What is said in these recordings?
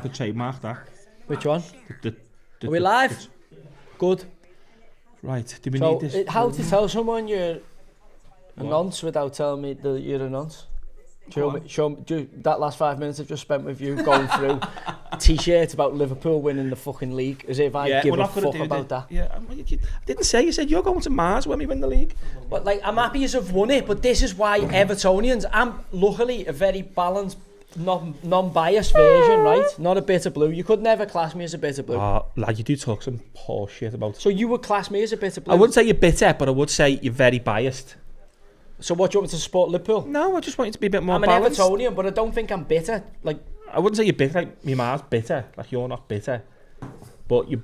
The trademark that. Which one? The Are we live? Good. Right, do we need this? How to tell someone you're a nonce without telling me that you're a nonce? Show me, that last 5 minutes I've just spent with you going through t-shirts about Liverpool winning the fucking league, as if I give a fuck about that. Yeah, I didn't say. You said you're going to Mars when we win the league. But like, I'm happy as I've won it, but this is why Evertonians, I'm luckily a very balanced, non-biased version, right? Not a bit of blue. You could never class me as a bit of blue. Oh, lad, you do talk some poor shit about it. So you would class me as a bit of blue? I wouldn't say you're bitter, but I would say you're very biased. So what, do you want me to support Liverpool? No, I just want you to be a bit more I'm balanced. an Evertonian, but I don't think I'm bitter. Like, I wouldn't say you're bitter, like my ma's bitter. Like, you're not bitter. But you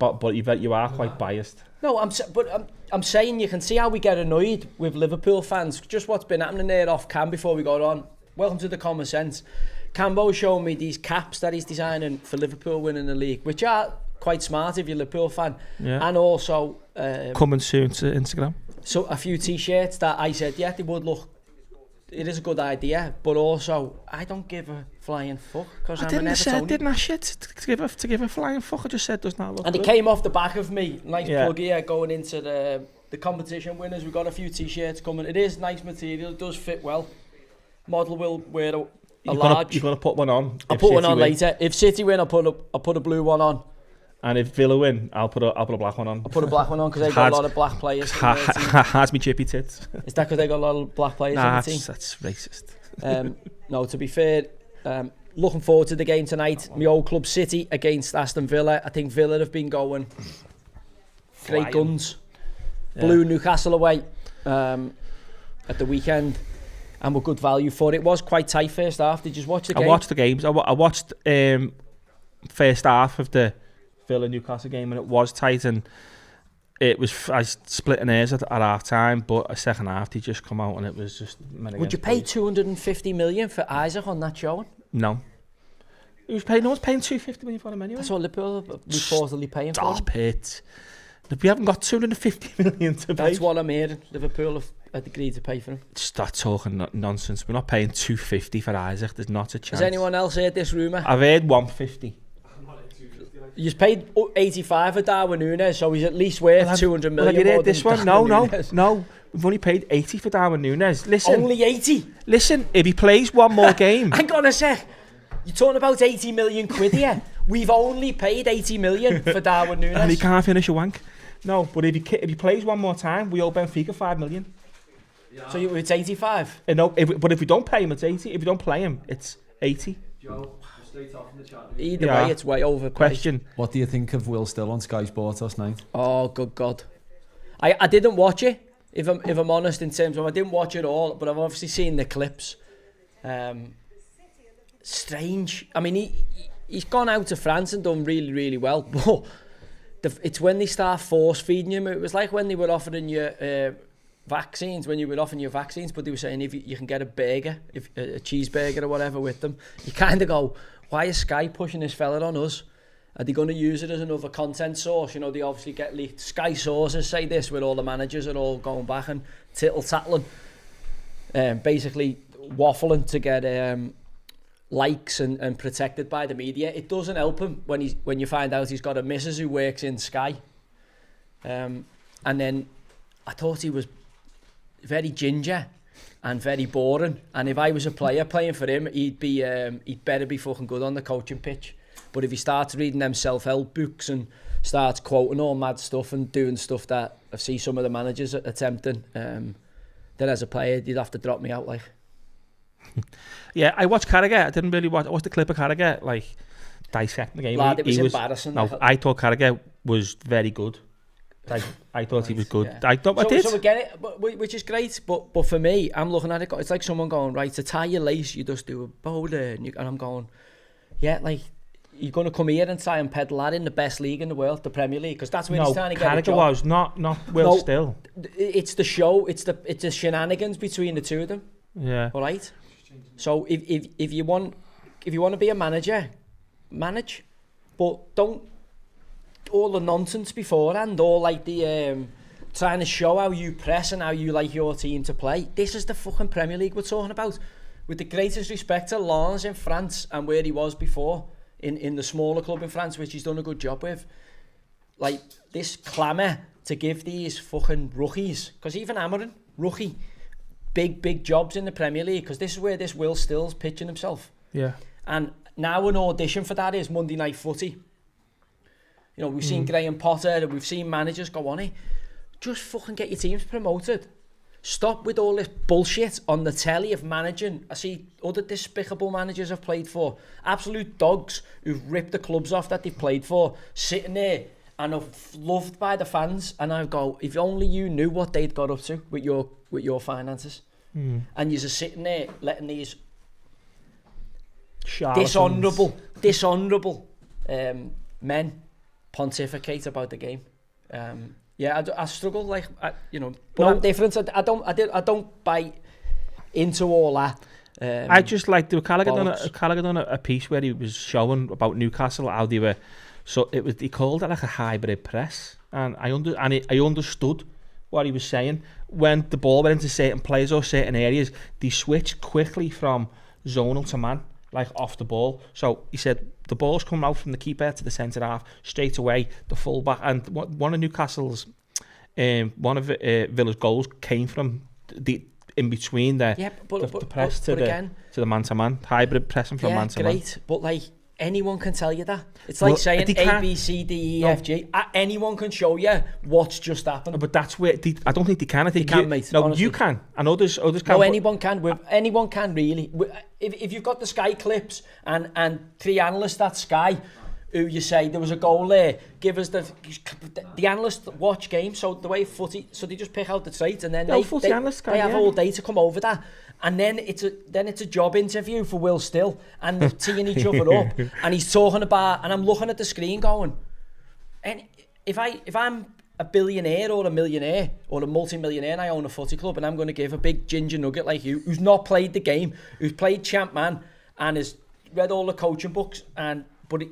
are quite biased. No, I'm saying you can see how we get annoyed with Liverpool fans. Just what's been happening there off cam before we got on. Welcome to the Common Sense. Cambo's showing me these caps that he's designing for Liverpool winning the league, which are quite smart if you're a Liverpool fan. Yeah. And also... coming soon to Instagram. So a few t-shirts that I said, yeah, they would look... It is a good idea, but also, I don't give a flying fuck, because I'm an Evertonian. Didn't I shit to give a flying fuck? I just said does not look and good. It came off the back of me. Nice plug here, going into the competition winners. We've got a few t-shirts coming. It is nice material, it does fit well. Model will wear a large. You're going to put one on? I'll put one on later. If City win, I'll put a blue one on. And if Villa win, I'll put a black one on. I'll put a black one on because they got a lot of black players. Has me chippy tits. Is that because they got a lot of black players in the team? That's racist. No, to be fair, looking forward to the game tonight. My old club City against Aston Villa. I think Villa have been going great guns. Blew Newcastle away at the weekend, and were good value for it. It was quite tight first half. Did you watch the game? I watched the games. I watched first half of the Villa Newcastle game, and it was tight, and it was I splitting hairs at half time, but a second half they just come out and it was just would you pay 250 million for Isaac on that showing? No. No one's paying 250 million for him anyway. That's what Liverpool reportedly paying for him. Stop it. We haven't got 250 million to pay. That's what I'm hearing. Liverpool have agreed to pay for him. Stop talking nonsense. We're not paying 250 for Isaac. There's not a chance. Has anyone else heard this rumour? I've heard 150. You've paid 85 for Darwin Nunez, so he's at least worth 200 million. Have you heard this one? No. We've only paid 80 for Darwin Nunez. Listen. Only 80? Listen, if he plays one more game... Hang on a sec. You're talking about 80 million quid here. We've only paid 80 million for Darwin Nunez. And he can't finish a wank. No, but if he plays one more time, we owe Benfica 5 million. Yeah. So it's 85? No, but if we don't pay him, it's 80. If we don't play him, it's 80. Joe, straight off in the chat. Either way, it's way over. Question. What do you think of Will Still on Sky Sports last night? Oh, good God. I didn't watch it, if I'm honest, in terms of... I didn't watch it all, but I've obviously seen the clips. Strange. I mean, he's gone out to France and done really, really well, but it's when they start force feeding him. It was like when they were offering you vaccines, when you were offering your vaccines, but they were saying if you can get a burger, a cheeseburger or whatever with them, you kind of go, why is Sky pushing this fella on us? Are they going to use it as another content source? You know, they obviously get leaked. Sky sources say this, where all the managers are all going back and tittle-tattling, basically waffling to get likes and protected by the media. It doesn't help him when you find out he's got a missus who works in Sky. And then I thought he was very ginger and very boring. And if I was a player playing for him, he'd better be fucking good on the coaching pitch. But if he starts reading them self-help books and starts quoting all mad stuff and doing stuff that I see some of the managers attempting, then as a player, you'd have to drop me out, like. Yeah, I watched Carragher. I didn't really watch. I watched the clip of Carragher, like, dissecting the game. Lad, it was embarrassing. No, I thought Carragher was very good. I thought he was good. Yeah. I did. So we get it, which is great. But for me, I'm looking at it. It's like someone going, right, to tie your lace, you just do a bowler, and I'm going, yeah, like, you're going to come here and try and peddle that in the best league in the world, the Premier League, because that's where he's trying to get a job. Carragher was not Will Still. It's the show. It's the shenanigans between the two of them. Yeah. All right. So if you want to be a manager, manage, but don't all the nonsense beforehand, or like the trying to show how you press and how you like your team to play. This is the fucking Premier League we're talking about. With the greatest respect to Lens in France and where he was before, in the smaller club in France, which he's done a good job with. Like, this clamour to give these fucking rookies, because even Amarin, rookie, big jobs in the Premier League, because this is where this Will Still's pitching himself. Yeah. And now an audition for that is Monday Night Footy. You know, we've seen Graham Potter and we've seen managers go on it. Just fucking get your teams promoted. Stop with all this bullshit on the telly of managing. I see other despicable managers I've played for. Absolute dogs who've ripped the clubs off that they've played for. Sitting there and are loved by the fans. And I go, if only you knew what they'd got up to with your finances. And you're just sitting there letting these dishonourable men pontificate about the game. I struggle, like, but I'm different. I don't buy into all that. I just like Callagher done a piece where he was showing about Newcastle, how they were. So he called it like a hybrid press, and I understood what he was saying. When the ball went into certain players or certain areas, they switched quickly from zonal to man, like off the ball. So he said the ball's coming out from the keeper to the centre half straight away, the full back. And one of Newcastle's, one of Villa's goals came from the in between the press to the man to man, hybrid pressing from man to man. Great, but like anyone can tell you that. It's like saying A, B, C, D, E, F, G. Anyone can show you what's just happened. But that's where I don't think they can. I think you can, mate. No, honestly. You can, and others can. No, anyone can. Anyone can really. If you've got the Sky clips and 3 analysts at Sky, who you say there was a goal there, give us the analysts watch games. So the way footy, so they just pick out the traits and then they have all day to come over that. And then it's a job interview for Will Still, and they're teeing each other up, and he's talking about, and I'm looking at the screen going, and if I'm a billionaire or a millionaire or a multi-millionaire and I own a footy club and I'm going to give a big ginger nugget like you, who's not played the game, who's played Champ Man and has read all the coaching books, but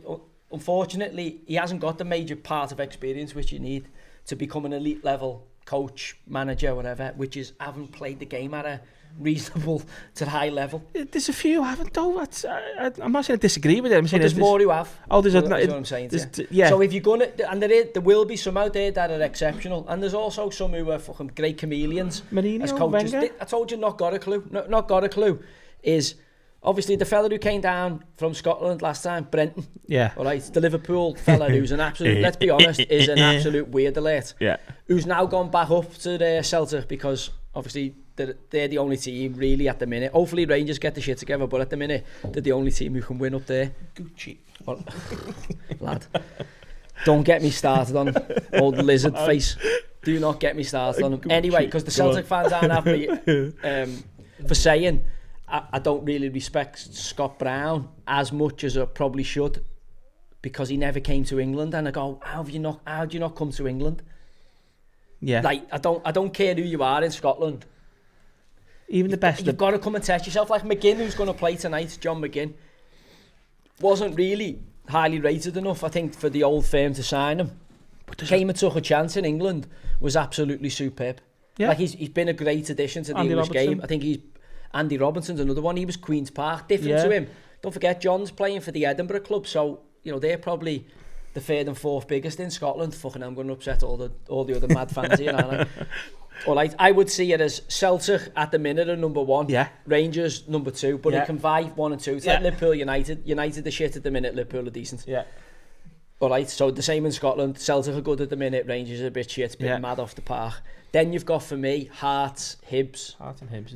unfortunately he hasn't got the major part of experience which you need to become an elite level coach, manager, whatever, which is haven't played the game at a reasonable to high level. There's a few who haven't though. I'm not saying I disagree with it. I'm saying there's more who have. Oh, there's what I'm saying. Yeah. So if you're gonna, and there will be some out there that are exceptional, and there's also some who are fucking great chameleons as coaches. Wenger. I told you, not got a clue. Not got a clue. Is obviously the fella who came down from Scotland last time, Brenton. Yeah. All right, the Liverpool fella who's an absolute, let's be honest, is an absolute weird alert. Yeah. Who's now gone back up to the Celtic because obviously they're the only team really at the minute. Hopefully Rangers get the shit together, but at the minute they're the only team who can win up there. Gucci. Lad, don't get me started on old lizard face. Do not get me started on him. Anyway, because the Celtic fans aren't happy for saying I don't really respect Scott Brown as much as I probably should, because he never came to England, and I go, how do you not come to England? Yeah. Like, I don't care who you are in Scotland. Even the best. You've got to come and test yourself. Like McGinn, who's going to play tonight, John McGinn, wasn't really highly rated enough, I think, for the old firm to sign him. Came and took a chance in England, was absolutely superb. Yeah. Like he's been a great addition to the English game. I think Andy Robinson's another one. He was Queen's Park, different to him. Don't forget, John's playing for the Edinburgh club, so they're probably the 3rd and 4th biggest in Scotland. Fucking, I'm going to upset all the other mad fans here, aren't I? All right, I would see it as Celtic at the minute are number 1, Rangers number 2, but it can vie 1 and 2. It's like Liverpool, United the shit at the minute, Liverpool are decent. Yeah. All right, so the same in Scotland. Celtic are good at the minute, Rangers are a bit shit, bit mad off the park. Then you've got, for me, Hearts, Hibs,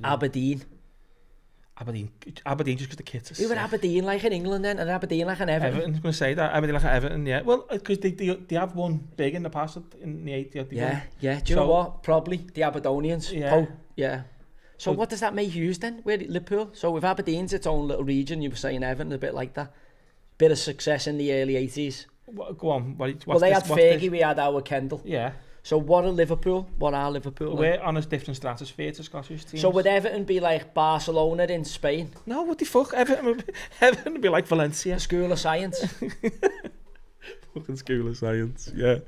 Aberdeen. Aberdeen just because the kits are who were Aberdeen like in England then, and Aberdeen like an Everton? Everton's going to say that. Aberdeen like an Everton, yeah. Well, because they have won big in the past in the 80s. Yeah. Do you know what? Probably the Aberdonians. Yeah. So what does that make you then? Where Liverpool? So with Aberdeen's its own little region, you were saying Everton, a bit like that. Bit of success in the early 80s. Go on. Well, they had Fergie, we had our Kendall. Yeah. So what are Liverpool? What are Liverpool? We're on a different stratosphere to Scottish teams. So would Everton be like Barcelona in Spain? No, what the fuck? Everton would be like Valencia. The School of Science. Fucking School of Science, yeah.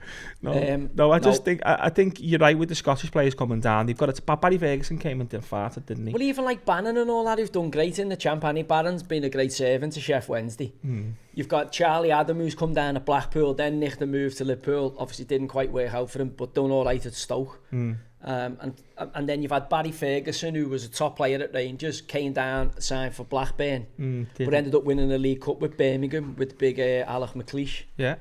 No, I think you're right with the Scottish players coming down. They've got it. Barry Ferguson came and farted, didn't he? Well, even like Bannon and all that, who've done great in the Champagne. Barron's been a great servant to Chef Wednesday. You've got Charlie Adam, who's come down to Blackpool, then nicked the move to Liverpool. Obviously didn't quite work out for him, but done all right at Stoke. And then you've had Barry Ferguson, who was a top player at Rangers, came down, signed for Blackburn, but ended up winning the League Cup with Birmingham with the big Alec McLeish. Yeah.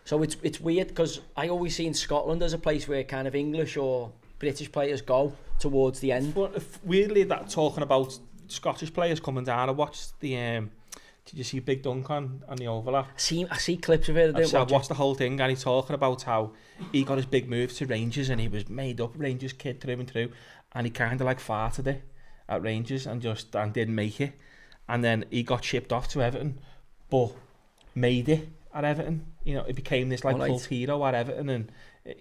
So it's weird, because I always seen Scotland as a place where kind of English or British players go towards the end. But weirdly, that talking about Scottish players coming down, I watched the... did you see Big Dunk on the overlap? I see clips of it. I watched the whole thing, and he's talking about how he got his big move to Rangers, and he was made up Rangers kid through and through, and he kind of like farted it at Rangers and didn't make it, and then he got shipped off to Everton, but made it at Everton. You know, he became this like cult hero at Everton, and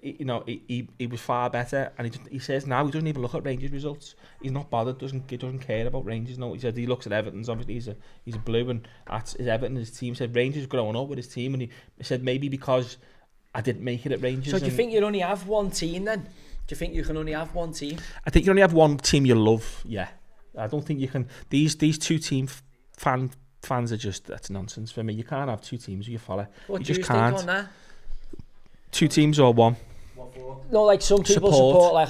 you know, he was far better. And he says now he doesn't even look at Rangers results. He's not bothered. Doesn't care about Rangers. No, he said he looks at Everton's. Obviously, he's a blue, and that's his Everton. His team said Rangers growing up with his team, and he said maybe because I didn't make it at Rangers. So do you think you only have one team then? Do you think you can only have one team? I think you only have one team you love. Yeah, I don't think you can. These two team fans are just, that's nonsense for me. You can't have two teams you follow. What you do just you can't. think on that? Two teams or one? No, like some people support like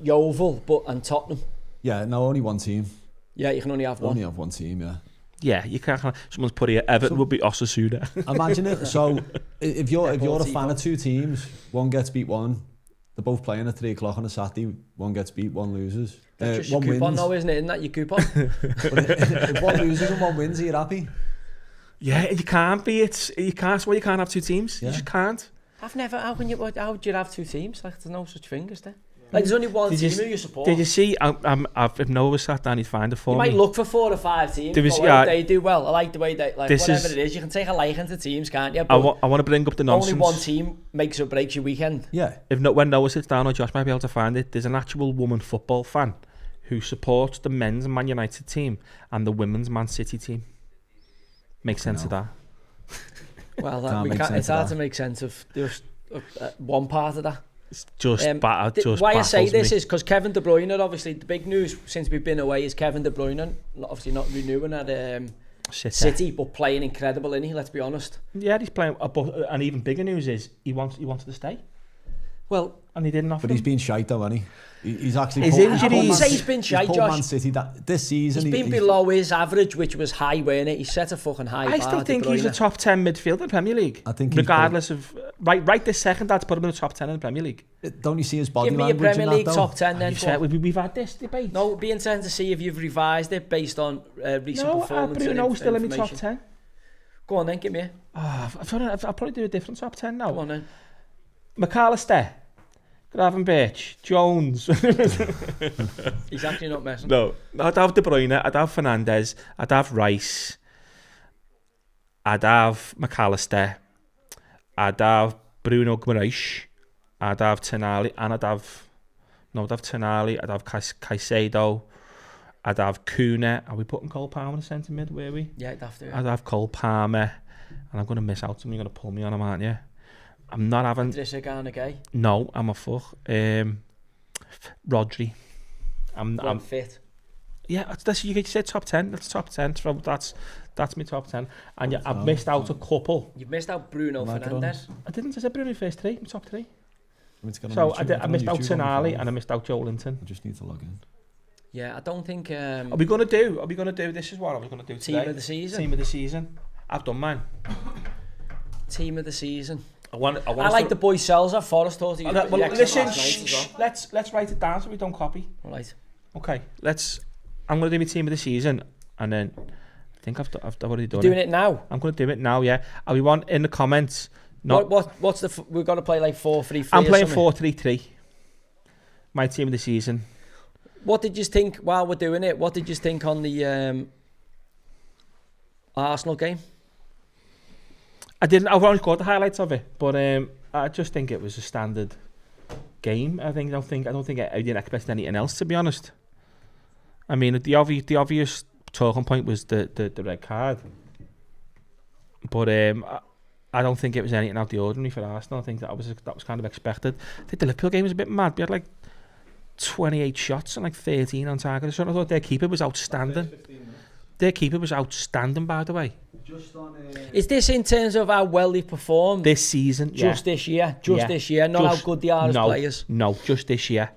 Yeovil and Tottenham. Yeah, no, only one team. Yeah, you can only have one. Only have one team, yeah. Yeah, you can't. Someone's put here, Everton would be Osasuna. Imagine it. So if you're a fan of two teams, one gets beat one. They're both playing at 3 o'clock on a Saturday. One gets beat, one loses. That's just your coupon now, isn't it? Isn't that your coupon? If one loses and one wins, are you happy? Yeah, you can't be. You can't. Well, you can't have two teams. Yeah. You just can't. How would you have two teams? Like, there's no such thing, is there? Like, there's only one team who you support. Did you see? If Noah was sat down, he'd find it for me. You might look for 4 or 5 teams. They do well. I like the way they, like, whatever it is, you can take a liking to teams, can't you? I want to bring up the nonsense. Only one team makes or breaks your weekend. Yeah. When Noah sits down, or Josh might be able to find it, there's an actual woman football fan who supports the men's Man United team and the women's Man City team. Makes sense of that. Well, it's hard to make sense of just one part of that. It's just why I say this is because Kevin De Bruyne, obviously the big news since we've been away is Kevin De Bruyne obviously not renewing at City, but playing incredible, isn't he? Let's be honest. Yeah, he's playing. And even bigger news is he wanted to stay. Well, and he didn't offer. But he's been shite though, hasn't he? He's actually. His injuries. He's been shite, Josh. Man City this season. He's been below his average, which was high, weren't it? He set a fucking high bar. I still think he's a top 10 midfielder in the Premier League. I think regardless of right this second, I'd put him in the top 10 in the Premier League. Don't you see his body language? Give me a Premier League top 10 then. We've had this debate. No, it'd be interesting to see if you've revised it based on recent performance. No, Bruno's still in my top 10. Go on then, give me it. I'll probably do a different top 10 now. Come on then. McAllister, Gravenberch, Jones. He's actually not messing. No, I'd have De Bruyne, I'd have Fernandes, I'd have Rice, I'd have McAllister, I'd have Bruno Guimaraes, I'd have Tonali, and I'd have Tonali, I'd have Caicedo, I'd have Kuna. Are we putting Cole Palmer in the centre mid, were we? Yeah, I'd have to. I'd have Cole Palmer, and I'm going to miss out something. You're going to pull me on him, aren't you? I'm not having... Idrissa Gana Gueye? No, I'm a fuck. Rodri. I'm fit. Yeah, you said top 10. That's top 10. That's my top 10. And yeah, I've missed out a couple. You've missed out Bruno Fernandes. I didn't. I said Bruno first 3. My top 3. So I missed out Tonali and I missed out Joe Linton. I just need to log in. Yeah, I don't think... Are we going to do... This is what I was going to do today. Team of the season. Team of the season. I've done mine. Team of the season. I like the boy Sells at Forest. Well, listen, let's write it down so we don't copy. All right. Okay, I'm going to do my team of the season, and then I think I've already done it. Doing it now? I'm going to do it now, yeah. And we want in the comments... What's we've got to play like 4-3-3 I'm playing 4-3-3. My team of the season. What did you think while we're doing it? What did you think on the Arsenal game? I've only caught the highlights of it, but I just think it was a standard game. I don't think I didn't expect anything else, to be honest. I mean, the obvious talking point was the red card, but I don't think it was anything out of the ordinary for Arsenal. I think that was kind of expected. I think the Liverpool game was a bit mad. We had like 28 shots and like 13 on target. So I thought their keeper was outstanding. Their keeper was outstanding, by the way. Just on. Is this in terms of how well they performed This season, just this year? Just Yeah. this year, not Just- how good they are as players. No, just this year.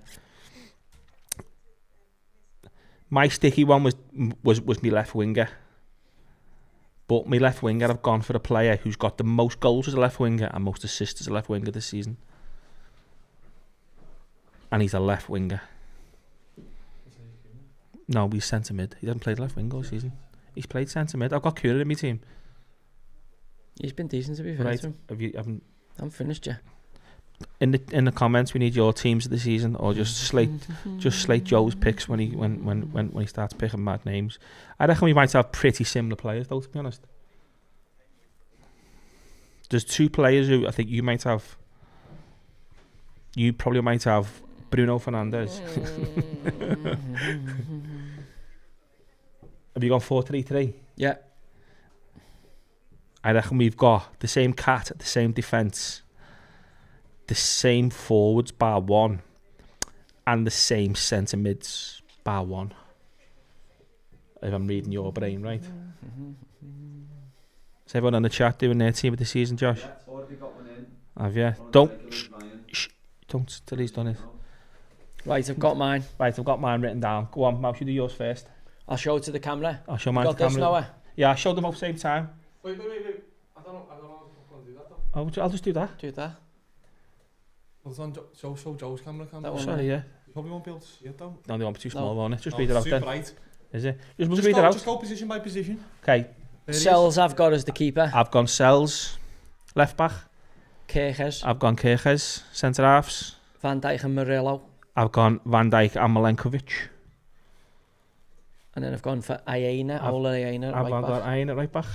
My sticky one was my left winger. But my left winger, I've gone for a player who's got the most goals as a left winger and most assists as a left winger this season. And he's a left winger. No, he's centre mid. He hasn't played left wing all season. He's played centre mid. I've got Kura in my team. He's been decent to be fair Right? to him. I'm finished, yeah. In the comments, we need your teams of the season, or just slate Joe's picks when he starts picking mad names. I reckon we might have pretty similar players, though. To be honest, there's two players who I think you might have. You probably might have Bruno Fernandes. Have you gone 4-3-3? Yeah. I reckon we've got the same cat, the same defence, the same forwards bar one, and the same centre mids bar one. If I'm reading your brain right. Is everyone on the chat doing their team of the season, Josh? Yeah, already got one in. Have you? Don't till he's done it. Right, I've got mine. Right, I've got mine written down. Go on, Mouse, you do yours first. I'll show it to the camera. I'll show mine to Got the this, camera. Noah? Yeah, I'll show them both at the same time. Wait. I don't know how to do that though. I'll just do that. Do that. Well, it's on show Joe's camera. That one. Sorry, yeah. You probably won't be able to see it though. No, they won't be too small, No. won't it? Just No, read it out super then. bright. Is it? Just read it out. Just go position by position. Okay, There he is. Cells I've got as the keeper. I've gone Sells, left back. Kirches, I've gone Kirches, centre halves. Van Dijk and Murillo. I've gone Van Dijk and Milenkovic. And then I've gone for Aina, Ola Aina at I've right got back. Ian at right back.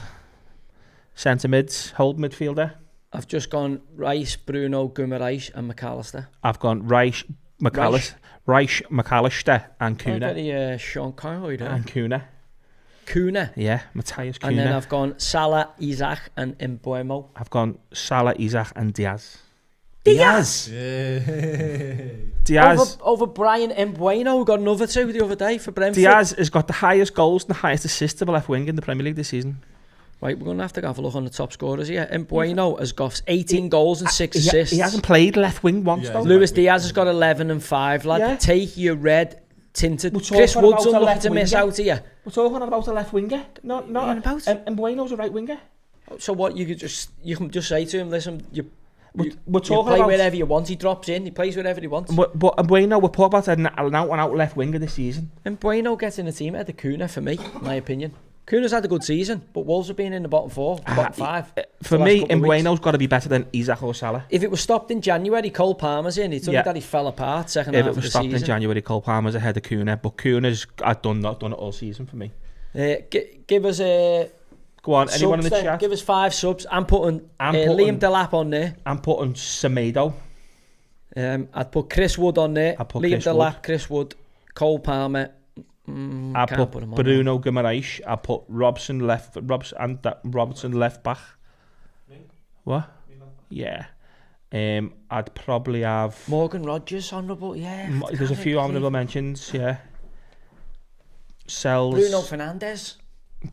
Centre mids, hold midfielder. I've just gone Rice, Bruno, Guimaraes and McAllister. I've gone Reich, McAllister and Kuna. Kuna. Very Sean Conroy there. And Kuna. Kuna. Yeah, Matthias Kuna. And then I've gone Salah, Isaac and Mbuemo. I've gone Salah, Isaac and Diaz. Diaz! Diaz. Over Brian Mbuemo, who got another two the other day for Brentford. Diaz has got the highest goals and the highest assists of a left wing in the Premier League this season. Right, we're going to have to have a look on the top scorers here. Mbuemo has got 18 goals and 6 assists. He hasn't played left wing once Yeah, though. Luis Diaz has got 11 and 5, lad. Yeah. Take your red tinted. We're Chris talking Wood's about a unlucky left to miss winger. out here. We're talking about a left winger. Not What about? Mbueno's a right winger. So what you can just say to him, listen, you We're talking play about wherever you want. He drops in, he plays wherever he wants. But Mbueno, we're talking about an out left winger this season. And Bueno gets in the team ahead of Kuna for me, in my opinion. Kuna's had a good season, but Wolves have been in the bottom 4, bottom 5. For the me, last couple of weeks. Mbueno's got to be better than Isaac or Salah. If it was stopped in January, Cole Palmer's in. It's only Yeah. that he fell apart second If half it of was the stopped in season. January, Cole Palmer's ahead of Kuna, but Kuna's done it all season for me. Give us a Go on, anyone in the subs then. chat? Give us 5 subs. I'm putting Liam Delap on there. I'm putting Semedo. I'd put Chris Wood on there. I'd put Liam Chris Delap, Wood. Chris Wood, Cole Palmer. I Can't put him on Bruno Guimaraes. I put Robson left back. What? Yeah. I'd probably have. Morgan Rogers, honourable, yeah. There's a few honourable mentions. Yeah. Sells. Bruno Fernandes.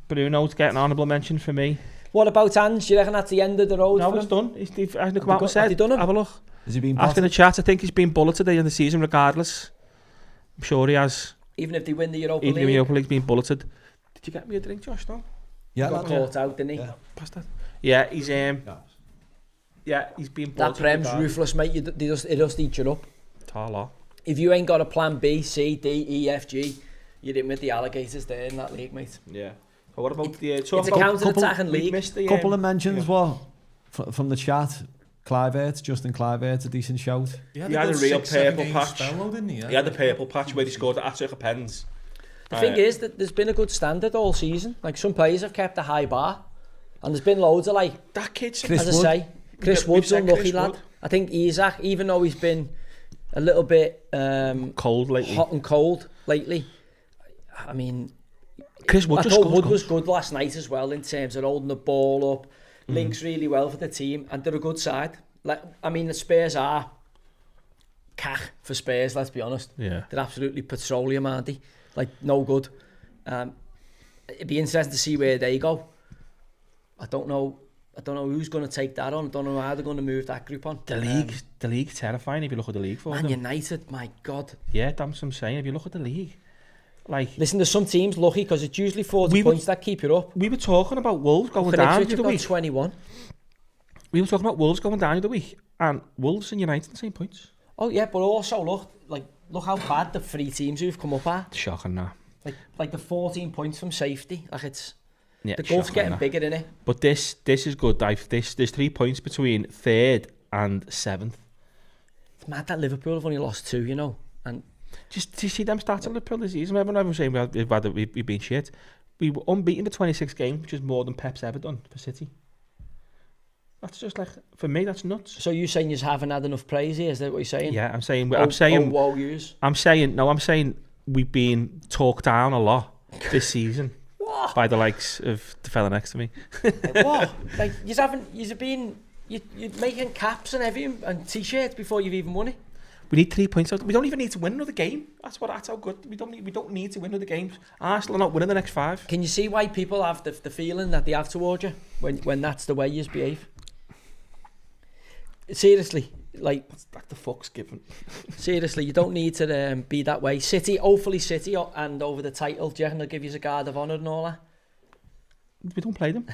Bruno's getting honourable mention for me. What about Ange? Do you reckon that's the end of the road No, for it's him? done. He hasn't come out and said. Have they done him? Have a look. Has he been Ask in the chat. I think he's been bulleted at the end of the season, regardless. I'm sure he has. Even if they win the Europa Even League? if the Europa League's been bulleted. Did you get me a drink, Josh? No. Yeah, Got caught out, didn't he? Yeah. Pass that. Yeah, he's Yeah, he's been bulleted. That Prem's ruthless, mate. It just eat you up. Tala. If you ain't got a plan B, C, D, E, F, G, you're in with the alligators there in that league, mate. Yeah. But what about the... It's a counter-attacking league. Couple of mentions, from the chat. Justin Kluivert's a decent shout. He had a good real 6-7 purple game patch. spell, though, didn't he? He had the purple patch where he scored at Attica pens. The thing is that there's been a good standard all season. Like, some players have kept a high bar. And there's been loads of, like... That kid's... Chris as Wood. I say, Chris We've Wood's said unlucky, Chris lad. Wood. I think Isaac, even though he's been a little bit cold lately. hot and cold lately, I mean... Chris Wood I just thought scores Wood goals. was good last night as well in terms of holding the ball up, links really well for the team, and they're a good side. Like, I mean, the Spurs are cack for Spurs, let's be honest. Yeah. They're absolutely petroleum, aren't they? Like, no good. It'd be interesting to see where they go. I don't know who's going to take that on. I don't know how they're going to move that group on. The league's terrifying if you look at the league for Man them. United, my God. Yeah, that's what I'm saying. If you look at the league, like, listen, there's some teams lucky because it's usually 40 points that keep you up. We were talking about Wolves going down the week. 21. We were talking about Wolves going down the week, and Wolves and United the same points. Oh yeah, but also look how bad the 3 teams who've come up are. Shocking, nah. Like the 14 points from safety. Like it's Yeah, the gulf's getting bigger, isn't it? But this is good. There's 3 points between 3rd and 7th. It's mad that Liverpool have only lost 2, you know. And Just to see them start at Liverpool this season. Everyone was saying we've been shit. We were unbeaten for 26 games, which is more than Pep's ever done for City. That's just like, for me, that's nuts. so you're saying you haven't had enough praise here? Is that what you're saying? Yeah, I'm saying we've been talked down a lot this season by the likes of the fella next to me. What? Like you're making caps and everything and t-shirts before you've even won it. We need 3 points out. We don't even need to win another game. That's how good. We don't need to win other games. Arsenal are not winning the next 5. Can you see why people have the feeling that they have towards you when that's the way you behave? Seriously, like That's the fuck's given. seriously, you don't need to be that way. Hopefully City and over the title, do you reckon they'll give you a guard of honour and all that? We don't play them.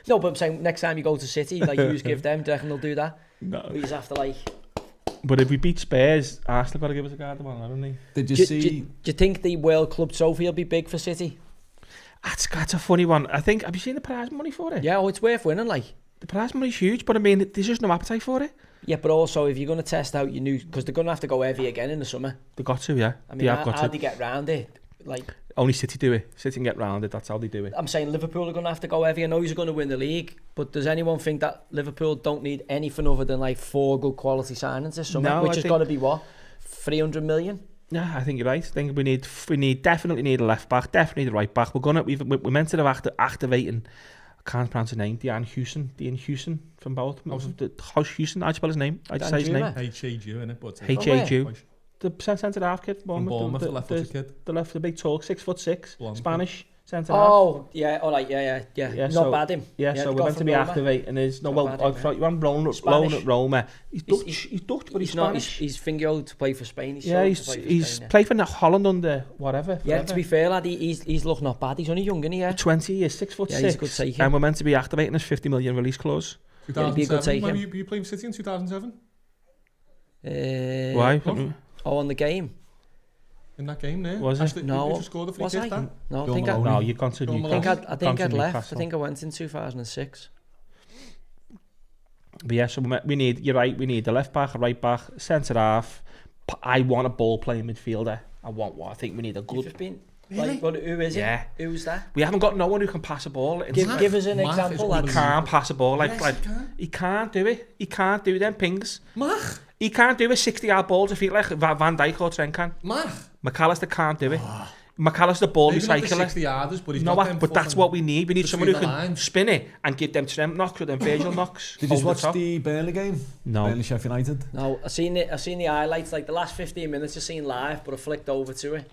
No, but I'm saying next time you go to City, like you just give them, do you reckon they'll do that? No. We just have to like... But if we beat Spurs, Arsenal got to give us a guard of honour, haven't they? Did you Do see? you think the World Club trophy will be big for City? That's a funny one. I think, have you seen the prize money for it? Yeah, it's worth winning, like. The prize money's huge, but I mean, there's just no appetite for it. Yeah, but also if you're going to test out your new... Because they're going to have to go heavy again in the summer. They got to, yeah. I mean, how do they get round it? Like, Only City do it. City can get round it, that's how they do it. I'm saying Liverpool are going to have to go heavy. I know he's going to win the league, but does anyone think that Liverpool don't need anything other than like 4 good quality signings this summer? No, which I has think- got to be what? 300 million? Yeah, I think you're right. I think we definitely need a left back, definitely the right back. We're meant to have activating, I can't pronounce his name, Dean Hewson from Baltimore. House Hewson, how'd you spell his name? How'd you say his name? H-A-G, innit? But H-A-G. The centre half kid, Bournemouth, the left-footed kid. The big talk, 6'6", Blonde Spanish centre half. Oh, yeah, all right, yeah. Not so, bad him. Yeah, so we're meant to be activating his... No, well, I thought you were blown at Roma. He's Dutch, but he's not. Spanish. He's fingered to play for Spain. He's played for Holland under whatever. Yeah, to be fair, lad, he's look not bad. He's only young, isn't he? Yeah. 20 years, 6'6". Yeah, he's a good taker. And we're meant to be activating his 50 million release clause. 2007, when you playing for City in 2007? Why? On the game. In that game, there? Was it? Actually, No. you just scored the free Was kick, I? Dan? No, John I think Maloney. No, you've gone to John Newcastle. Maloney. I think I'd left. Newcastle. I think I went in 2006. But yeah, so we need, you're right, we need a left back, a right back, centre half. I want a ball playing midfielder. I think we need a You've good... just been... Really? Like, but who is it? Yeah. Who's that? We haven't got no one who can pass a ball. Give us an Math example, is lad. He can't pass a ball. Yes, He can't do it. He can't do them pings. Mach! He can't do a 60-yard ball to feel like Van Dijk or Trent can. Mach! McAllister can't do it. McAllister ball Maybe not the recycler. 60 yarders, but he's No, got them but that's fucking- what we need. We need someone who between can the lines. spin it and give them Trent knocks or them Virgil knocks. Did you over watch top. the Burnley game? No. Burnley Sheffield United. No, I seen the highlights, like the last 15 minutes I seen live, but I flicked over to it.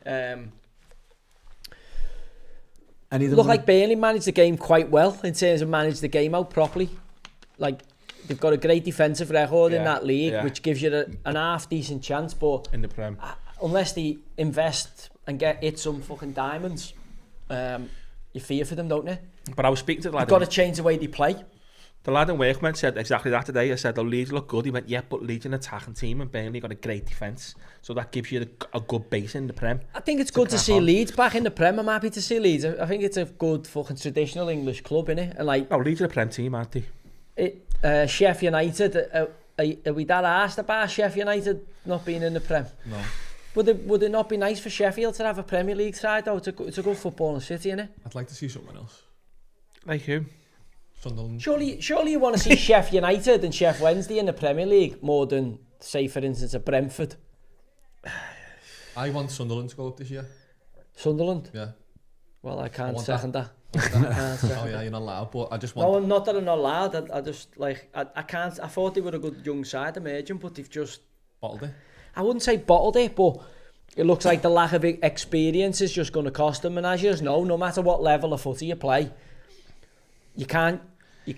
Look like Burnley managed the game quite well in terms of managed the game out properly. Like, they've got a great defensive record in that league, which gives you an half decent chance, but In the Prem. unless they invest and hit some fucking diamonds, you fear for them, don't you? But I was speaking to the lad. You've got to change the way they play. The lad in Workman said exactly that today. I said, Leeds look good. He went, yeah, but Leeds an attacking team and Burnley got a great defence. So that gives you a good base in the Prem. I think it's good to see Leeds back in the Prem. I'm happy to see Leeds. I think it's a good fucking traditional English club, innit? And like, No, Leeds are a Prem team, aren't they? Sheffield United, are we that arsed about Sheffield United not being in the Prem? No. Would it not be nice for Sheffield to have a Premier League side though? It's a good footballing city, innit? I'd like to see someone else. Like who? Sunderland. Surely you want to see Sheffield United and Sheff Wednesday in the Premier League more than, say, for instance, a Brentford. I want Sunderland to go up this year. Sunderland? Yeah. Well, I can't want second that. Oh yeah, you're not allowed, but I just want... No, not that I'm not allowed. I just, like, I can't... I thought they were a good young side emerging, but they've just... Bottled it. I wouldn't say bottled it, but it looks like the lack of experience is just going to cost them. And as you know, no matter what level of footy you play, you can't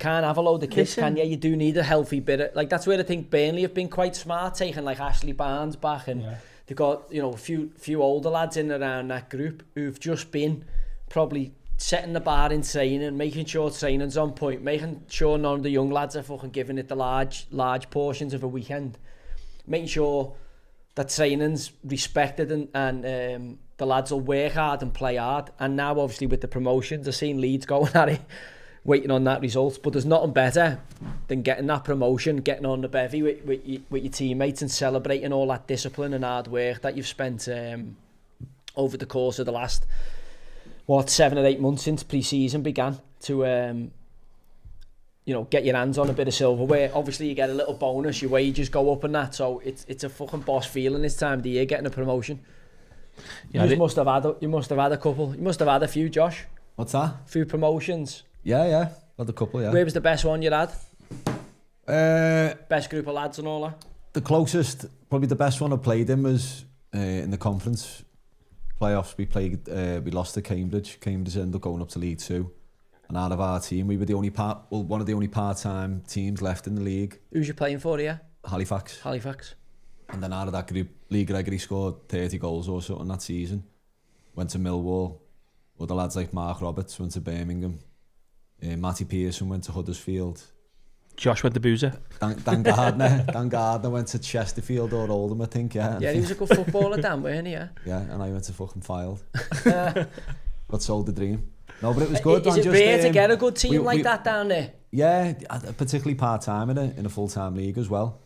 have a load of kids, can you? You do need a healthy bit of, like, that's where I think Burnley have been quite smart, taking like Ashley Barnes back, and they've got, you know, a few older lads in and around that group who've just been probably setting the bar in training, making sure training's on point, making sure none of the young lads are fucking giving it the large portions of a weekend, making sure that training's respected, and the lads will work hard and play hard. And now obviously with the promotions, I've seen Leeds going at it, waiting on that result, but there's nothing better than getting that promotion, getting on the bevy with your teammates and celebrating all that discipline and hard work that you've spent over the course of the last 7 or 8 months since pre-season began, to you know, get your hands on a bit of silverware. Obviously you get a little bonus, your wages go up and that, so it's a fucking boss feeling this time of the year, getting a promotion. Yeah, you must have had a couple. You must have had a few, Josh. What's that? A few promotions. Yeah, had a couple, yeah. Where was the best one you had? Best group of lads and all that? The closest, probably the best one I played in was in the conference playoffs. We lost to Cambridge. Cambridge ended up going up to League 2. And out of our team, we were one of the only part-time teams left in the league. Who's you playing for here? Halifax. And then out of that group, Lee Gregory scored 30 goals or something that season. Went to Millwall. Other lads like Mark Roberts went to Birmingham. Matty Pearson went to Huddersfield. Josh went to Boozer. Dan Gardner went to Chesterfield or Oldham, I think, yeah. Yeah, he was a good footballer, Dan, weren't he? Yeah, and I went to fucking Fylde. But sold the dream. No, but it was good. Is it rare to get a good team like that down there? Yeah, particularly part-time in a full-time league as well.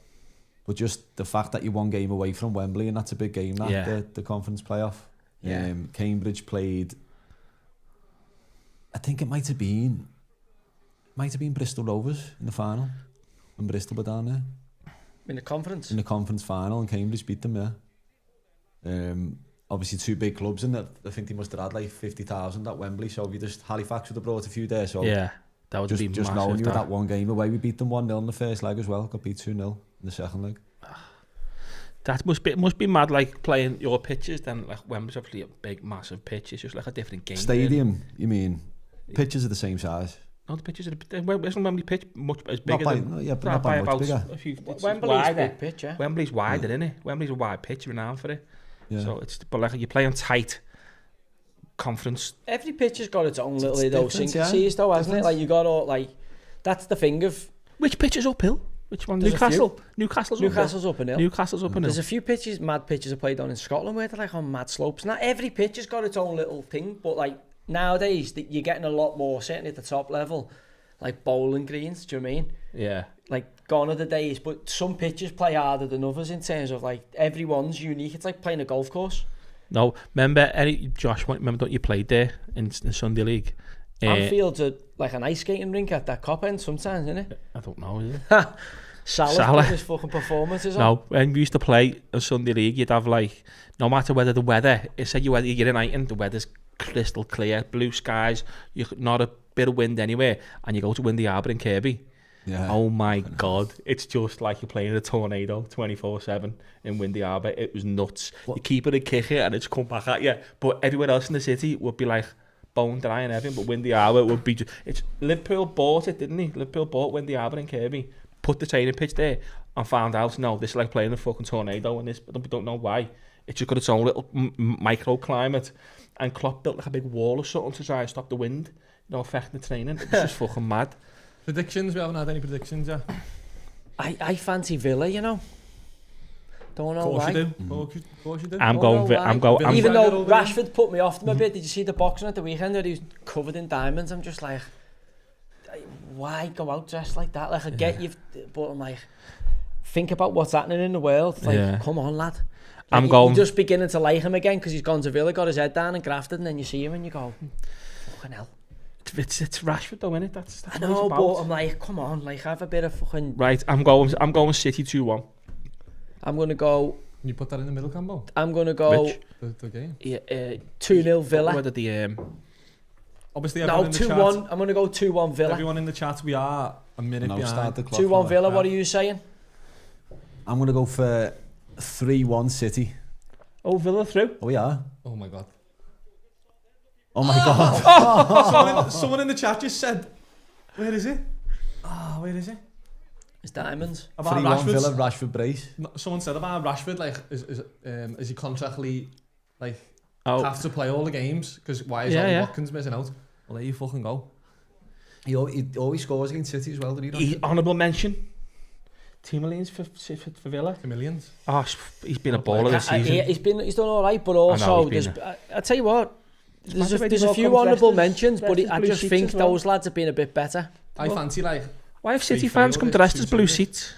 But just the fact that you're one game away from Wembley, and that's a big game, the conference playoff. Yeah. Cambridge played, I think it might have been Bristol Rovers in the final, and Bristol were down there. In the conference? In the conference final, and Cambridge beat them, yeah. Obviously 2 big clubs, and I think they must have had like 50,000 at Wembley, so if you just, Halifax would have brought a few there, so yeah, that would be just knowing you were that one game away. We beat them 1-0 in the first leg as well, got beat 2-0 in the second leg. That must be mad, like playing your pitches. Then like Wembley's obviously a big, massive pitch. It's just like a different game. Stadium, really. You mean? Pitches are the same size. No, the pitches are isn't Wembley pitch much as bigger but not by much bigger. Wembley's a big pitch, yeah. Wembley's wider, isn't it? Wembley's a wide pitch, renowned for it. Yeah. So but like you're playing tight conference. Every pitch has got its own little idiosyncrasies, though, hasn't it? Like you got all like, that's the thing of which pitch is uphill. Which one? Newcastle's up and hill. Newcastle's up and hill. There's a few pitches, mad pitches I played on in Scotland where they're like on mad slopes. Now every pitch has got its own little thing, but like nowadays you're getting a lot more, certainly at the top level, like bowling greens. Do you know what I mean? Yeah. Like gone are the days, but some pitches play harder than others in terms of like everyone's unique. It's like playing a golf course. No, Josh, remember that you played there in Sunday League? Anfield's like an ice skating rink at that cop end sometimes, isn't it? I don't know, is it? Salah his fucking performances on. No, when we used to play a Sunday League, you'd have like, no matter whether the weather, it said you're in Iton, the weather's crystal clear, blue skies, not a bit of wind anywhere, and you go to Windy Harbour in Kirby. Yeah. Oh my God, it's just like you're playing a tornado 24/7 in Windy Harbour. It was nuts. What? You keep it and kick it and it's come back at you. But everywhere else in the city would be like bone dry and everything, but Windy Harbour would be it's Liverpool bought it, didn't he? Liverpool bought Windy Harbour in Kirby, put the training pitch there and found out, no, this is like playing a fucking tornado, and this, we don't know why. It's just got its own little microclimate, and Klopp built like a big wall or something to try and stop the wind, affecting the training. It was just fucking mad. Predictions? We haven't had any predictions yet. I fancy Villa, Don't know why. Of course you do. I'm going. Even though Rashford put me off them a bit. Did you see the boxing at the weekend where he was covered in diamonds? I'm just like, why go out dressed like that? Like I get you, but I'm like, think about what's happening in the world. Like, come on, lad. Like, you're just beginning to like him again because he's gone to Villa, got his head down and grafted, and then you see him and you go, fucking hell. It's Rashford though, innit? That's I know, but I'm like, come on, like have a bit of fucking. Right, I'm going City 2-1. I'm gonna go. Can you put that in the middle, Campbell? I'm gonna go. Which? The game. Yeah, 2-0 Villa. Whether the obviously everyone in the 2-1. chat. I'm gonna go 2-1 Villa. Everyone in the chat, we are a minute behind. 2-1 Villa. What are you saying? I'm gonna go for 3-1 City. Oh, Villa through. Oh yeah. Oh my God. Oh my God. Someone in the chat just said Where is it? Where is it? It's diamonds. About 3-1 Rashford. Villa, Rashford brace. Someone said about Rashford, like, is he contractually, like, have to play all the games? Because why is Ollie Watkins missing out? Well, there you fucking go. He always scores against City as well, did he? Honourable mention. 2 million for Villa. 2 million. Oh, he's been a baller this season. He's done all right, but also I tell you what, there's a few honourable mentions, but I just think those lads have been a bit better. I fancy like. Why have City fans come dressed as blue seats?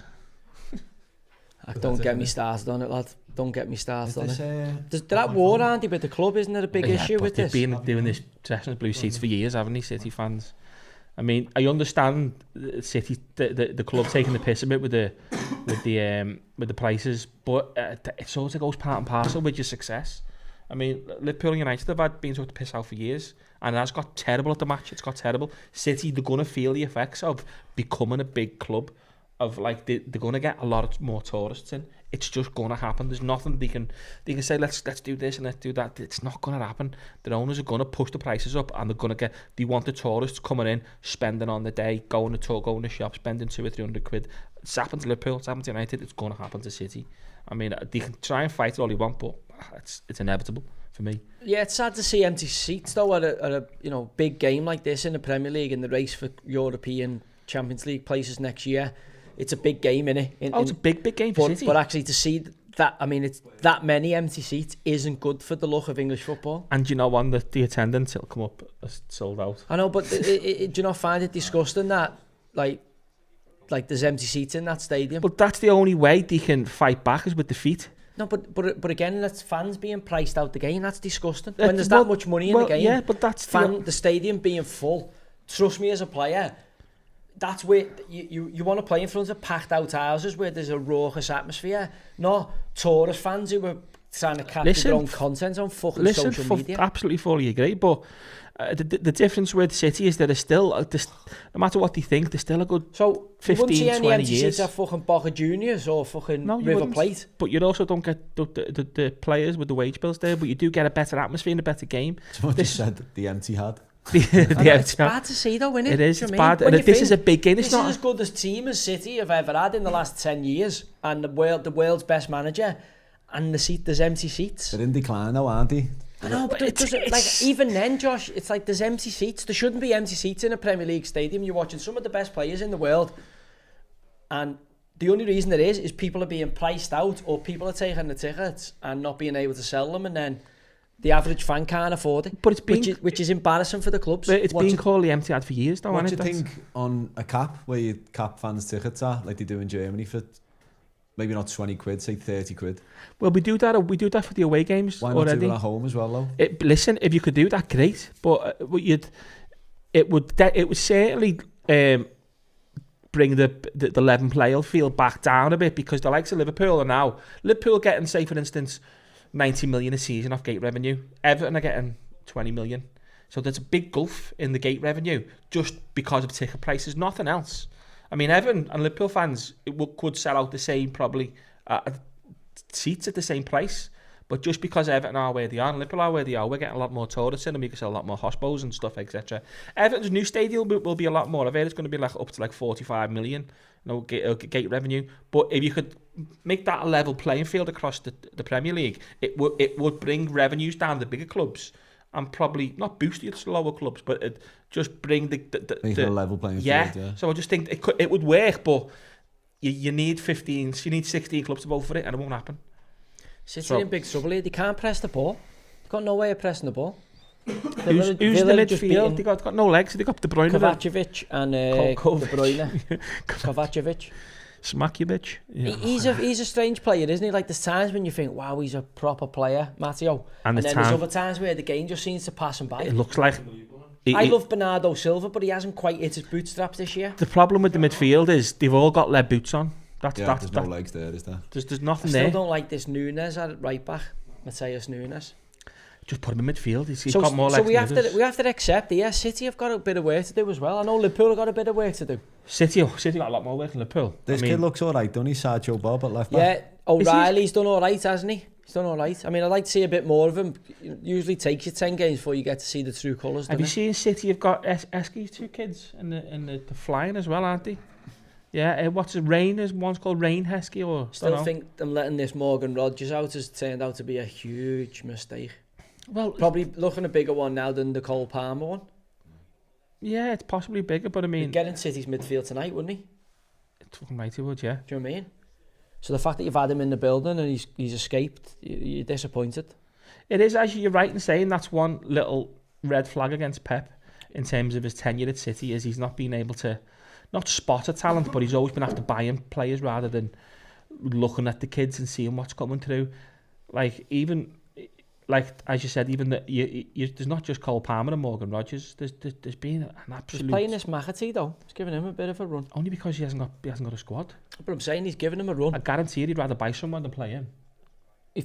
Don't get me started on it, lad. Don't get me started on it. There's that war, Andy, with the club, isn't there a big issue with this? They've been doing this dressing as blue seats for years, haven't they, City fans? I mean, I understand City, the club taking the piss a bit with the prices, but it sort of goes part and parcel with your success. I mean, Liverpool and United have been sort of piss out for years, and it has got terrible at the match. It's got terrible. City, they're going to feel the effects of becoming a big club, of like they're going to get a lot more tourists in. It's just going to happen. There's nothing they can say. Let's do this and let's do that. It's not going to happen. The owners are going to push the prices up, and they're going to they want the tourists coming in, spending on the day, going to the shop, spending 200 or 300 quid. It's happened to Liverpool. It's happened to United. It's going to happen to City. I mean, they can try and fight it all they want, but it's inevitable for me. Yeah, it's sad to see empty seats though at a big game like this in the Premier League, in the race for European Champions League places next year. It's a big game, innit? It's a big game for City. But actually to see that, I mean, it's that many empty seats isn't good for the look of English football. And you know what, the attendance, it'll come up as sold out. I know, but do you not find it disgusting that, like there's empty seats in that stadium? But that's the only way they can fight back is with defeat. No, but again, that's fans being priced out the game. That's disgusting. When there's that much money in the game, yeah, but that's the stadium being full. Trust me, as a player, that's where you want to play in front of packed out houses where there's a raucous atmosphere. Not tourist fans who are trying to capture their own content on fucking social media. Absolutely fully agree, but the difference with City is that they're still, no matter what they think, they're still a good 15, 20 years. At fucking Boca Juniors or fucking River Plate. But you also don't get the players with the wage bills there, but you do get a better atmosphere and a better game. Someone just said the empty had. It's bad to see though, isn't it? It is, it's bad. And this is a big game. This is as good a team as City have ever had in the last 10 years, and the world's best manager, and there's empty seats. They're in decline now, aren't they? I know, but like even then, Josh, it's like there's empty seats. There shouldn't be empty seats in a Premier League stadium. You're watching some of the best players in the world, and the only reason there is people are being priced out, or people are taking the tickets and not being able to sell them, and then the average fan can't afford it. But it's been, which is embarrassing for the clubs. But it's been called the empty ad for years, though. What do you think on a cap, where you cap fans' tickets are, like they do in Germany, for maybe not 20 quid, say 30 quid? Well, we do that for the away games. Why not already. do it at home as well, though? Listen, if you could do that, great. But it would certainly bring the 11 player field back down a bit, because the likes of Liverpool are now getting, say for instance, 90 million a season off gate revenue. Everton are getting 20 million. So there's a big gulf in the gate revenue just because of ticket prices, nothing else. I mean, Everton and Liverpool fans could sell out the same, probably, seats at the same price. But just because Everton are where they are and Liverpool are where they are, we're getting a lot more tourists in, and we can sell a lot more hospos and stuff, etc. Everton's new stadium will be a lot more. I've heard it's going to be like up to like 45 million, gate revenue. But if you could make that a level playing field across the Premier League, it would bring revenues down the bigger clubs, and probably not boost the lower clubs, but it just bring the level playing field. Yeah. So I just think it would work, but you need 16 clubs to vote for it, and it won't happen. City in big trouble here. They can't press the ball. They've got no way of pressing the ball. Who's the midfield? They've got no legs. They've got De Bruyne. Kovacevic and De Bruyne. Kovacevic. Smakovic. Yeah. He's a strange player, isn't he? Like there's times when you think, wow, he's a proper player, Matteo. And then there's other times where the game just seems to pass him by. It looks like... I love Bernardo Silva, but he hasn't quite hit his bootstraps this year. The problem with the midfield is they've all got lead boots on. There's no legs there, is there? There's nothing there. I still don't like this Nunez at right back, Matheus Nunez. Just put him in midfield. He's got more legs. So we have to accept. Yeah, City have got a bit of work to do as well. I know Liverpool have got a bit of work to do. City got a lot more work than Liverpool. This kid looks all right, don't he? Sergio Bob at left back. Yeah, O'Reilly's done all right, hasn't he? He's done all right. I mean, I'd like to see a bit more of him. It usually takes you 10 games before you get to see the true colours. Have you seen City have got Esky's 2 kids in the flying as well, aren't they? Yeah, what's it? Rain is one's called Rain Heskey or still think them letting this Morgan Rogers out has turned out to be a huge mistake. Well, probably looking a bigger one now than the Cole Palmer one. Yeah, it's possibly bigger, but I mean, he'd get in City's midfield tonight, wouldn't he? It's fucking right, he would, yeah. Do you know what I mean? So the fact that you've had him in the building and he's escaped, you're disappointed. It is, as you're right in saying, that's one little red flag against Pep in terms of his tenure at City, is he's not been able to not spot a talent, but he's always been after buying players rather than looking at the kids and seeing what's coming through. Like, even, like as you said, even that there's not just Cole Palmer and Morgan Rogers. There's been an absolute. He's playing this McAtee though. He's giving him a bit of a run. Only because he hasn't got a squad. But I'm saying he's giving him a run. I guarantee he'd rather buy someone than play him.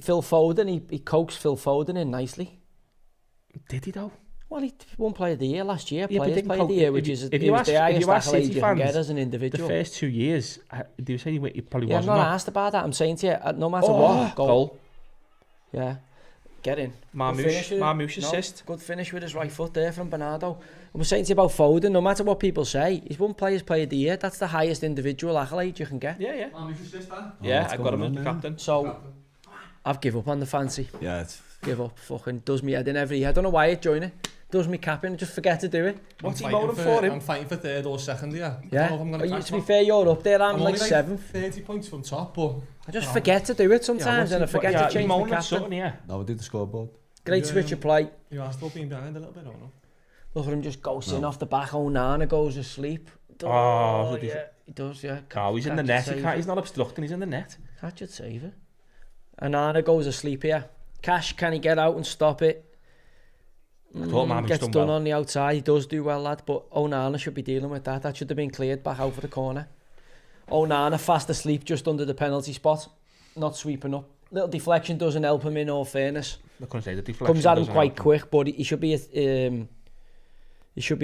Phil Foden, he coaxed Phil Foden in nicely. Did he though? Well, he won Player of the Year last year. Yeah, Players Player of the Year, which is the highest accolade you can get as an individual. The first 2 years, do you say he probably wasn't? Yeah, I'm not asked about that. I'm saying to you, no matter what, goal. Yeah, get in. Marmouche assist. Good finish with his right foot there from Bernardo. I'm saying to you about Foden, no matter what people say, he's won Players Player of the Year. That's the highest individual accolade you can get. Yeah. Marmouche assist, then? Yeah, I got him as captain. So, I've give up on the fancy. Yeah, it's... Give up. Fucking does me head in every year. I don't know why it join it. Does me capping, just forget to do it. What's he moaning for him? I'm fighting for third or second, yeah. To be fair, you're up there. I'm like 7th. 30 points from top, but... I just forget to do it sometimes, and I forget to change the captain. No, we did the scoreboard. Great switch of play. You are still being behind a little bit, or no? Look at him just ghosting off the back. Onana goes asleep. Oh, yeah, he does, yeah. Oh, he's in the net. He's not obstructing, he's in the net. Catch it, save it. Onana goes asleep here. Cash, can he get out and stop it? Gets done on the outside. He does do well, lad, but Onana should be dealing with that. That should have been cleared back out for the corner. Onana fast asleep just under the penalty spot, not sweeping up. Little deflection doesn't help him, in all fairness. I couldn't say the deflection comes at him quite quick, but he should be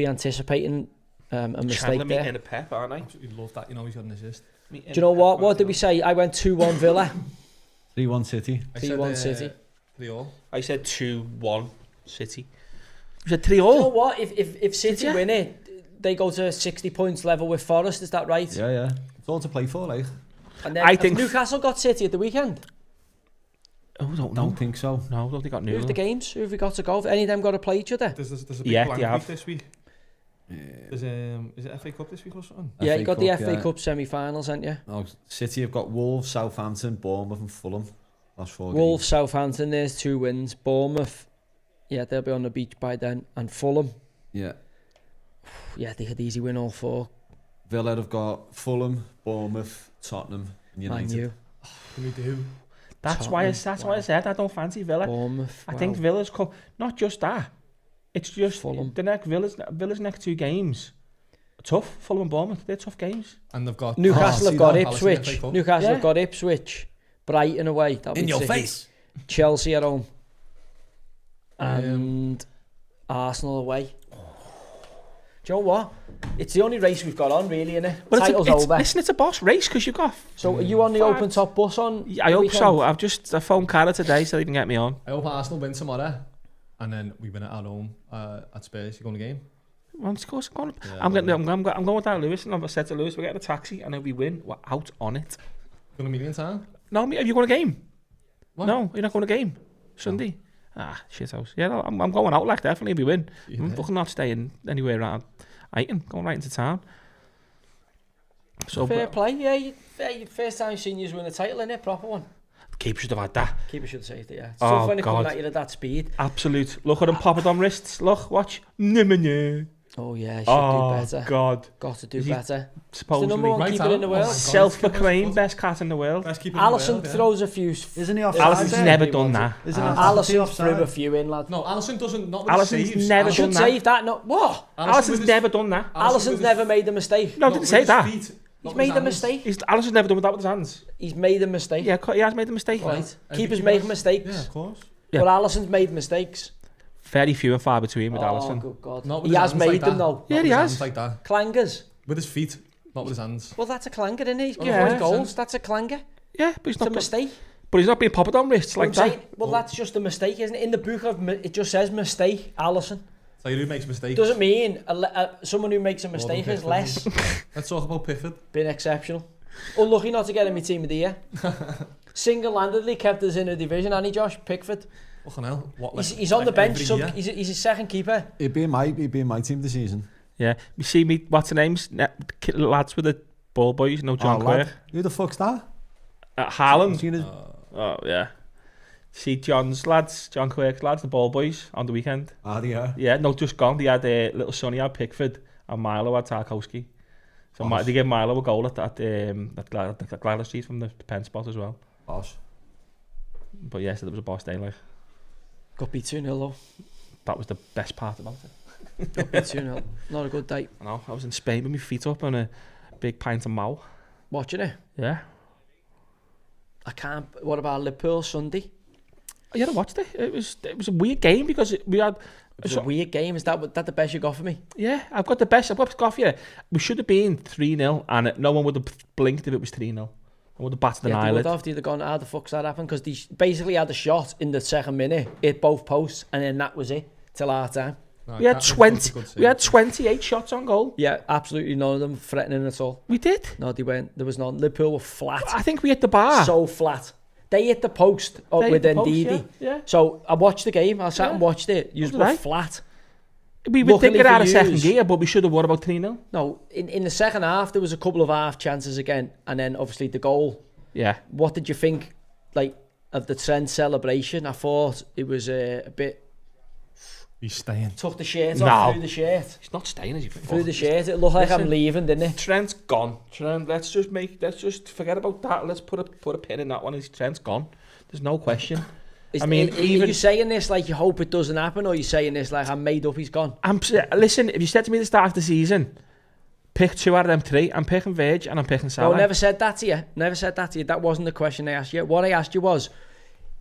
anticipating a mistake there. In a Pep, aren't I? Absolutely love that. You know he's got an assist. Do you know what? What did we say? I went 2-1 Villa. 3-1 City. 3-1 City. 3-all. I said 2-1 City. You said 3-all. Do you know what? If City win it, they go to 60 points level with Forest. Is that right? Yeah. It's all to play for, like. And then I think Newcastle got City at the weekend. Oh, don't think so. No, I don't think got Newcastle. Who's the games? Who have we got to go? Have any of them got to play each other? There's a big blank week this week. Is it FA Cup this week or something? Yeah, you got the FA Cup semi-finals, haven't you? No, City have got Wolves, Southampton, Bournemouth and Fulham. Last 4 games. Wolves, Southampton, there's 2 wins. Bournemouth, yeah, they'll be on the beach by then. And Fulham. Yeah. Yeah, they had easy win all 4. Villa have got Fulham, Bournemouth, Tottenham and United. We do. That's why I said I don't fancy Villa. Bournemouth, I think Villa's not just that. It's just Fulham. The next Villa's next 2 games. Tough. Fulham and Bournemouth, they're tough games. And they've got Newcastle have got Ipswich. Newcastle have got Ipswich. Brighton away. In your face. Chelsea at home. And Arsenal away. Do you know what? It's the only race we've got on, really, innit? But Title's over. Listen, it's a boss race because you've got... So are you on the open top bus on? I hope so. I phoned Cara today so they can get me on. I hope Arsenal win tomorrow. And then we win it at home at Spurs. You going to the game? Well, of course, I'm going without Lewis, and I've said to Lewis, we're getting a taxi, and if we win, we're out on it. Going to meet me in town? No, have you going to a game? What? No, you're not going to a game. Sunday. No. Shit house. Yeah, no, I'm going out, like, definitely if we win. I'm fucking not staying anywhere around Aiton, going right into town. So, fair play, yeah. First time seniors win a title, innit? Proper one. Keeper should have had that. Keeper should have saved it, yeah. It's tough when it comes at you at that speed. Absolute. Look at him pop it on wrists. Look, watch. Oh yeah, should do better. God. Got to do better. Supposedly. He's the number 1 keeper in the world. Self-proclaimed best cat in the world. Alisson throws a few. Isn't he offside? Alisson's never done that. Alisson threw a few in, lad. No, Alisson doesn't. Not with Alisson's saves. never done that. Save that. No, what? Alisson's never done that. Alisson's never made a mistake. No, I didn't say that. He's made a mistake. Alisson's never done that with his hands. He's made a mistake. Yeah, he has made a mistake. Right. Keepers make mistakes. Yeah, of course. But Alisson's made mistakes. Very few and far between with Alisson. Oh, good God. He has made them, though. Yeah, he has. Like that. Clangers. With his feet, not with his hands. Well, that's a clanger, isn't he? He's giving goals. That's a clanger. Yeah, but he's not. It's a mistake. But he's not being popped on wrists like that. Well, that's just a mistake, isn't it? In the book, it just says mistake, Alisson. So who makes mistakes? Doesn't mean someone who makes a mistake is less. Let's talk about Pickford. Been exceptional. Unlucky not to get in my team of the year. Single-handedly kept us in a division, hasn't he, Josh? Pickford. Fucking hell. He's on the bench, so he's his second keeper. He'd be in my team this season. Yeah. You see me, what's the names? Lads with the ball boys, no John Quirk. Who the fuck's that? Haaland. Oh, yeah. See John's lads, John Quirk's lads, the ball boys on the weekend. Yeah. Yeah, no, just gone. They had little Sonny had Pickford and Milo had Tarkowski. So they gave Milo a goal at Glastonbury Street from the pen spot as well. Boss. But yes, it was a boss day, like. Got beat 2-0 though. That was the best part about it. Got beat 2-0. Not a good day. I know. I was in Spain with my feet up on a big pint of Mao. Watching it? Yeah. I can't. What about Liverpool Sunday? Yeah, I watched it. It was a weird game because we had. It was a weird game. Is that the best you got for me? Yeah, I've got the best. I've got coffee here. We should have been 3-0 and no one would have blinked if it was 3-0. I would have batted an eyelid. They'd have gone, how the fuck's that happened? Because they basically had a shot in the second minute, hit both posts, and then that was it till half time. No, we had 28 shots on goal. Yeah, absolutely none of them threatening at all. We did. No, they weren't. There was none. Liverpool were flat. I think we hit the bar. So flat. They hit the post with Ndidi. Yeah. So I watched the game. I sat and watched it. You were flat. We would think it out of second gear, but we should have won about 3-0. No, in the second half, there was a couple of half chances again. And then obviously the goal. Yeah. What did you think of the Trent celebration? I thought it was a bit... He's staying. Took the shirt off through the shirt. He's not staying, is he? Through the shirt. It looked like I'm leaving, didn't it? Trent's gone. Trent, let's just forget about that. Let's put a pin in that one. Trent's gone. There's no question. Are you saying this like you hope it doesn't happen, or are you saying this like I'm made up he's gone? Listen, if you said to me at the start of the season, pick 2 out of them 3, I'm picking Verge and I'm picking Salah. No, I never said that to you. That wasn't the question I asked you. What I asked you was,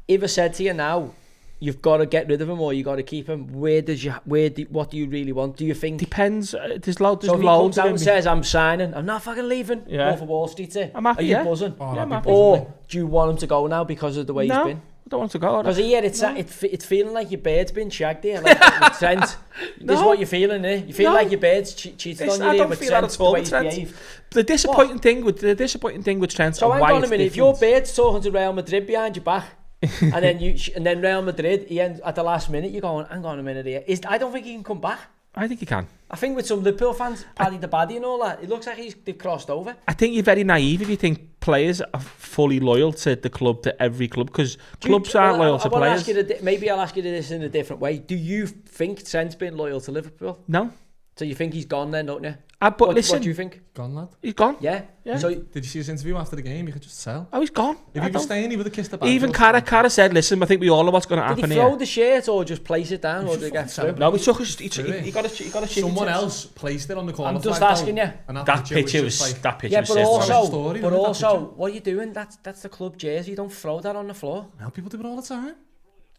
if I said to you now, you've got to get rid of him or you got to keep him, what do you really want? Do you think? Depends. There's loads. So if he comes out and says, I'm signing, I'm not fucking leaving. Yeah. Go for Wall Street. I'm happy. Are you buzzing? Oh, yeah, I'm happy. Or do you want him to go now because of the way he's been? I don't want to go. Because here it's feeling like your bird's been shagged here. Like Trent, this is what you're feeling, innit? You feel like your bird's cheated on you. I don't feel that at all with Trent. The disappointing thing with Trent. So hang on a minute. If your bird's talking to Real Madrid behind your back, and then Real Madrid, at the last minute, you're going, hang on a minute here. I don't think he can come back. I think he can. I think with some Liverpool fans, Paddy the Baddy and all that, it looks like they've crossed over. I think you're very naive if you think players are fully loyal to the club, to every club, because clubs aren't loyal to players. Maybe I'll ask you this in a different way. Do you think Trent's been loyal to Liverpool? No. So you think he's gone then, don't you? Listen, what do you think? Gone, lad. He's gone. Yeah. So did you see his interview after the game? You could just tell. Oh, he's gone. If he was staying, he would have kissed the back. Even Cara said, listen, I think we all know what's going to happen here. Did he throw the shirt or just place it down, or did he get through? No, he got a Someone else placed it on the corner. I'm just asking you. That picture was Yeah, but also, what are you doing? That's the club jersey. You don't throw that on the floor. Now people do it all the time.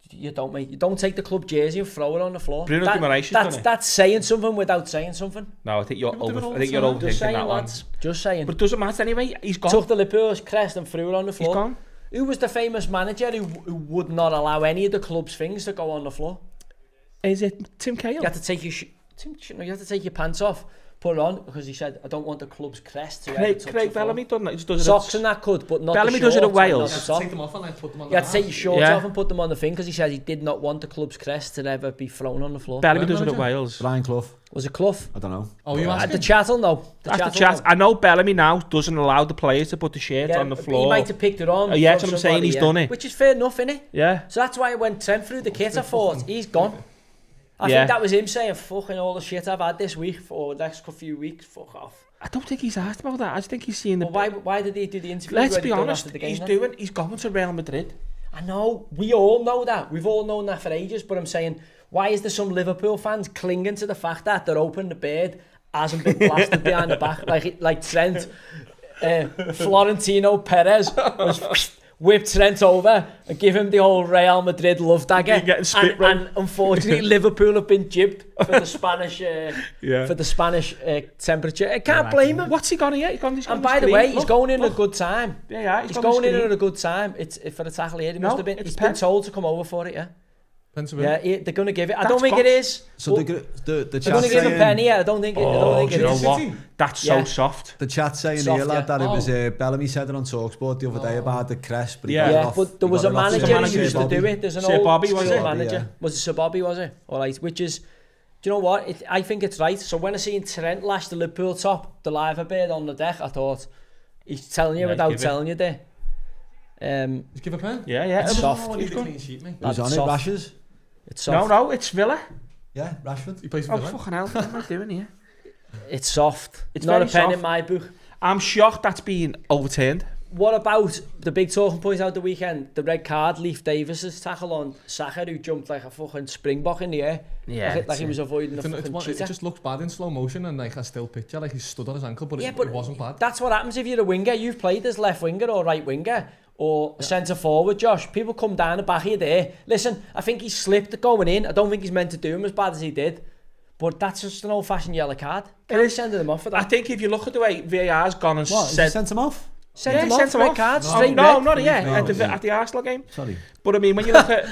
You don't take the club jersey and throw it on the floor. Bruno Guimaraes done it. That's saying something without saying something. No, I think you're overthinking that one. Just saying. But it doesn't matter anyway. He's gone. Took the Liverpool's crest and threw it on the floor. He's gone. Who was the famous manager who would not allow any of the club's things to go on the floor? Is it Tim Cahill? You have to take your pants off, put it on, because he said, I don't want the club's crest to Craig Bellamy done that. He just does socks and that could, but not Bellamy the shorts. does it at Wales. Take them off and put them on. You had to take your shorts off and put them on the thing, because he said he did not want the club's crest to ever be thrown on the floor. Bellamy does it at Wales. Brian Clough. Was it Clough? I don't know. Oh, you asking? The Chattel, no. That's the chat. I know Bellamy now doesn't allow the players to put the shirt on the floor. He might have picked it on. Yeah, that's what I'm saying. He's done it. Which is fair enough, innit? Yeah. So that's why when Trent threw the kit, I thought, he's gone. I think that was him saying, fucking all the shit I've had this week or the next few weeks, fuck off. I don't think he's asked about that. I just think he's seeing the... Well, why did he do the interview? Let's be honest, he's going to Real Madrid. I know, we all know that. We've all known that for ages, but I'm saying, why is there some Liverpool fans clinging to the fact that they're open the bird hasn't been blasted behind the back like Trent, Florentino Perez whip Trent over and give him the whole Real Madrid love dagger. And unfortunately, Liverpool have been jibbed for the Spanish temperature. I can't blame him. What's he gonna get? And by the way, he's going in at a good time. Yeah, he's going in at a good time. It's for the tackle here. He's been told to come over for it. Yeah. Yeah, they're going to give it. I don't think it is. So the they're going to give him Penny. I don't think it is. What? That's so soft. The chat saying here, lad, that it was Bellamy said it on TalkSport the other day about the crest. But but there was a manager who used to do it. There's an old Bobby, was it? manager. Was it Sir Bobby, was it? All right, which is, do you know what? I think it's right. So when I seen Trent lash the Liverpool top, the liver bird on the deck, I thought, he's telling you without telling you there. Just give a pen? Yeah. It's soft. He's clean sheet, mate. Who's on it, Rashes? It's soft. No, it's Villa. Yeah, Rashford. He plays for Villa. Fucking hell, what am I doing here? It's soft. It's not a pen soft. in my book. I'm shocked that's been overturned. What about the big talking point out the weekend? The red card, Leif Davis's tackle on Saka, who jumped like a fucking springbok in the air. Yeah, like he was avoiding the fucking cheetah. It just looks bad in slow motion and like a still picture, like he stood on his ankle, but it wasn't bad. That's what happens if you're a winger. You've played as left winger or right winger or centre forward, Josh. People come down the back of you there. Listen, I think he slipped going in. I don't think he's meant to do him as bad as he did. But that's just an old-fashioned yellow card. Can you send him off for that? I think if you look at the way VAR's gone and said... sent him off? Sent him off, red card, straight red. No, not yet, at the Arsenal game. Sorry. But I mean, when you look at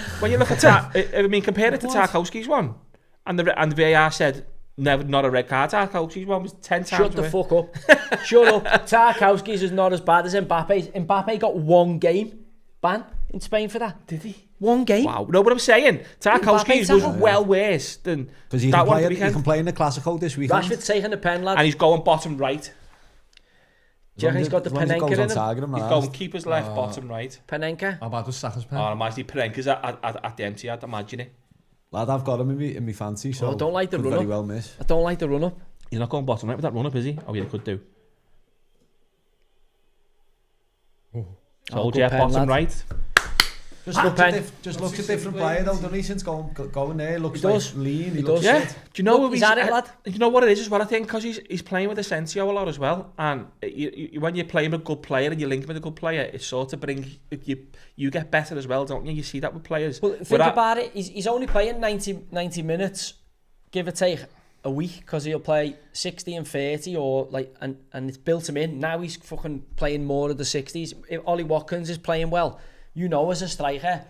compare it to Tarkowski's one, and the VAR said, not a red card, Tarkowski's one was 10 times Shut the fuck up. Shut up. Tarkowski's is not as bad as Mbappe's. Mbappe got 1 game ban in Spain for that. Did he? 1 game. Wow. No, but I'm saying, Tarkowski's was well worse than that one. He can play in the Classico this weekend. Rashford's taking the pen, lad. And he's going bottom right. Do you reckon he's got the Panenka in him? He's going keeper's left, bottom right. Panenka? How bad was Saka's pen? Oh, imagine Panenka's at the empty, I'd imagine it. Lad, I've got him in my fancy, so I don't like the run-up. Very well miss. I don't like the run-up. He's not going bottom right with that run-up, is he? Oh, yeah, he could do. So, bottom lad. Right. Just looks a different player though, doesn't he? Since going there, looks like lean. He does. Yeah. Do you know what he's at it, lad? You know what it is as well? I think because he's playing with Asensio a lot as well, and when you're playing with a good player and you link with a good player, it sort of brings you get better as well, don't you? You see that with players. Well, think about it. He's only playing 90 minutes, give or take, a week, because he'll play 60 and 30 or like, and it's built him in. Now he's fucking playing more of the 60s. If Ollie Watkins is playing well, you know, as a striker,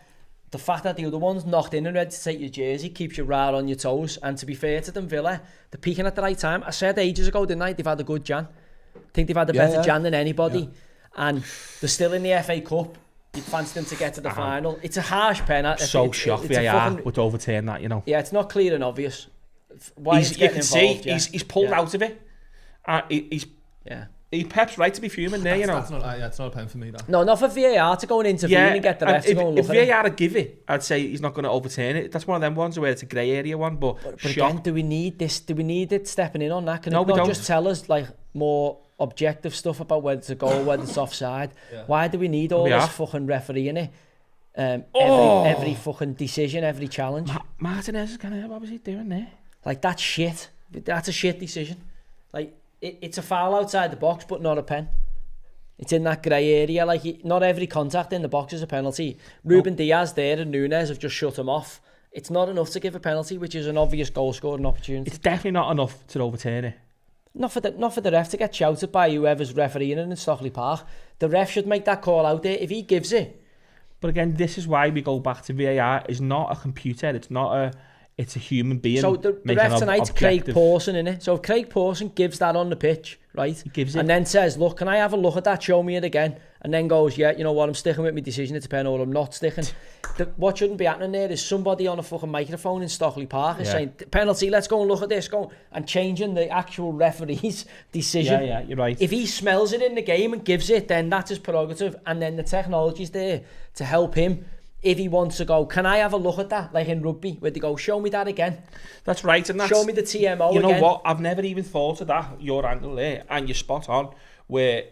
the fact that the other one's knocked in and ready to take your jersey keeps you right on your toes. And to be fair to them, Villa, they're peaking at the right time. I said ages ago, didn't I? They've had a good Jan. I think they've had a better Jan than anybody. Yeah. And they're still in the FA Cup. You'd fancy them to get to the final. It's a harsh penalty. So shocked VAR would overturn that, you know. Yeah, it's not clear and obvious. Why you can see he's pulled out of it. Pep's right to be fuming there, you know. That's not a pen for me, that. No, not for VAR to go and intervene and get the ref to go and look at it. If VAR would give it, I'd say he's not going to overturn it. That's one of them ones where it's a grey area one, but again, do we need this? Do we need it stepping in on that? Can it not just tell us like more objective stuff about whether it's a goal, whether it's offside? Why do we need all this fucking refereeing it? Every fucking decision, every challenge. Martinez is kind of, what was he doing there? Like, that's shit. That's a shit decision. Like, it's a foul outside the box, but not a pen. It's in that grey area. Like, not every contact in the box is a penalty. Ruben Diaz there and Nunez have just shut him off. It's not enough to give a penalty, which is an obvious goal-scoring opportunity. It's definitely not enough to overturn it. Not for the ref to get shouted by whoever's refereeing in Stockley Park. The ref should make that call out there if he gives it. But again, this is why we go back to VAR. It's not a computer. It's a human being. So the ref tonight's Craig Pawson, innit? So if Craig Pawson gives that on the pitch, right? He gives it. And then says, look, can I have a look at that? Show me it again. And then goes, yeah, you know what, I'm sticking with my decision, it's a pen, or I'm not sticking. What shouldn't be happening there is somebody on a fucking microphone in Stockley Park is saying, penalty, let's go and look at this, and changing the actual referee's decision. Yeah, you're right. If he smells it in the game and gives it, then that's his prerogative. And then the technology's there to help him. If he wants to go, can I have a look at that? Like in rugby, where they go, show me that again. That's right. And show me the TMO again. You know what? I've never even thought of that, your angle there. And you're spot on, where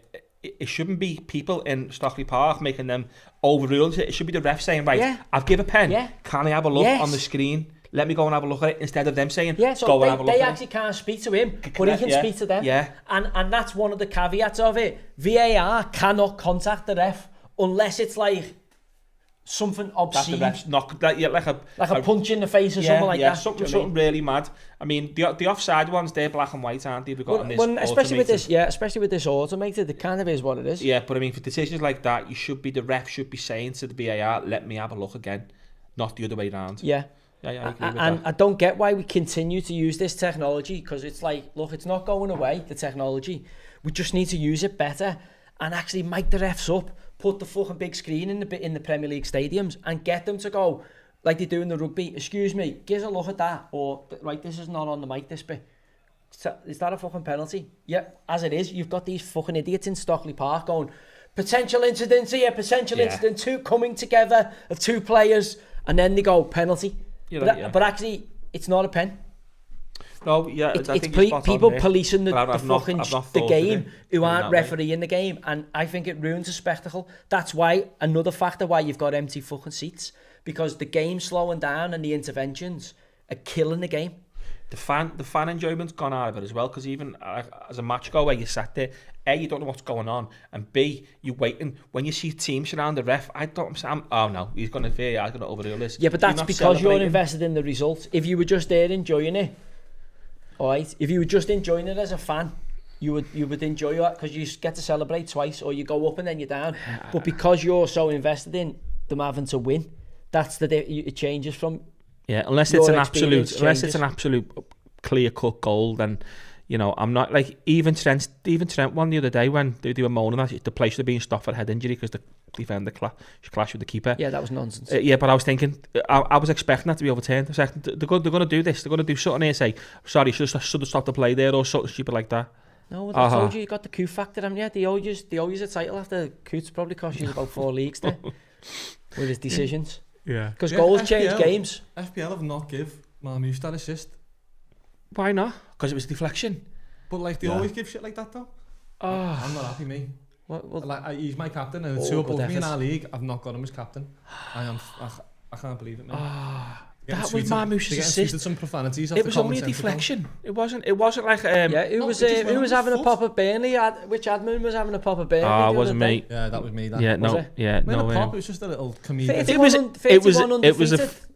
it shouldn't be people in Stockley Park making them overrule it. It should be the ref saying, right, I've given a pen. Yeah. Can I have a look on the screen? Let me go and have a look at it, instead of them saying, so go and have a look at it. They actually can't speak to him, but he can speak to them. Yeah. And that's one of the caveats of it. VAR cannot contact the ref unless it's like something obscene, like a punch in the face or something like that. Something really mad. I mean, the offside ones, they're black and white, aren't they? We've got especially with this automated, it kind of is what it is. Yeah, but I mean, for decisions like that, the ref should be saying to the VAR, let me have a look again, not the other way around. Yeah. I agree with that. And I don't get why we continue to use this technology, because it's like, look, it's not going away, the technology. We just need to use it better and actually mic the refs up, put the fucking big screen in the Premier League stadiums and get them to go, like they do in the rugby, excuse me, give us a look at that, or, right, this is not on the mic, this bit. Is that a fucking penalty? Yeah, as it is, you've got these fucking idiots in Stockley Park going, potential incident here, incident, two coming together of two players, and then they go, penalty. But actually, it's not a pen. No, yeah, it's people policing the game who aren't refereeing the game, and I think it ruins the spectacle. That's why, another factor why you've got empty fucking seats, because the game's slowing down and the interventions are killing the game. The fan enjoyment's gone out of it as well, because even as a match goer, you sat there, A, you don't know what's going on, and B, you're waiting. When you see teams surround the ref, oh no, he's going to overrule this. Yeah, but that's because you're invested in the result. If you were just there enjoying it, alright, if you were just enjoying it as a fan, you would enjoy that because you get to celebrate twice, or you go up and then you're down. But because you're so invested in them having to win, it changes from. Yeah, unless it's an absolute clear-cut goal, then, you know, I'm not like, even Trent won the other day when they were moaning that the play should have been stopped for a head injury because the defender clashed with the keeper. Yeah, that was nonsense. Yeah, but I was thinking, I was expecting that to be overturned. I was like, they're going to do this. They're going to do something here, say, sorry, should have stopped the play there, or something stupid like that. No, I told you got the coup factor, haven't you? They owe you a title after Coutts probably cost you about 4 leagues there with his decisions. Yeah. Because goals change games. FPL have not give Marmoush that assist. Why not? Because it was a deflection. But like they always give shit like that though. I'm not happy, me. He's my captain, and the two above me in our league, I've not got him as captain. I can't believe it, man. That was Marmoush's assist. Some profanities. It was only a deflection. It wasn't like. Who was having a pop at Burnley? Which admin was having a pop at Burnley? It wasn't me. Yeah, that was me. That. Yeah, no, yeah, no. It was just a little comedian. It was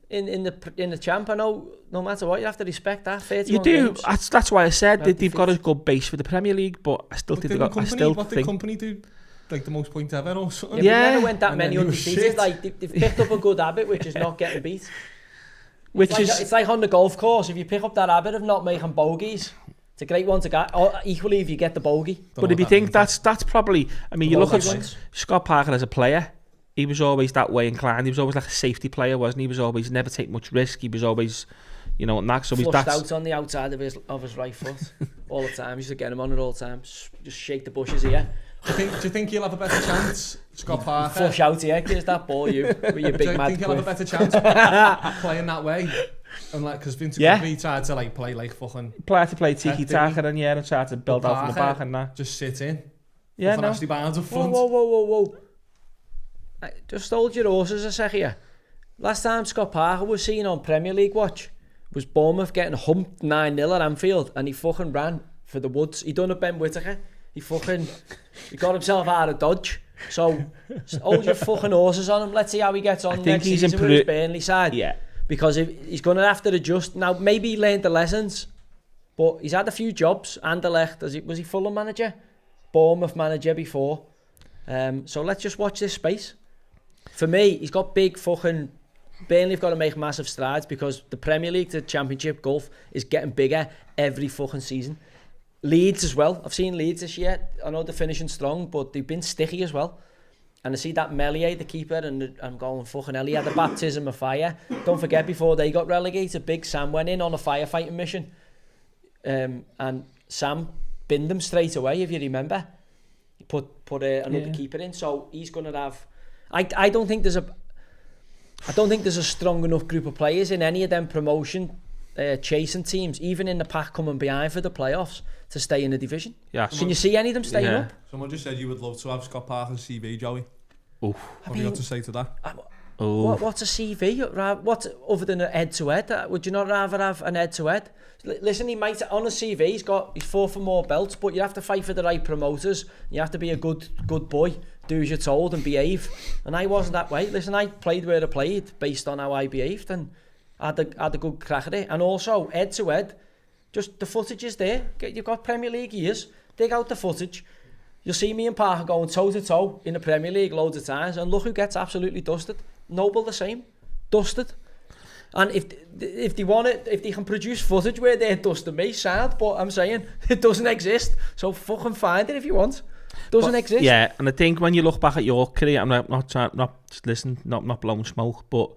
in the champ. I know, no matter what, you have to respect that. You do. That's why I said that they've got a good base for the Premier League, but I still think what did the company do? Like the most points ever or something? Yeah, never went that many undefeated. Like they've picked up a good habit, which is not getting beat. It's like on the golf course. If you pick up that habit of not making bogeys, it's a great one to get. Or equally, if you get the bogey. But if you think that's probably, I mean, you look at Scott Parker as a player. He was always that way inclined. He was always like a safety player, wasn't he? He was always never take much risk. He was always, you know, and that. So he's out on the outside of his right foot all the time. Used to get him on it all the time. Just shake the bushes here. Do you think he'll have a better chance, Scott Parker? Flush out here, gives that ball you with your big mad. Do you think he'll have a better chance playing that way? And like, because Vince tried to like play like fucking play tiki-taka and try to build out from the back and that. Just sit in. Yeah, no. Ashley Barnes up front. Whoa. Just hold your horses a sec here. Last time Scott Parker was seen on Premier League watch was Bournemouth getting humped 9-0 at Anfield, and he fucking ran for the woods. He done a Ben Whittaker. He got himself out of dodge. So hold your fucking horses on him. Let's see how he gets on next season with his Burnley side. Yeah. Because he's going to have to adjust. Now, maybe he learned the lessons, but he's had a few jobs. Anderlecht, was he Fulham manager? Bournemouth manager before. So let's just watch this space. For me, he's got big fucking... Burnley have got to make massive strides because the Premier League, the Championship, golf, is getting bigger every fucking season. Leeds as well. I've seen Leeds this year. I know they're finishing strong, but they've been sticky as well. And I see that Meslier, the keeper, and I'm going, fucking hell, he had a baptism of fire. Don't forget, before they got relegated, Big Sam went in on a firefighting mission. And Sam binned them straight away, if you remember. He put another keeper in, so he's going to have... I don't think there's a strong enough group of players in any of them promotion chasing teams, even in the pack coming behind for the playoffs, to stay in the division. Yeah. Can you see any of them staying up? Someone just said you would love to have Scott Parker's CV, Joey. What have you got to say to that? What's a CV? What other than a head-to-head? Would you not rather have an head-to-head? Listen, he might on a CV he's fought for more belts, but you have to fight for the right promoters. You have to be a good boy do as you're told and behave. And I wasn't that way. Listen, I played where I played based on how I behaved, and had a good crack at it. And also, head to head, just the footage is there. You've got Premier League years, dig out the footage. You'll see me and Parker going toe to toe in the Premier League loads of times, and look who gets absolutely dusted. Noble the same, dusted. And if they want it, if they can produce footage where they're dusting me, sad. But I'm saying it doesn't exist. So fucking find it if you want. Doesn't exist. Yeah, and I think when you look back at your career, I'm not blowing smoke, but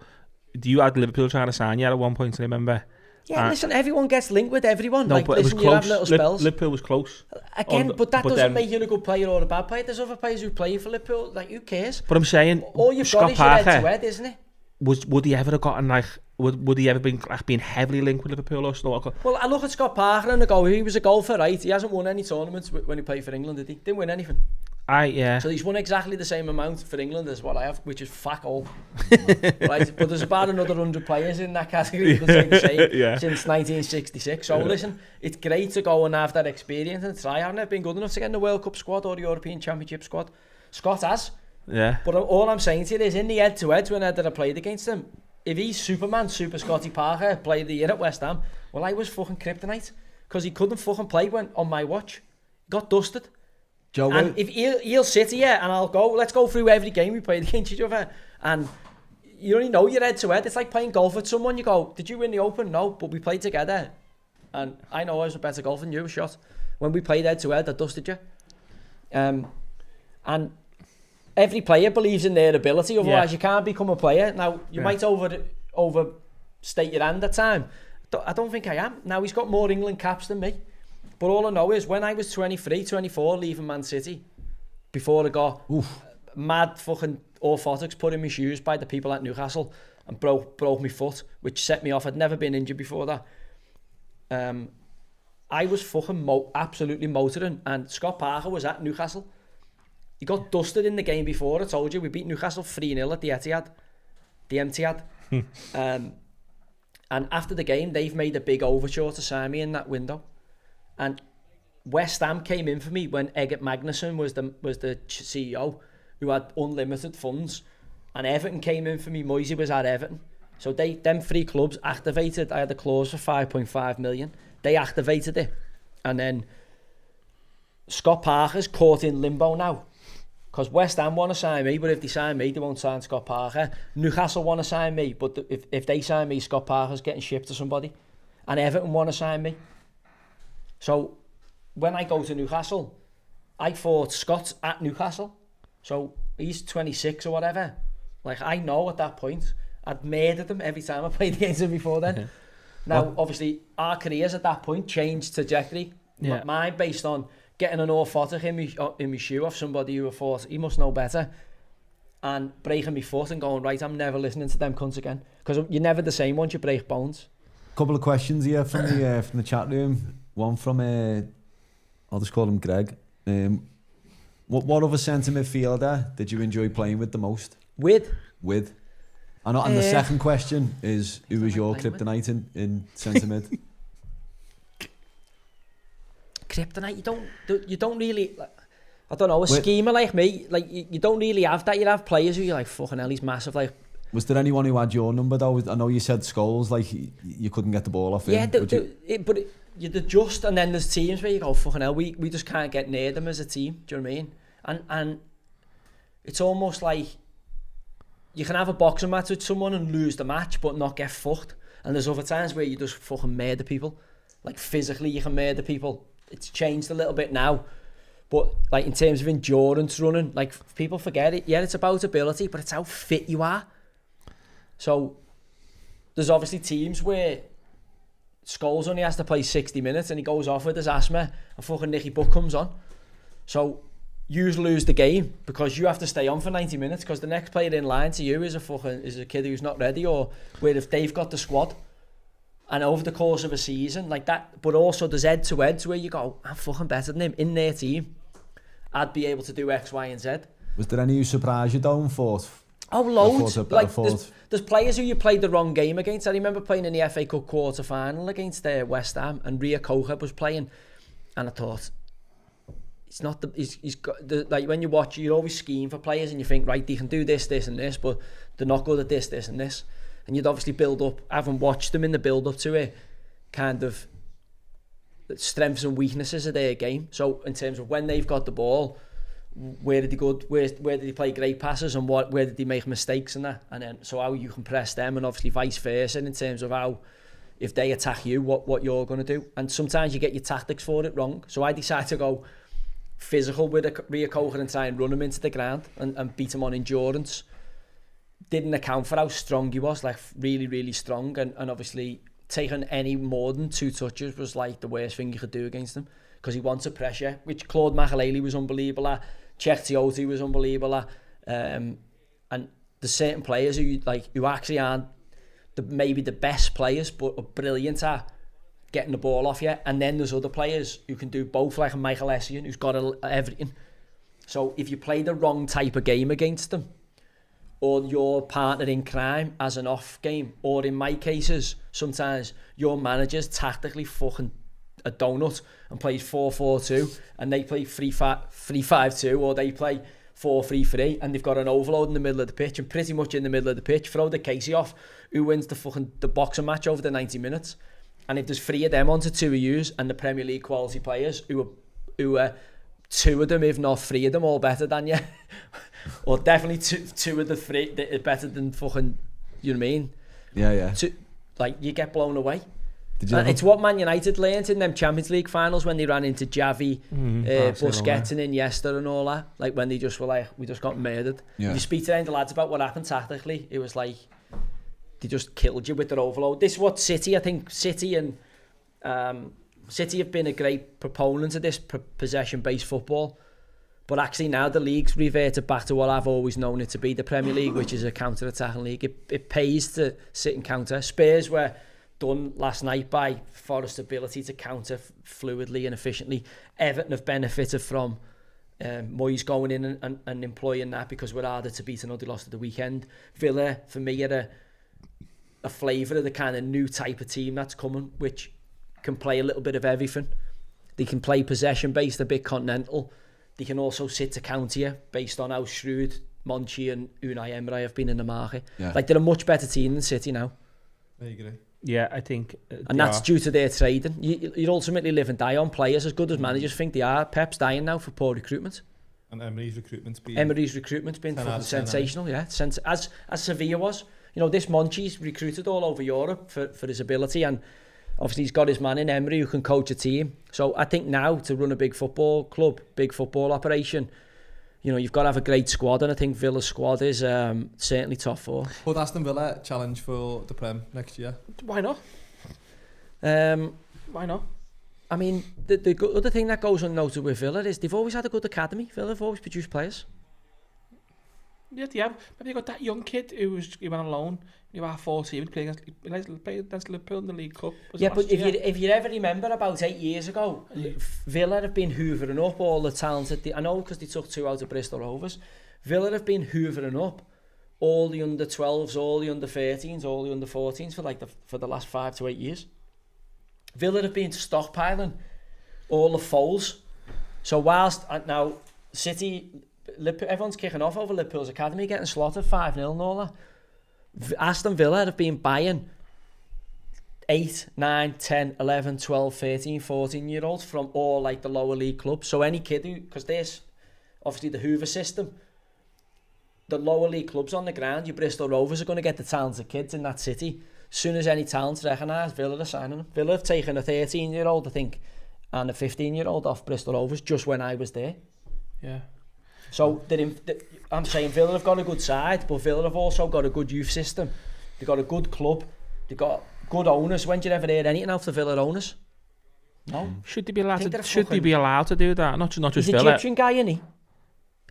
do you had Liverpool trying to sign you at one point? I remember. Yeah, listen, everyone gets linked with everyone. No, like, but listen, it was close. You have little spells. Liverpool was close. Again, but that doesn't make you a good player or a bad player. There's other players who play for Liverpool. Like, who cares? But I'm saying, all you've Scott got is Parker, your head to head, isn't it? Would he ever have gotten like? Would he ever been heavily linked with Liverpool or Snooker? Well, I look at Scott Parker and I go, he was a golfer, right? He hasn't won any tournaments when he played for England, did he? Didn't win anything. Yeah. So he's won exactly the same amount for England as what I have, which is fuck all. Right? But there's about another 100 players in that category who say the same since 1966. So listen, it's great to go and have that experience and try. I've never been good enough to get in the World Cup squad or the European Championship squad. Scott has. Yeah. But all I'm saying to you is, in the head-to-heads when I played against him, if he's Superman, Super Scotty Parker, played the year at West Ham, well, I was fucking kryptonite. Because he couldn't fucking play on my watch. He got dusted. Joe, and if he'll sit here and I'll go, let's go through every game we played against each other, and you only know you're head to head. It's like playing golf with someone. You go, did you win the Open? No, but we played together, and I know I was a better golfer than you. A shot when we played head to head, I dusted you. And every player believes in their ability, otherwise you can't become a player. Now you might overstate your hand at time. I don't think I am. Now he's got more England caps than me. But all I know is when I was 23, 24, leaving Man City, before I got mad fucking orthotics put in my shoes by the people at Newcastle and broke my foot, which set me off. I'd never been injured before that. I was fucking absolutely motoring, and Scott Parker was at Newcastle. He got dusted in the game before. I told you we beat Newcastle 3-0 at the Etihad, the Etihad. And after the game, they've made a big overture to sign me in that window. And West Ham came in for me when Eggert Magnusson was the CEO, who had unlimited funds. And Everton came in for me. Moisey was at Everton. So them three clubs activated. I had a clause for 5.5 million. They activated it. And then Scott Parker's caught in limbo now. Because West Ham want to sign me, but if they sign me, they won't sign Scott Parker. Newcastle want to sign me, but if they sign me, Scott Parker's getting shipped to somebody. And Everton want to sign me. So when I go to Newcastle, I thought Scott's at Newcastle. So he's 26 or whatever. Like, I know at that point, I'd murdered him every time I played against him before then. Now, obviously, our careers at that point changed trajectory. Yeah. Mine based on getting an orthotic in my shoe off somebody who I thought he must know better, and breaking my foot and going, right, I'm never listening to them cunts again. Because you're never the same once you break bones. Couple of questions here from the chat room. One from I'll just call him Greg. What other centre midfielder did you enjoy playing with the most? With. And the second question is, who was your kryptonite in centre mid? Kryptonite, you don't really, like, I don't know, a schemer like me, like you don't really have that. You have players who you're like, fucking hell, he's massive. Like, was there anyone who had your number though? I know you said Scholes, like you couldn't get the ball off him. Yeah, but you'd adjust, and then there's teams where you go, fucking hell, we just can't get near them as a team. Do you know what I mean? And it's almost like you can have a boxing match with someone and lose the match, but not get fucked. And there's other times where you just fucking murder people, like physically you can murder people. It's changed a little bit now, but like in terms of endurance running, like people forget it. Yeah, it's about ability, but it's how fit you are. So there's obviously teams where Scholes only has to play 60 minutes and he goes off with his asthma and fucking Nicky Butt comes on. So you lose the game because you have to stay on for 90 minutes because the next player in line to you is a kid who's not ready, or where if they've got the squad. And over the course of a season like that, but also there's head-to-heads where you go, I'm fucking better than him. In their team, I'd be able to do X, Y, and Z. Was there any who surprised you down fourth? Oh, loads. Like, there's players who you played the wrong game against. I remember playing in the FA Cup quarter-final against West Ham, and Ria Coker was playing, and I thought, He's not the. He's got the, like when you watch, you're always scheming for players, and you think, right, they can do this, this, and this, but they're not good at this, this, and this. And you'd obviously build up. Having watched them in the build up to it, kind of the strengths and weaknesses of their game. So in terms of when they've got the ball, where did they go? Where did they play great passes, and where did they make mistakes and that? And then so how you can press them, and obviously vice versa in terms of how, if they attack you, what you're going to do. And sometimes you get your tactics for it wrong. So I decided to go physical with Ria Coker and try and run him into the ground and beat him on endurance. Didn't account for how strong he was, like really, really strong. And obviously taking any more than 2 touches was like the worst thing you could do against him, because he wanted pressure, which Claude Makelele was unbelievable at, Czech Tiote was unbelievable at. And there's certain players who actually aren't maybe the best players, but are brilliant at getting the ball off you. And then there's other players who can do both, like a Michael Essien, who's got everything. So if you play the wrong type of game against them, or your partner in crime as an off game, or in my cases, sometimes your manager's tactically fucking a donut and plays 4-4-2, and they play 3-5-2, or they play 4-3-3, and they've got an overload in the middle of the pitch, and pretty much in the middle of the pitch, throw the Casey off, who wins the boxing match over the 90 minutes. And if there's 3 of them onto 2 of yous, and the Premier League quality players who are 2 of them, if not 3 of them, all better than you, or definitely two of the 3 that are better than fucking, you know what I mean? Yeah. You get blown away. It's what Man United learned in them Champions League finals when they ran into Xavi, Busquets and Iniesta and all that. Like when they just were like, we just got murdered. Yeah. If you speak to any of the lads about what happened tactically, it was like they just killed you with their overload. This is what City have been a great proponent of this possession-based football. But actually now the league's reverted back to what I've always known it to be, the Premier League, which is a counter-attacking league. It pays to sit and counter. Spurs were done last night by Forest's ability to counter fluidly and efficiently. Everton have benefited from Moyes going in and employing that, because we're harder to beat. I know they lost at the weekend. Villa, for me, are a flavour of the kind of new type of team that's coming, which can play a little bit of everything. They can play possession-based, a bit continental. They can also sit to counter you based on how shrewd Monchi and Unai Emery have been in the market. Yeah. Like, they're a much better team than City now. I agree. Yeah, I think... and that's due to their trading. You ultimately live and die on players, as good as managers think they are. Pep's dying now for poor recruitment. And Emery's recruitment's been fucking sensational, yeah. As Sevilla was. You know, this Monchi's recruited all over Europe for his ability, and obviously he's got his man in Emery who can coach a team. So I think now, to run a big football club, big football operation, you know, you've got to have a great squad, and I think Villa's squad is certainly top 4. Would Aston Villa challenge for the Prem next year? Why not? Why not? I mean, the other thing that goes unnoted with Villa is they've always had a good academy. Villa have always produced players. Yeah, they have. Maybe you got that young kid who went on loan. You are 14, playing against Liverpool in the League Cup. Yeah, but if you ever remember, about 8 years ago, Villa have been hoovering up all the talented. I know, because they took 2 out of Bristol Rovers. Villa have been hoovering up all the under 12s, all the under 13s, all the under 14s for the last 5 to 8 years. Villa have been stockpiling all the foals. So whilst now City, everyone's kicking off over Liverpool's academy getting slaughtered 5-0 and all that. Aston Villa have been buying 8, 9, 10, 11, 12, 13, 14-year-olds from all like the lower league clubs. So any kid who, because there's obviously the Hoover system, the lower league clubs on the ground, your Bristol Rovers are going to get the talented kids in that city. As soon as any talent's recognised, Villa are signing them. Villa have taken a 13-year-old, I think, and a 15-year-old off Bristol Rovers just when I was there. Yeah. So I'm saying Villa have got a good side, but Villa have also got a good youth system. They've got a good club. They've got good owners. When did you ever hear anything out of Villa owners? No. Should they be allowed to do that? Not just Villa. He's an Egyptian guy, isn't he?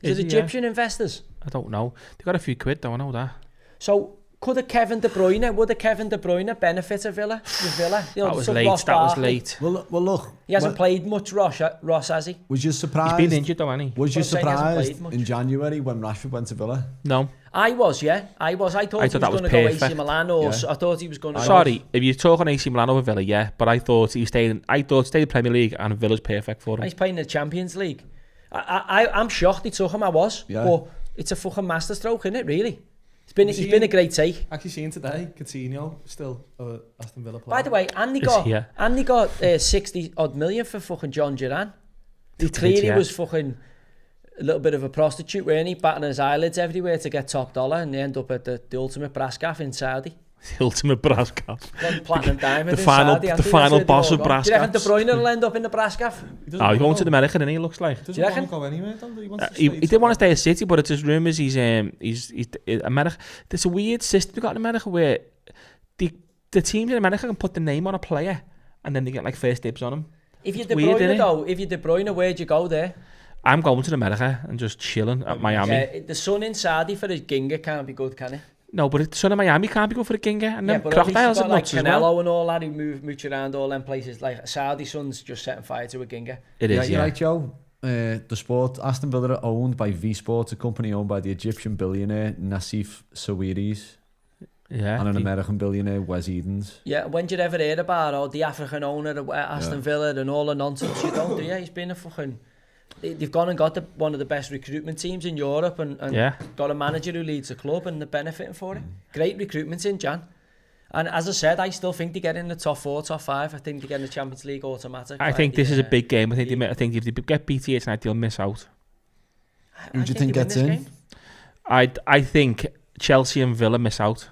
Is it Egyptian investors? I don't know. They got a few quid though, I know that. So would a Kevin De Bruyne benefit a Villa? With Villa? You know, that was late. Well, look. He hasn't played much, Ross, has he? Was you surprised? He's been injured though, hasn't he? Was you surprised in January when Rashford went to Villa? No. I was, yeah. I thought he was going to go AC Milan, or I thought he was going to... Sorry, if you're talking AC Milan over Villa, yeah, but I thought he stayed in Premier League, and Villa's perfect for him. He's playing in the Champions League. I'm shocked he took him, but it's a fucking masterstroke, isn't it, really? He's been a great take. Actually seen today, Coutinho still Aston Villa player. By the way, Andy got 60 odd million for fucking John Duran. He clearly was fucking a little bit of a prostitute, weren't he? Batting his eyelids everywhere to get top dollar, and they end up at the ultimate brass gaff in Saudi. The ultimate brass gaff. Platinum diamond the final boss of brass gaff. Do you reckon De Bruyne will end up in the brass gaff? He's going to America, and he looks like. Do you reckon? Go anywhere, he did want to stay at City, but it's just rumours he's America. There's a weird system we got in America where the teams in America can put the name on a player, and then they get like first dibs on him. If you're De Bruyne, where'd you go there? I'm going to America and just chilling at Miami. The sun in Saudi for his ginger can't be good, can it? No, but the son of Miami can't be good for a ginger, and then crocodiles got like nuts Canelo as well. and all that who mooch around all them places. Like Saudi sun's just setting fire to a ginger. It is, you're right, Joe. The sport Aston Villa are owned by V Sports, a company owned by the Egyptian billionaire Nassif Sawiris. Yeah, and an American billionaire, Wes Edens. Yeah, when did you ever hear about the African owner of Aston Villa and all the nonsense? You don't, do you? He's been a fucking... They've gone and got one of the best recruitment teams in Europe and got a manager who leads the club and they're benefiting for it. Great recruitment in Jan. And as I said, I still think they get in the top 4, top 5. I think they get in the Champions League automatic. I think this is a big game. I think if they get BT tonight, they'll miss out. Who do you think gets in? I think Chelsea and Villa miss out.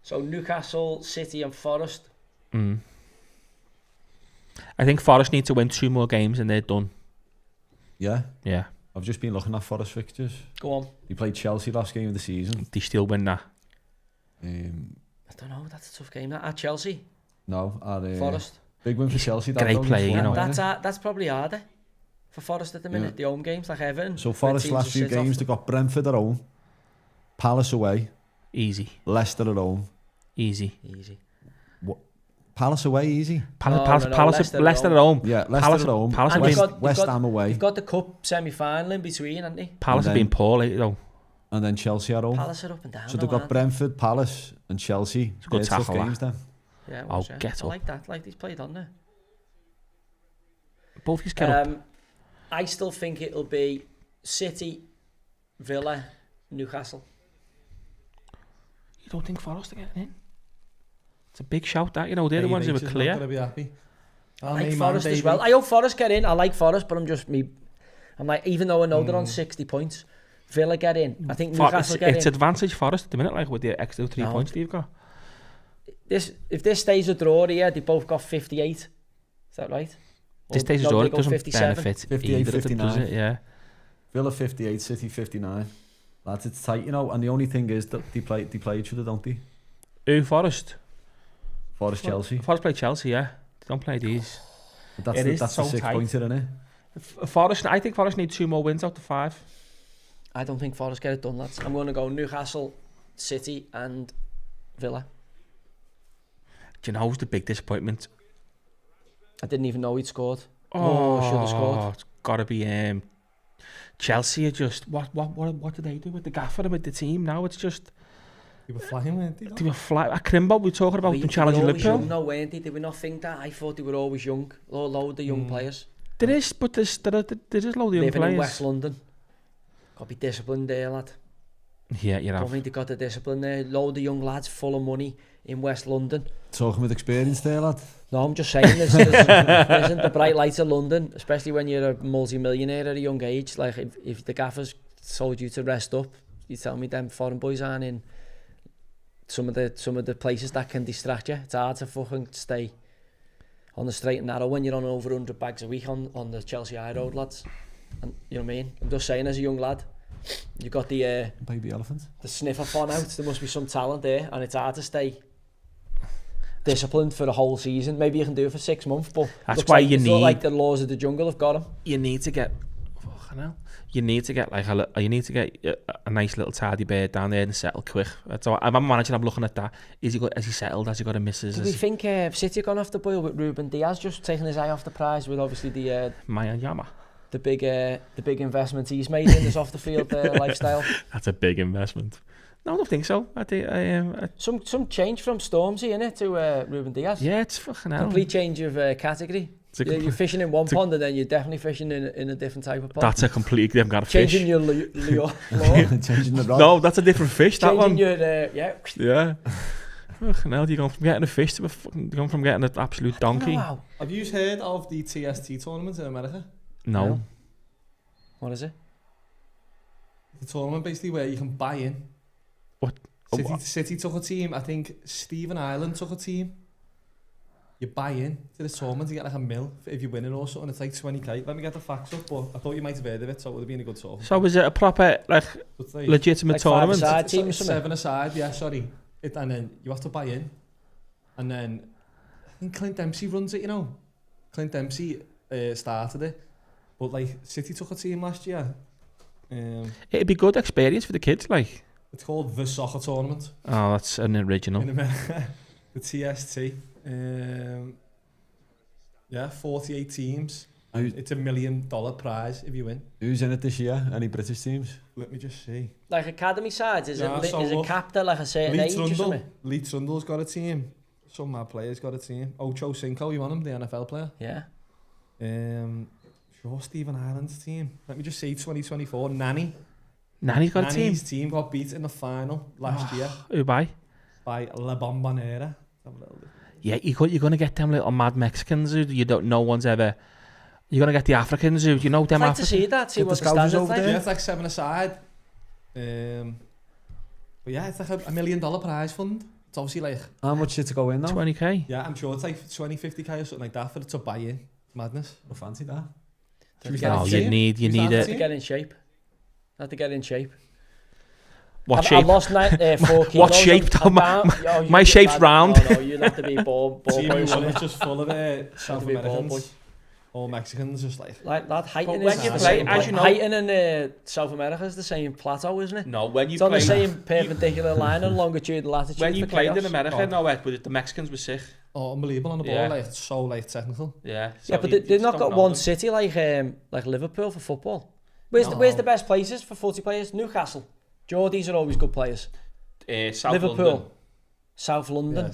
So Newcastle, City and Forest. I think Forest need to win 2 more games and they're done. Yeah? Yeah. I've just been looking at Forest fixtures. Go on. They played Chelsea last game of the season. They still win that. I don't know, that's a tough game. At Chelsea? No, at Forest. Big win for Chelsea. Great play, you know. That's probably harder for Forest at the minute, the home games like Everton. So Forest last few games, they got Brentford at home, Palace away. Easy. Leicester at home. Easy. What? Palace away, easy. Leicester at home. Yeah, Leicester at home. West Ham away. You've got the cup semi-final in between, haven't they? Palace have been poor lately, though. And then Chelsea at home. Palace are up and down. So they've got Brentford, Palace, and Chelsea. It's a good tackle. Games then. Yeah, get up. I like that. Like he's played on there. Both he's get up. I still think it'll be City, Villa, Newcastle. You don't think Forest are getting in? It's a big shout, that, you know, they're the ones who were clear. Be happy. I like Forest as well. I hope Forest get in. I like Forest, but I'm like, even though I know they're on 60 points, Villa get in. I think Newcastle get in. It's advantage Forest at the minute, like with the extra 3 points they've got. If this stays a draw here, they both got 58. Is that right? This stays a draw, it doesn't 57. benefit 58, either 59. does it? Yeah. Villa 58, City 59. Lads, it's tight, you know, and the only thing is that they play each other, don't they? Who, Forest? Forest, Chelsea. Forest play Chelsea, yeah. They don't play these. But that's so the 6 pointer, isn't it? Forest, I think Forest need 2 more wins out of 5. I don't think Forest get it done, lads. I'm going to go Newcastle, City and Villa. Do you know who's the big disappointment? I didn't even know he'd scored. Should have scored. It's got to be Chelsea are just... What do they do with the gaffer and with the team now? It's just... They were flying, weren't they? They were flying. At Crimbo, we were talking about them challenging Liverpool. Young, no, weren't they? Did we not think that? I thought they were always young. A load of young players. There is, but there is a load of young players. Living in West London. Got to be disciplined there, lad. Yeah, you know. I don't think they got the discipline there. Load of young lads full of money in West London. Talking with experience there, lad. No, I'm just saying there's the bright lights of London, especially when you're a multi-millionaire at a young age. Like if the gaffers told you to rest up, you tell me them foreign boys aren't in some of the places that can distract you. It's hard to fucking stay on the straight and narrow when you're on over 100 bags a week on the Chelsea High Road, lads. And you know what I mean? I'm just saying, as a young lad, you got the baby elephant, the sniffer fun out. There must be some talent there, and it's hard to stay disciplined for the whole season. Maybe you can do it for 6 months, but that's why you need, like the laws of the jungle have got them. You need to get you need to get a nice little tidy bird down there and settle quick. So I'm managing. I'm looking at that. Is he settled? Has he got a missus? Do we think City gone off the boil with Ruben Diaz just taking his eye off the prize with obviously the Maya Yama? The big investment he's made in his off the field lifestyle. That's a big investment. No, I don't think so. I think some change from Stormzy, innit, to Ruben Diaz. Yeah, it's fucking hell. Complete change of category. You're fishing in one pond and then you're definitely fishing in a different type of pond. That's a completely different kind of Changing fish. your lure. Changing the rod. No, that's a different fish, that one. Changing your, Yeah. Now you're going from getting a fish to going from getting an absolute donkey. Wow. Have you heard of the TST tournament in America? No. What is it? The tournament basically where you can buy in. What? City took a team. I think Stephen Ireland took a team. You buy in to the tournament, you get like $1 million if you win it or something. It's like 20k. Let me get the facts up, but I thought you might have heard of it, so it would have been a good talk. So was it a proper, like legitimate tournament? Seven aside, yeah, sorry. And then you have to buy in. And then, I think Clint Dempsey runs it, you know. Clint Dempsey started it. But like, City took a team last year. It'd be good experience for the kids, like. It's called the Soccer Tournament. Oh, that's an original. In America. The TST. Yeah, 48 teams. It's $1 million prize if you win. Who's in it this year? Any British teams? Let me just see. Like academy sides? Is it capped at like a certain age or something? Leeds Rundle's got a team. Some of my players got a team. Ocho Cinco, you want him? The NFL player? Yeah. Sure, Stephen Ireland's team. Let me just say 2024. Nanny's got a team? Nanny's team got beat in the final last year. Who by? By La Bombonera. Yeah, you're going to get them little mad Mexicans who you don't know one's ever... You're going to get the Africans who, you know, them I'd like to see that, see what the standard's over like. there. Yeah, it's like 7 aside. But yeah, it's like $1 million prize fund. It's obviously like... How much is it to go in now? 20k? Yeah, I'm sure it's like 20, 50k or something like that for it to buy in. Madness. I fancy that. No, you need it. To get in shape. Have to get in shape. What shape? I lost 4 kilos. What shape, Tom? My shape's round. No, you'd have to be ball boy. It's just full of South Americans. All Mexicans, just like that heighting when you play, as you know, heighting in South America is the same plateau, isn't it? No, when you it's on the same perpendicular line and longitude and latitude. When you played in America, but the Mexicans were sick. Oh, unbelievable on the ball, like it's so like technical. Yeah, so yeah, but they've not got one city like Liverpool for football. Where's the best places for footy players? Newcastle. Geordies are always good players. South Liverpool. London. South London.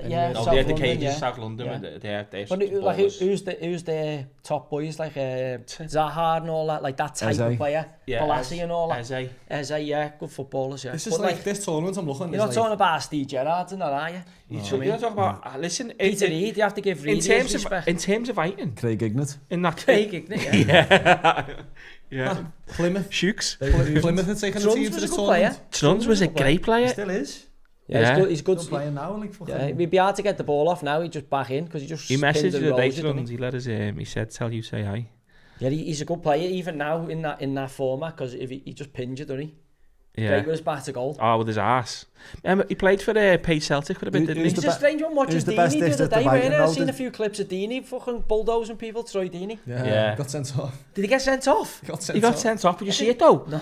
Yeah, South they're London, the cages, yeah. South London. Yeah. They're but like, who's the top boys like Zaha and all that, like that type of player, Balassi and all that. Eze, yeah, good footballers. Yeah. This is like this tournament I'm looking. You're not talking about Steve Gerrard and that, are you? You're not talking about. Listen, Peter Reid, you have to give Reid respect. In terms of fighting, Craig Ignat. In that Craig Ignat, yeah. Plymouth. Shooks. Plymouth had taken a team to the tournament. Truns was a great player. He still is. Yeah, he's good. Still playing now, like fucking. Yeah, it'd be hard to get the ball off now. He just back in because he just. He messaged the day Truns. He let us. He said, "Tell you say hi." Yeah, he's a good player even now in that format because if he just pins you, doesn't he? Yeah. Great with his back to goal. Oh, with his ass. He played for Pace Celtic for a bit, didn't he? He's a strange one watching Deeney the other day, weren't I've seen a few clips of Deeney fucking bulldozing people, Troy Deeney. Yeah. Got sent off. Did he get sent off? He got sent off. Did you see it though? No.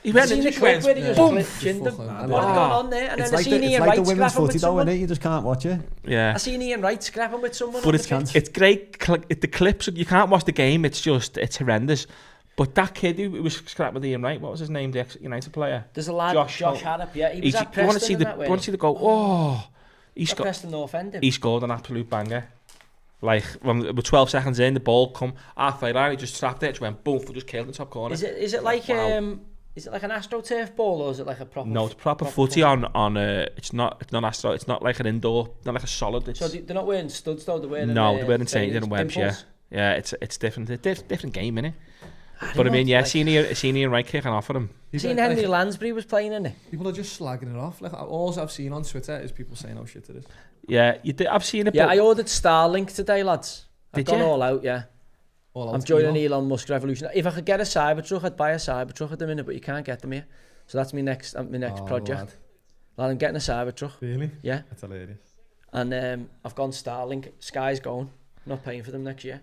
He went in the clip where he just chinned him. What's going on there? And then I seen Ian Wright scrapping with someone. You just can't watch it. Yeah. I seen Ian Wright scrapping with someone. But it's great. The clips, you can't watch the game. It's horrendous. But that kid who was scrapping with Ian Wright, what was his name? The ex-United player. There's a lad, Josh Harrop. Yeah, he was at Preston. You want to see the goal? Oh, Preston North End. He scored an absolute banger. Like when we're 12 seconds in, the ball come halfway line, he just strapped it, just went boom, just killed the top corner. Is it like is it like an Astro turf ball or is it like a proper? No, it's proper footy on it's not Astro. It's not like an indoor, not like a solid. So they're not wearing studs though. They're wearing they're wearing chains and webs. Yeah. It's different. It's a different game, innit? But I mean, yeah, senior right kicking off for him. Seen Henry Lansbury was playing in it. People are just slagging it off. Like all I've seen on Twitter is people saying, "Oh shit, it is." Yeah, I've seen it. Yeah, I ordered Starlink today, lads. I've gone all out. Yeah. I'm joining Elon Musk revolution. If I could get a Cybertruck, I'd buy a Cybertruck at the minute, but you can't get them here. So that's my next project. Lad, I'm getting a Cybertruck. Really? Yeah. That's hilarious. And I've gone Starlink. Sky's going. I'm not paying for them next year.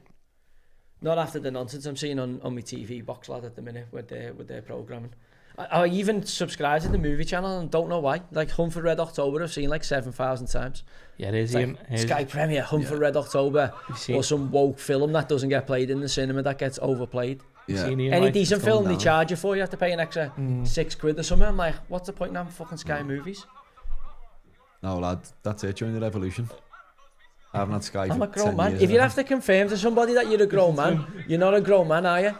Not after the nonsense I'm seeing on my TV box, lad, at the minute with their programming. I even subscribed to the movie channel and don't know why. Like Hunt for Red October, I've seen like 7,000 times. Yeah, it is. Like Sky Premiere, Hunt for Red October, or some woke film that doesn't get played in the cinema that gets overplayed. Yeah. Any decent film they charge you for, you have to pay an extra £6 or something. I'm like, what's the point in having fucking Sky movies? No, lad, that's it. Join the revolution. I haven't had Sky I'm for a grown 10 man. years. If you have to confirm to somebody that you're a grown man, you're not a grown man, are you?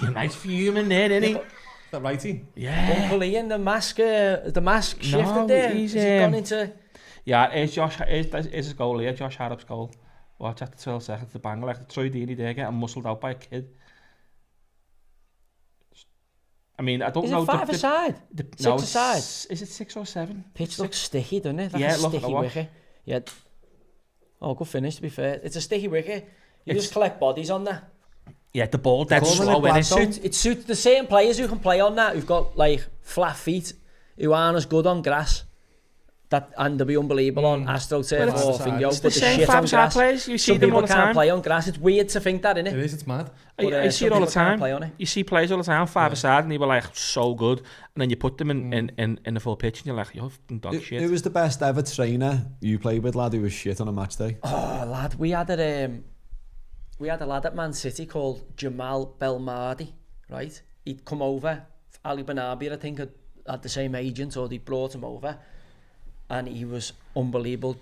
You're nice fuming there, isn't he? Is that righty? Yeah. Uncle Ian, the mask shifted there. He's Has he gone into... Yeah, it's his goal here, Josh Harrop's goal. Watch after 12 seconds, the bang, like the Troy Deeney there, getting muscled out by a kid. I mean, I don't Is know... it 5 aside? No, 6 aside? Is it 6 or 7? Pitch looks sticky, doesn't it? Like Yeah, a look at sticky the wicket. Yeah. Oh, good finish, to be fair. It's a sticky wicket. You just collect bodies on that. Yeah, the ball dead Calling slow, it innit? It suits the same players who can play on that, who've got, like, flat feet, who aren't as good on grass. And they'll be unbelievable on Astro turf or Fingo, It's but the the same shit on 5-side grass. players, you see Some them all people the can't time. play on grass. It's weird to think that, innit? It is, it's mad. I see it all the time. Play on it. You see players all the time, 5-a-side, and they were like so good, and then you put them in the full pitch, and you're like, you're fucking dog shit. Who was the best ever trainer you played with, lad, who was shit on a match day? Oh, lad, we had a lad at Man City called Jamal Belmadi, right? He'd come over. Ali Benabi, I think, had the same agent, or they brought him over, and he was unbelievable,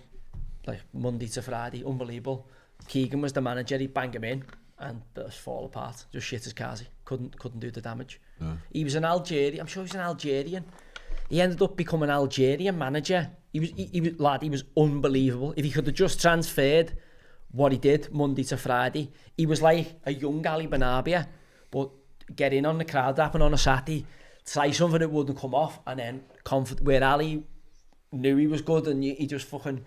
like Monday to Friday, unbelievable. Keegan was the manager. He'd bang him in, and just fall apart, just shit as Kazi. Couldn't do the damage. Yeah. He was an Algerian. I'm sure he was an Algerian. He ended up becoming an Algerian manager. He was unbelievable. If he could have just transferred what he did Monday to Friday, he was like a young Ali Benabia, but get in on the crowd rapping on a Saturday, try something that wouldn't come off, and then where Ali knew he was good, and he just fucking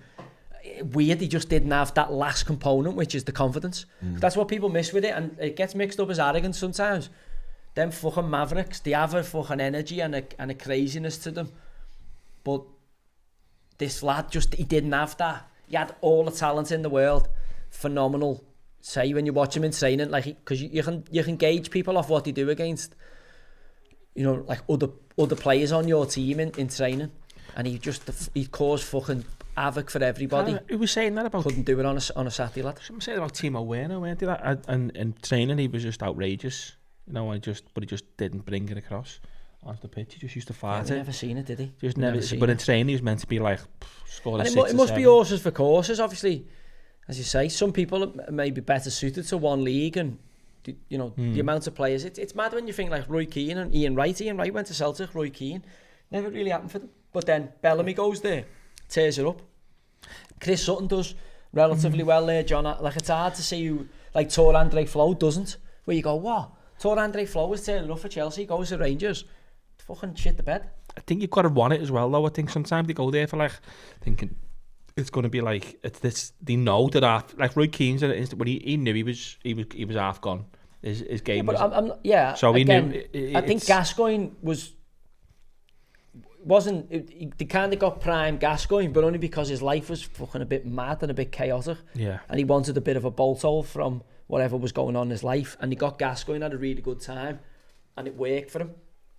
weird. He just didn't have that last component, which is the confidence. That's what people miss with it, and it gets mixed up as arrogance sometimes. Them fucking mavericks, they have a fucking energy and a craziness to them, but this lad he didn't have that. He had all the talent in the world, phenomenal. Say when you watch him in training, like, because you can gauge people off what they do against, like other players on your team in training, and he caused fucking havoc for everybody. Who was saying that about? Couldn't do it on a Saturday, lad. Someone said about Timo Werner, weren't they? That and in training he was just outrageous, but he just didn't bring it across onto the pitch. He just used to fart it. Never seen it, did he? Just never. But in training he was meant to be like scoring 6 it must be horses for courses, obviously. As you say, some people may be better suited to one league, and the amount of players. It's mad when you think like Roy Keane and Ian Wright. Ian Wright went to Celtic. Roy Keane never really happened for them. But then Bellamy goes there, tears it up. Chris Sutton does relatively well there, John. Like, it's hard to see who, like Tor Andre Flo doesn't. Where you go, what? Tor Andre Flo was tearing it up for Chelsea. Goes to Rangers. Fucking shit the bed. I think you've got to want it as well, though. I think sometimes they go there for like thinking it's going to be like it's this. They know that like Roy Keane's when he knew he was half gone. His game was. But So again, he knew. I think Gascoigne wasn't. They kind of got prime Gascoigne, but only because his life was fucking a bit mad and a bit chaotic. Yeah. And he wanted a bit of a bolt hole from whatever was going on in his life, and he got Gascoigne, had a really good time, and it worked for him.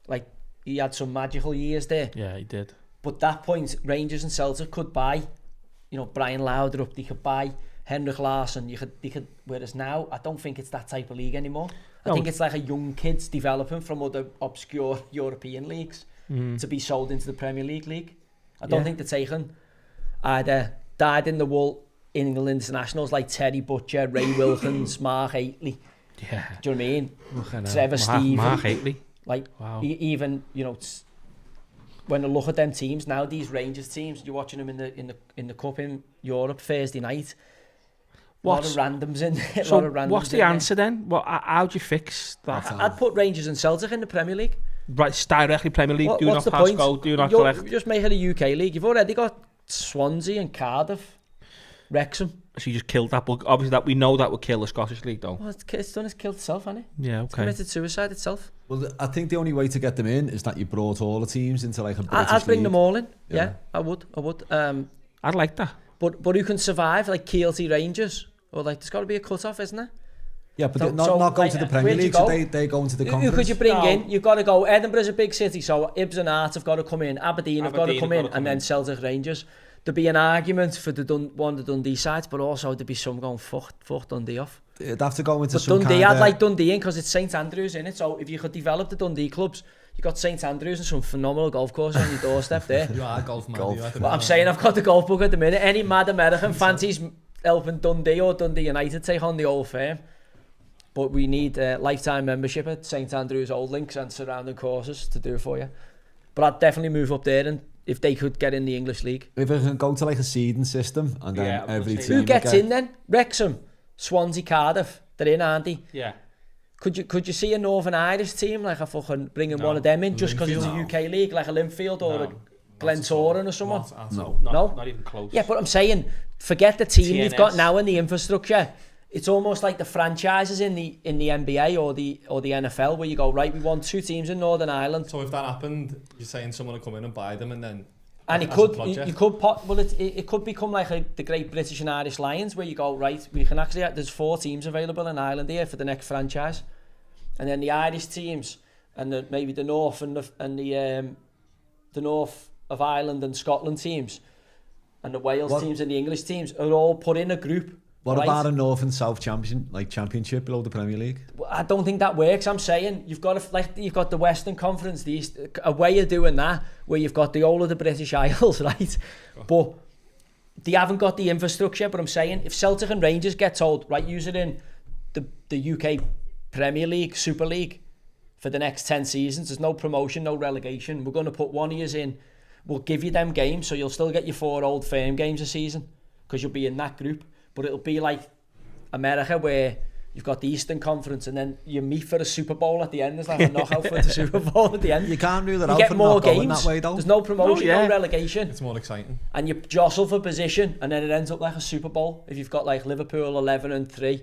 Like, he had some magical years there. Yeah, he did. But at that point, Rangers and Celtic could buy, Brian Laudrup, they could buy Henrik Larsson, they could. Whereas now, I don't think it's that type of league anymore. I think it's like a young kids developing from other obscure European leagues to be sold into the Premier League. I don't think they're taking either dyed in the wool England internationals like Terry Butcher, Ray Wilkins, Mark Haitley. Yeah. Do you know what I mean? Trevor Stephen. Mark Haitley. Like, wow. Even when I look at them teams now, these Rangers teams, you're watching them in the cup in Europe Thursday night. A lot of randoms in there. So what's the answer then? How do you fix that? I'd put Rangers and Celtic in the Premier League. Right, directly Premier League. Do What's not the pass point? go. Do not collect. Just make it a UK league. You've already got Swansea and Cardiff, Wrexham. So you just killed that, but obviously that we know that would kill the Scottish League, though. Well, it's done. It's killed itself, hasn't it? Yeah, It's okay. committed suicide itself. Well, I think the only way to get them in is that you brought all the teams into like a British I'd bring league. them all in. Yeah. Yeah, I would. I'd like that. But who can survive? Like Kielty Rangers, or like there's got to be a cut off, isn't there? Yeah, but So- not go like, to the Premier where'd you League, so go? they go into the Who conference. could you bring No. in? You've got to go. Edinburgh's a big city, so Ibs and Art have got to come in. Aberdeen have got to come in, and then Celtic Rangers. There'd be an argument for one of the Dundee sides, but also there'd be some going fuck Dundee off. They'd have to go into But some Dundee, kind I'd of... like Dundee in because it's St Andrews in it. So if you could develop the Dundee clubs, You got St Andrews and some phenomenal golf courses on your doorstep there. You are golf man. But I'm saying I've got the golf book at the minute. Any mad American fancies helping Dundee or Dundee United take on the Old Firm. But we need a lifetime membership at St Andrews Old Links and surrounding courses to do it for you. But I'd definitely move up there, and if they could get in the English League. If it can go to like a seeding system and then every team... Who gets in then? Wrexham, Swansea, Cardiff. They're in, aren't they? Yeah. Could you see a Northern Irish team, like a fucking bringing one of them in just because it's a UK league, like a Linfield or a Glentoran or someone? No. Not even close. Yeah, but I'm saying, forget the team TNS. they've got now and the infrastructure. It's almost like the franchises in the NBA or the NFL, where you go, right, we want 2 teams in Northern Ireland. So if that happened, you're saying someone would come in and buy them and then... And it could become like the Great British and Irish Lions, where you go, right, we can actually, there's 4 teams available in Ireland here for the next franchise, and then the Irish teams and maybe the North and the North of Ireland and Scotland teams and the Wales teams and the English teams are all put in a group. What about a North and South championship below the Premier League? I don't think that works. I'm saying you've got the Western Conference, the East, a way of doing that where you've got the whole of the British Isles, right? But they haven't got the infrastructure. But I'm saying if Celtic and Rangers get told, right, use it in the UK Premier League, Super League for the next 10 seasons. There's no promotion, no relegation. We're going to put one of yous in. We'll give you them games, so you'll still get your 4 Old Firm games a season because you'll be in that group. But it'll be like America, where you've got the Eastern Conference and then you meet for a Super Bowl at the end. There's like a knockout for the Super Bowl at the end. You can't rule it out. You get for more not going games. that way, though. There's no promotion, no relegation. It's more exciting. And you jostle for position, and then it ends up like a Super Bowl if you've got like Liverpool 11-3.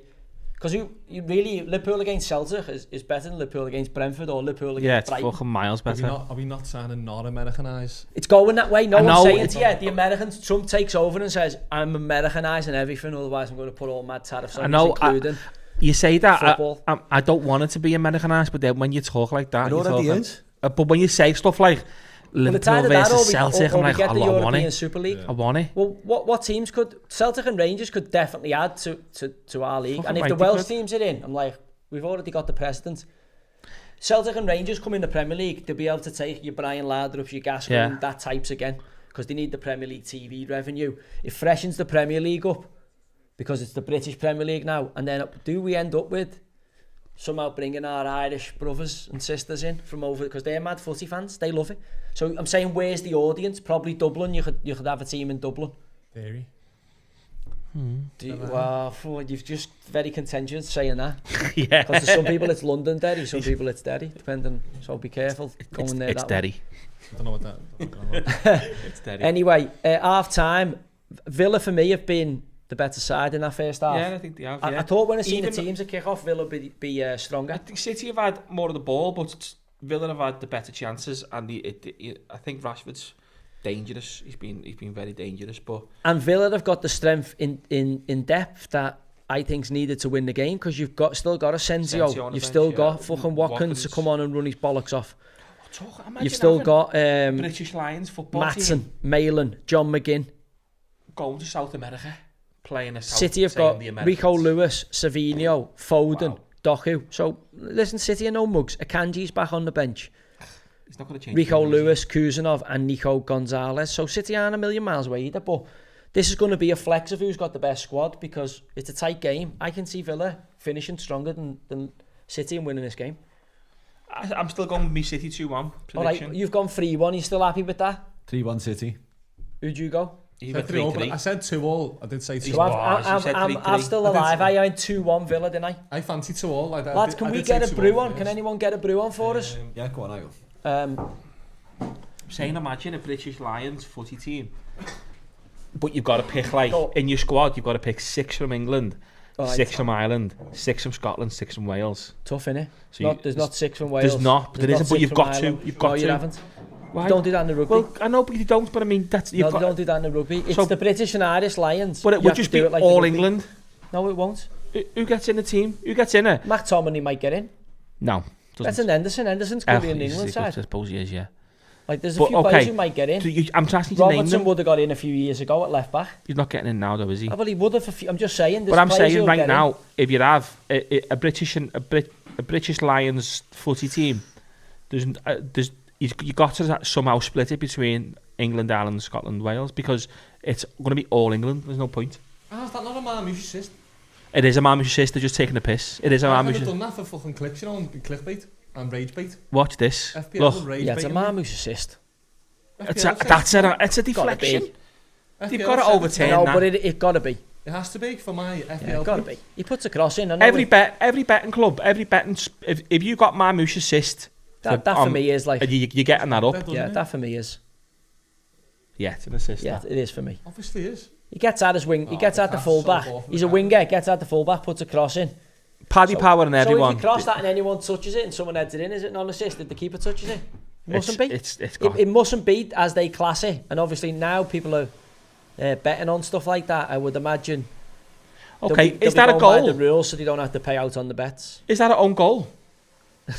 Because you really, Liverpool against Celtic is better than Liverpool against Brentford or Liverpool against Brighton. Fucking miles better. Are we not signing non-Americanised? It's going that way. No one's saying to you, the Americans, Trump takes over and says, I'm Americanising everything, otherwise I'm going to put all mad tariffs on us, including you say that, football. I don't want it to be Americanised, but then when you talk like that... It already is. But when you say stuff like Liverpool versus Celtic, I'm like, I want it. Super League. I want it. Well, what teams could... Celtic and Rangers could definitely add to our league. Fucking and if right, the Welsh teams are in, I'm like, we've already got the precedent. Celtic and Rangers come in the Premier League, they'll be able to take your Brian Laudrup, your Gascoigne, that types again, because they need the Premier League TV revenue. It freshens the Premier League up, because it's the British Premier League now. And then do we end up with somehow bringing our Irish brothers and sisters in from over, because they're mad footy fans, they love it. So I'm saying, where's the audience? Probably Dublin. You could have a team in Dublin. Theory. You've just very contentious saying that. Yeah. Because to some people it's London Derry, some people it's Derry, depending. So be careful going there. It's Derry. I don't know what that. It's Derry. Anyway, half time. Villa for me have been the better side in that first half. Yeah, I think they have. I thought when I seen the teams at kick off, Villa would be stronger. I think City have had more of the ball, but Villa have had the better chances, and I think Rashford's dangerous. He's been very dangerous, and Villa have got the strength in depth that I think's needed to win the game, because you've still got Asensio, you've still got fucking Watkins to come on and run his bollocks off. You've still got British Lions football Matson, team, Malin, John McGinn going to South America, playing a City have got Rico Lewis, Savinho, Foden, Doku. So listen, City are no mugs. Akanji's back on the bench. It's not going to change. Rico Lewis, Kuzanov and Nico Gonzalez. So City aren't a million miles away either, but this is going to be a flex of who's got the best squad, because it's a tight game. I can see Villa finishing stronger than City and winning this game. I'm still going with me City 2-1 prediction. Alright, you've gone 3-1. You still happy with that? 3-1 City. Who'd you go? I said 2-all. I did say 2-all. So I'm still alive. I went 2-1 Villa, didn't I? I fancy 2-all. Lads, can we get a brew on? Can anyone get a brew on for us? Yeah, go on, I go. I'm saying, imagine a British Lions footy team, but you've got to pick, like, in your squad, you've got to pick 6 from England, 6 from Ireland, 6 from Scotland, 6 from Wales. Tough, innit? So there's not 6 from Wales. There's not, but there isn't, but you've got to. You've got to. You haven't. Why? You don't do that in the rugby. Well, I know, but you don't, but I mean, that's... No, you don't do that in the rugby. It's the British and Irish Lions. But it would just be like all England. No, it won't. Who gets in the team? Who gets in it? McTominay might get in. No. That's an Henderson. Henderson's going to be in the England side. I suppose he is, yeah. Like, there's a few players who might get in. I'm asking you to name them. Robertson would have got in a few years ago at left back. He's not getting in now, though, is he? Oh, well, he would have. I'm just saying. But I'm saying right now, if you have a British Lions footy team, you got to somehow split it between England, Ireland, Scotland, Wales, because it's going to be all England. There's no point. Is that not a man who's assist? It is a man who's assist. They're just taking a piss. It is a man who's done that for fucking clicks, you know, and clickbait and rage bait. Watch this. FPL Look. rage Yeah, it's a bait. man who's assist. It's a deflection. They've got to overturn No, that. but it got to be. It has to be for my FPL. Yeah, it got to be. He puts a cross in. I know Every betting club, if you got Marmoush assist, that for me is like... you're getting that up. Yeah, that for me is. Yeah, it's an assist. Yeah, it is for me. Obviously is. He gets out his wing. He gets out the fullback. He's a winger. Gets out the fullback. Puts a cross in. Paddy Power and everyone. So if you cross that and anyone touches it and someone heads it in, is it non-assist if the keeper touches it? Mustn't be. It mustn't be as they class it. And obviously now people are betting on stuff like that. I would imagine. Okay, is that a goal? The rules so they don't have to pay out on the bets. Is that an own goal?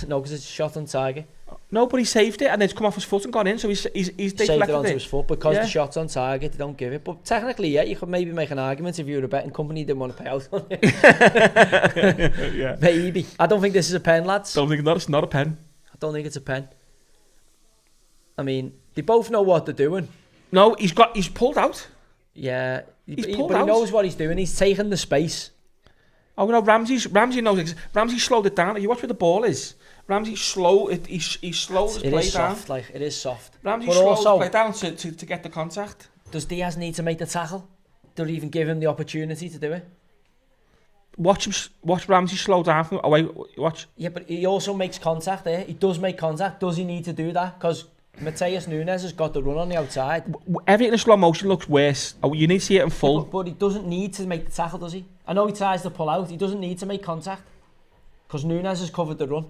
No, because it's a shot on target. Nobody saved it and it's come off his foot and gone in, so he's deflected saved it onto his foot because Yeah. the shot's on target. They don't give it. But technically, yeah, you could maybe make an argument if you were a betting company didn't want to pay out on it. Yeah. Maybe. I don't think this is a pen, lads. Don't think it's not a pen. I don't think it's a pen. I mean, they both know what they're doing. No, he's pulled out. Yeah, He's but pulled he out. knows what he's doing. He's taking the space. Oh no, Ramsey knows. Ramsey slowed it down. You watch where the ball is. Ramsey slowed it. He slowed his It play is down. soft, like it is soft. Ramsey But slowed also- his play down to get the contact. Does Diaz need to make the tackle? Don't even give him the opportunity to do it. Watch Ramsey slow down from away. Watch. Yeah, but he also makes contact there. He does make contact. Does he need to do that? Because Matheus Nunez has got the run on the outside. Everything in slow motion looks worse. Oh, you need to see it in full. But he doesn't need to make the tackle, does he? I know he tries to pull out. He doesn't need to make contact because Nunez has covered the run.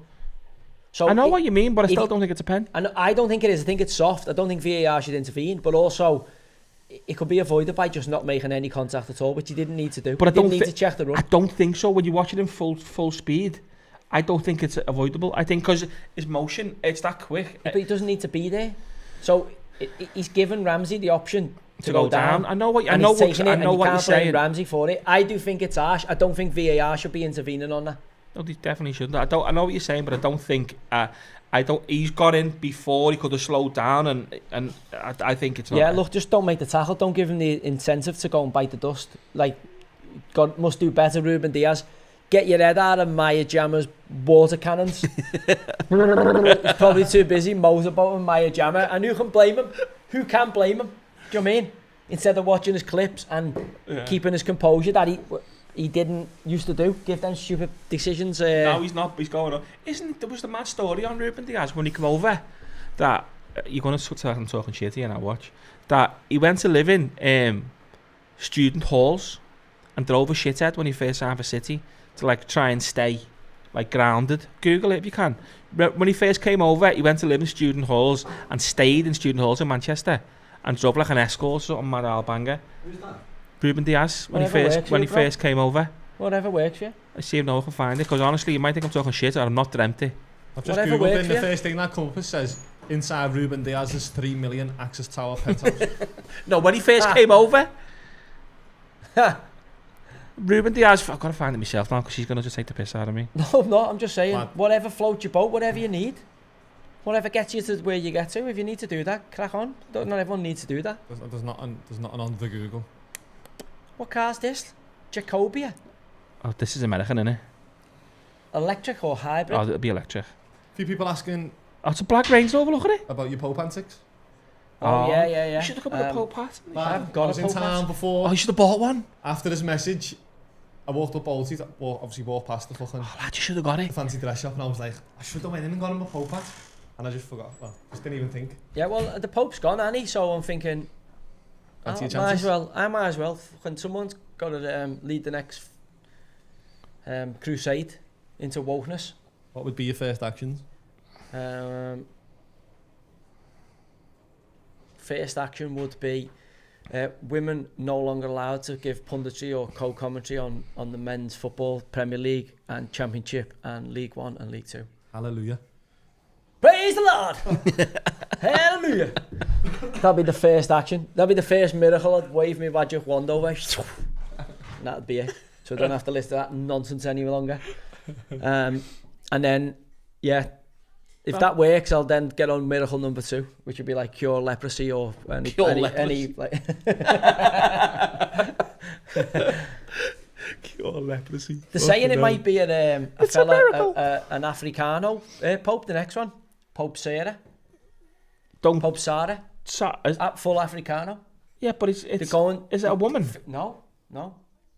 So I know what you mean, but I still if- don't think it's a pen. I don't think it is. I think it's soft. I don't think VAR should intervene. But also, it could be avoided by just not making any contact at all, which he didn't need to do. But he didn't need to check the run. I don't think so. When you watch it in full speed, I don't think it's avoidable. I think because his motion, it's that quick. But he doesn't need to be there. So he's given Ramsey the option to go down. I know what and you're he's taking it, and you you're can't blame saying. Ramsey for it. I do think it's harsh. I don't think VAR should be intervening on that. No, they definitely shouldn't. I know what you're saying, but I don't think. He's got in before he could have slowed down, and I think it's not. Yeah, look, just don't make the tackle. Don't give him the incentive to go and bite the dust. Like, God must do better, Ruben Diaz. Get your head out of Maya Jammer's water cannons. He's probably too busy motorboating Maya Jammer, and who can blame him? Who can blame him? Do you know what I mean? Instead of watching his clips and keeping his composure that he didn't used to do, give them stupid decisions. No, he's not. He's going on. There was the mad story on Ruben Diaz when he came over that you're going to start him talking shit here now. Watch that he went to live in student halls and drove a shithead when he first signed for City to like try and stay like grounded. Google it if you can. When he first came over, he went to live in student halls and stayed in student halls in Manchester and drove like an escort or something mad albanger. Who's that? Ruben Diaz when Whatever he first came over. Whatever works for you. I see if no one can find it, because honestly you might think I'm talking shit or I'm not dreamt it. I've just Whatever googled works it, and for the you. first thing that comes up says inside Ruben Diaz's 3 million Access Tower penthouse. No, when he first came over, Ruben Diaz, I've got to find it myself now because she's going to just take the piss out of me. No, I'm just saying, Mad. whatever floats your boat, whatever you need. Whatever gets you to where you get to. If you need to do that, crack on. Not everyone needs to do that. There's nothing on the Google. What car's this? Jacobia? Oh, this is American, isn't it? Electric or hybrid? Oh, it'll be electric. A few people asking Oh, it's a black Range Rover, look at it. about your Pope antics. Oh, yeah. You should have come with a Pope hat. I haven't I got was a in Pope town hat. before. Oh, you should have bought one. After this message, I walked up Bolty, obviously walked past the fucking Oh, lad, you should have got it. fancy dress shop, and I was like, I should have went in and got him a Pope hat. And I just forgot. Well, just didn't even think. Yeah, well, the Pope's gone, hasn't he? So I'm thinking, Fancy your I chances? might as well. Fucking someone's got to lead the next crusade into wokeness. What would be your first actions? First action would be women no longer allowed to give punditry or co-commentary on the men's football, Premier League and Championship and League 1 and League 2. Hallelujah. Praise the Lord! Hallelujah! That'll be the first action. That'll be the first miracle. I'd wave my magic wand over. That'd be it. So I don't have to listen to that nonsense any longer. And then, yeah, If that works, I'll then get on miracle number 2, which would be like cure leprosy or any like. Cure leprosy. They're saying it might be an Africano Pope, the next one. Pope Sarah. Pope Sarah. Full Africano. Yeah, but it's going, is it a woman? No.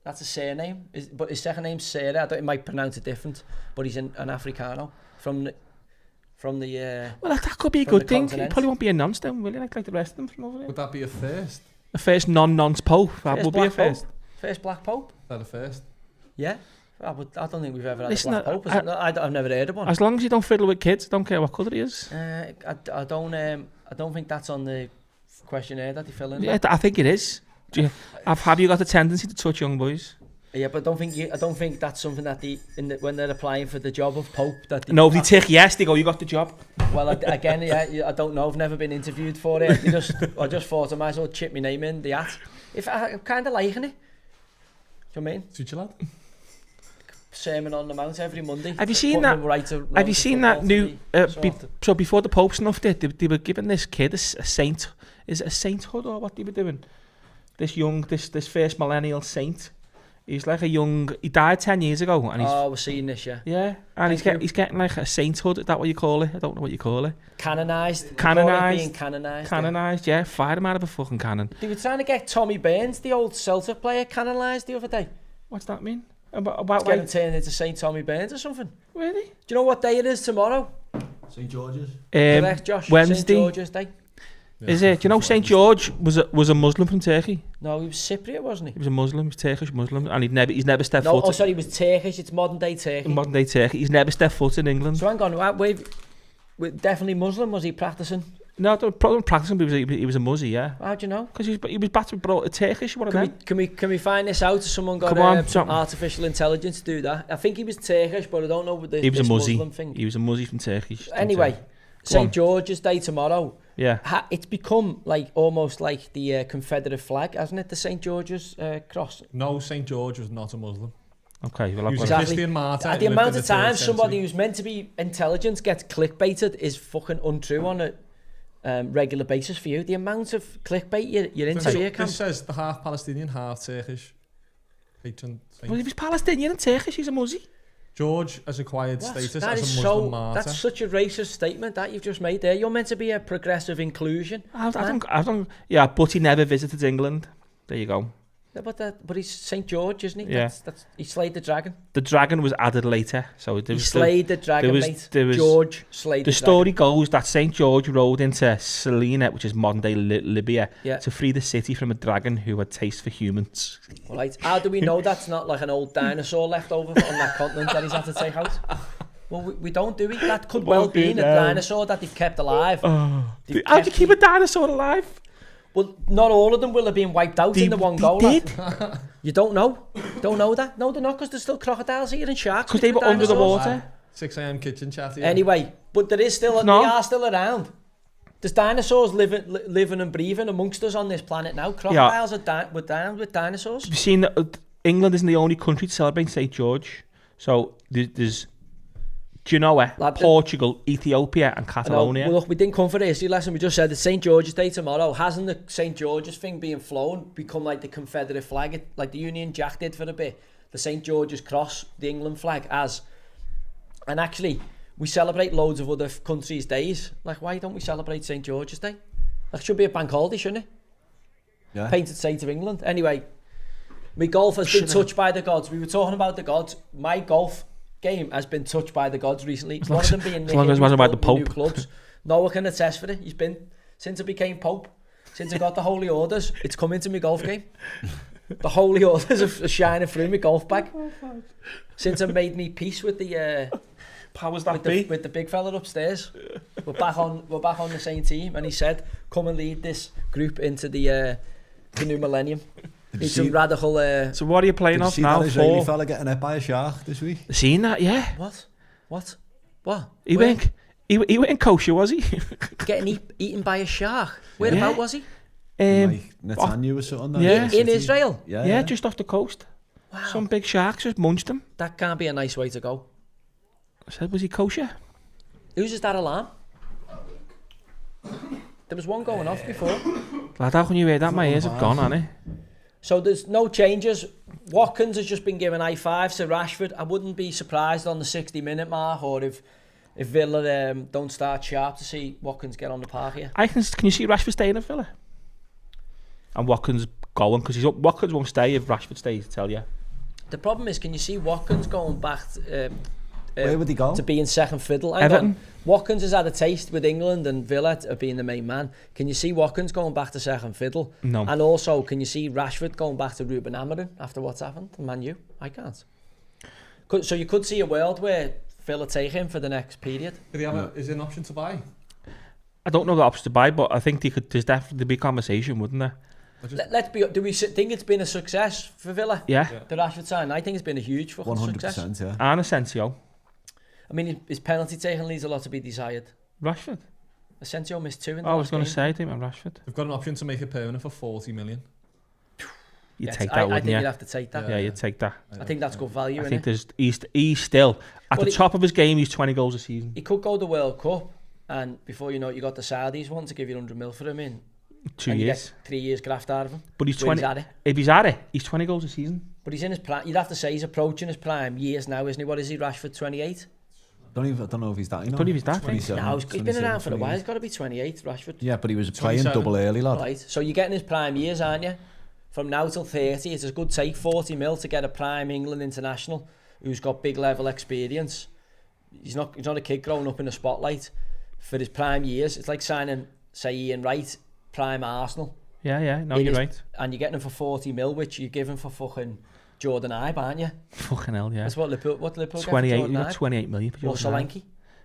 That's a surname. But his second name's Sarah. He might pronounce it different, but he's an Africano from the well, that could be a good thing. He probably won't be a nonce then, will he? Like the rest of them from over there. Would that be a first? A first non-nonce Pope. That would be a first. First black Pope. Is that a first? Yeah. I don't think we've ever had a black Pope. I've never heard of one. As long as you don't fiddle with kids, I don't care what colour he is. I don't think that's on the questionnaire that they fill in. Yeah, I think it is. Have you got a tendency to touch young boys? Yeah, but I don't think that's something that when they're applying for the job of Pope that they no, they tick yes, they go, you got the job. Well, again, I don't know. I've never been interviewed for it. I just thought I might as well chip my name in the hat. If I'm kind of liking it. Do you know what I mean? Suit you, lad. Sermon on the Mount every Monday. Have you seen that? Have you seen that new? So before the Pope snuffed it, they were giving this kid a saint. Is it a sainthood or what they were doing? This first millennial saint. He's like a young. He died 10 years ago, and he's. Oh, we're seeing this, yeah. Yeah, and he's getting like a sainthood. Is that what you call it? I don't know what you call it. Canonised. Canonised. Canonised. Yeah, fire him out of a fucking cannon. They were trying to get Tommy Burns, the old Celtic player, canonised the other day. What's that mean? About get him turned into Saint Tommy Burns or something. Really? Do you know what day it is tomorrow? St George's. Correct, Josh. Wednesday. St George's Day. Yeah, is it? Do you know St George was a Muslim from Turkey? No, he was Cypriot, wasn't he? He was a Muslim, he was Turkish Muslim, and he's never stepped foot. No, sorry, he was Turkish. It's modern day Turkey. Modern day Turkey. He's never stepped foot in England. So hang on, wait, definitely Muslim? Was he practicing? No, probably practicing, but he was a Muzzy, yeah. How do you know? Because he was battered brought Turkish. What can we find this out? Has someone got artificial intelligence to do that? I think he was Turkish, but I don't know what he was a Muzzy. Muslim thing. He was a Muzzy from Turkey. Anyway, St George's Day tomorrow. Yeah. It's become like almost like the Confederate flag, hasn't it? The St George's cross. No, St George was not a Muslim. Okay, well, he was a Christian martyr. At the amount of times somebody who's meant to be intelligent gets clickbaited is fucking untrue on a regular basis for you. The amount of clickbait you're into here, This says the half Palestinian, half Turkish patron saint. Well, if he's Palestinian and Turkish, he's a Muzzy. George has acquired status as a Muslim martyr. That's such a racist statement that you've just made there. You're meant to be a progressive inclusion. I don't. Yeah, but he never visited England. There you go. Yeah, but he's St George, isn't he? Yeah. He slayed the dragon. The dragon was added later, so he slayed the dragon, mate. George slayed the dragon. The story goes that St George rode into Selina, which is modern day Libya, to free the city from a dragon who had taste for humans. Right. How do we know that's not like an old dinosaur left over on that continent that he's had to take out? Well, we don't do it. That could well be a dinosaur that they've kept alive. How do you keep a dinosaur alive? Well, not all of them will have been wiped out in the one goal. You don't know. Don't know that. No, they're not, because there's still crocodiles here and sharks. Because they were under the water. 6 a.m. kitchen chat here. Anyway, but they are still around. There's dinosaurs living and breathing amongst us on this planet now. Crocodiles are down with dinosaurs. You've seen that England isn't the only country to celebrate St George. So there's Genoa, Portugal, Ethiopia and Catalonia. Well, look, we didn't come for the history lesson. We just said it's St George's Day tomorrow. Hasn't the St George's thing being flown become like the Confederate flag, like the Union Jack did for a bit? The St George's cross, the England flag, and actually we celebrate loads of other countries' days. Like, why don't we celebrate St George's Day? That should be a bank holiday, shouldn't it? Yeah. Painted saint of England. Anyway, my golf has been touched by the gods. We were talking about the gods. My golf game has been touched by the gods recently. One of them being Nick, as long as about the Pope. New clubs. Noah can attest for it. He's been, since I became Pope, since I got the Holy Orders, it's come into my golf game. The Holy Orders are shining through my golf bag. Since I made me peace with the powers that with the big fella upstairs. We're back on the same team, and he said, "Come and lead this group into the new millennium." It's some radical. So what are you playing off now? Did you see that Israeli fella getting hit by a shark this week? Seen that? Yeah. What? He went kosher, was he? Getting eaten by a shark. Where about was he? Like Netanyahu or something. Yeah. In Israel. Yeah, just off the coast. Wow. Some big sharks just munched him. That can't be a nice way to go. I said, was he kosher? Whose is that alarm? There was one going off before. Lad, how can you hear that? My ears have gone, haven't they? So there's no changes. Watkins has just been given high fives to Rashford. I wouldn't be surprised on the 60-minute mark, or if Villa don't start sharp, to see Watkins get on the park here. Can you see Rashford staying at Villa? And Watkins going, because Watkins won't stay if Rashford stays, I tell you. The problem is, can you see Watkins going back where would he go? to being second fiddle? Everton. Watkins has had a taste with England and Villa of being the main man. Can you see Watkins going back to second fiddle? No. And also, can you see Rashford going back to Ruben Amorim after what's happened to Man U? I can't. So you could see a world where Villa take him for the next period. Is it an option to buy? I don't know the option to buy, but I think there's definitely be conversation, wouldn't there? Do we think it's been a success for Villa? Yeah. The Rashford sign? I think it's been a huge fucking 100%, success. yeah. And Asensio. I mean, his penalty taking leaves a lot to be desired. Rashford. Asensio missed 2 in the I was going to say, I think, Rashford. They've got an option to make it permanent for 40 million. You'd take that, I wouldn't think you? you'd have to take that. Yeah, you'd take that. I think that's good value, I think innit? he's still at Well, the top of his game. He's 20 goals a season. He could go the World Cup, and before you know it, you got the Saudis wanting to give you 100 mil for him in 2 and you years. get 3 years graft out of him. But he's Where 20. he's at it. If he's at it, he's 20 goals a season. But he's in his prime. You'd have to say he's approaching his prime years now, isn't he? What is he, Rashford? 28? I don't know if he's that. You know, I don't know if he's that. 27, No, he's been around for a 28. while. He's got to be 28, Rashford. Yeah, but he was playing 27. double early, lad. Right. So you're getting his prime years, aren't you? From now till 30, it's a good take 40 mil to get a prime England international who's got big level experience. He's not a kid growing up in the spotlight for his prime years. It's like signing, say, Ian Wright, prime Arsenal. Yeah. No, you're right. And you're getting him for 40 mil, which you're giving for fucking Jordan Ibe, aren't you? Fucking hell, yeah. That's what Liverpool get for 28. Jordan You got Ibe. 28 million for Or Jordan. Solanke.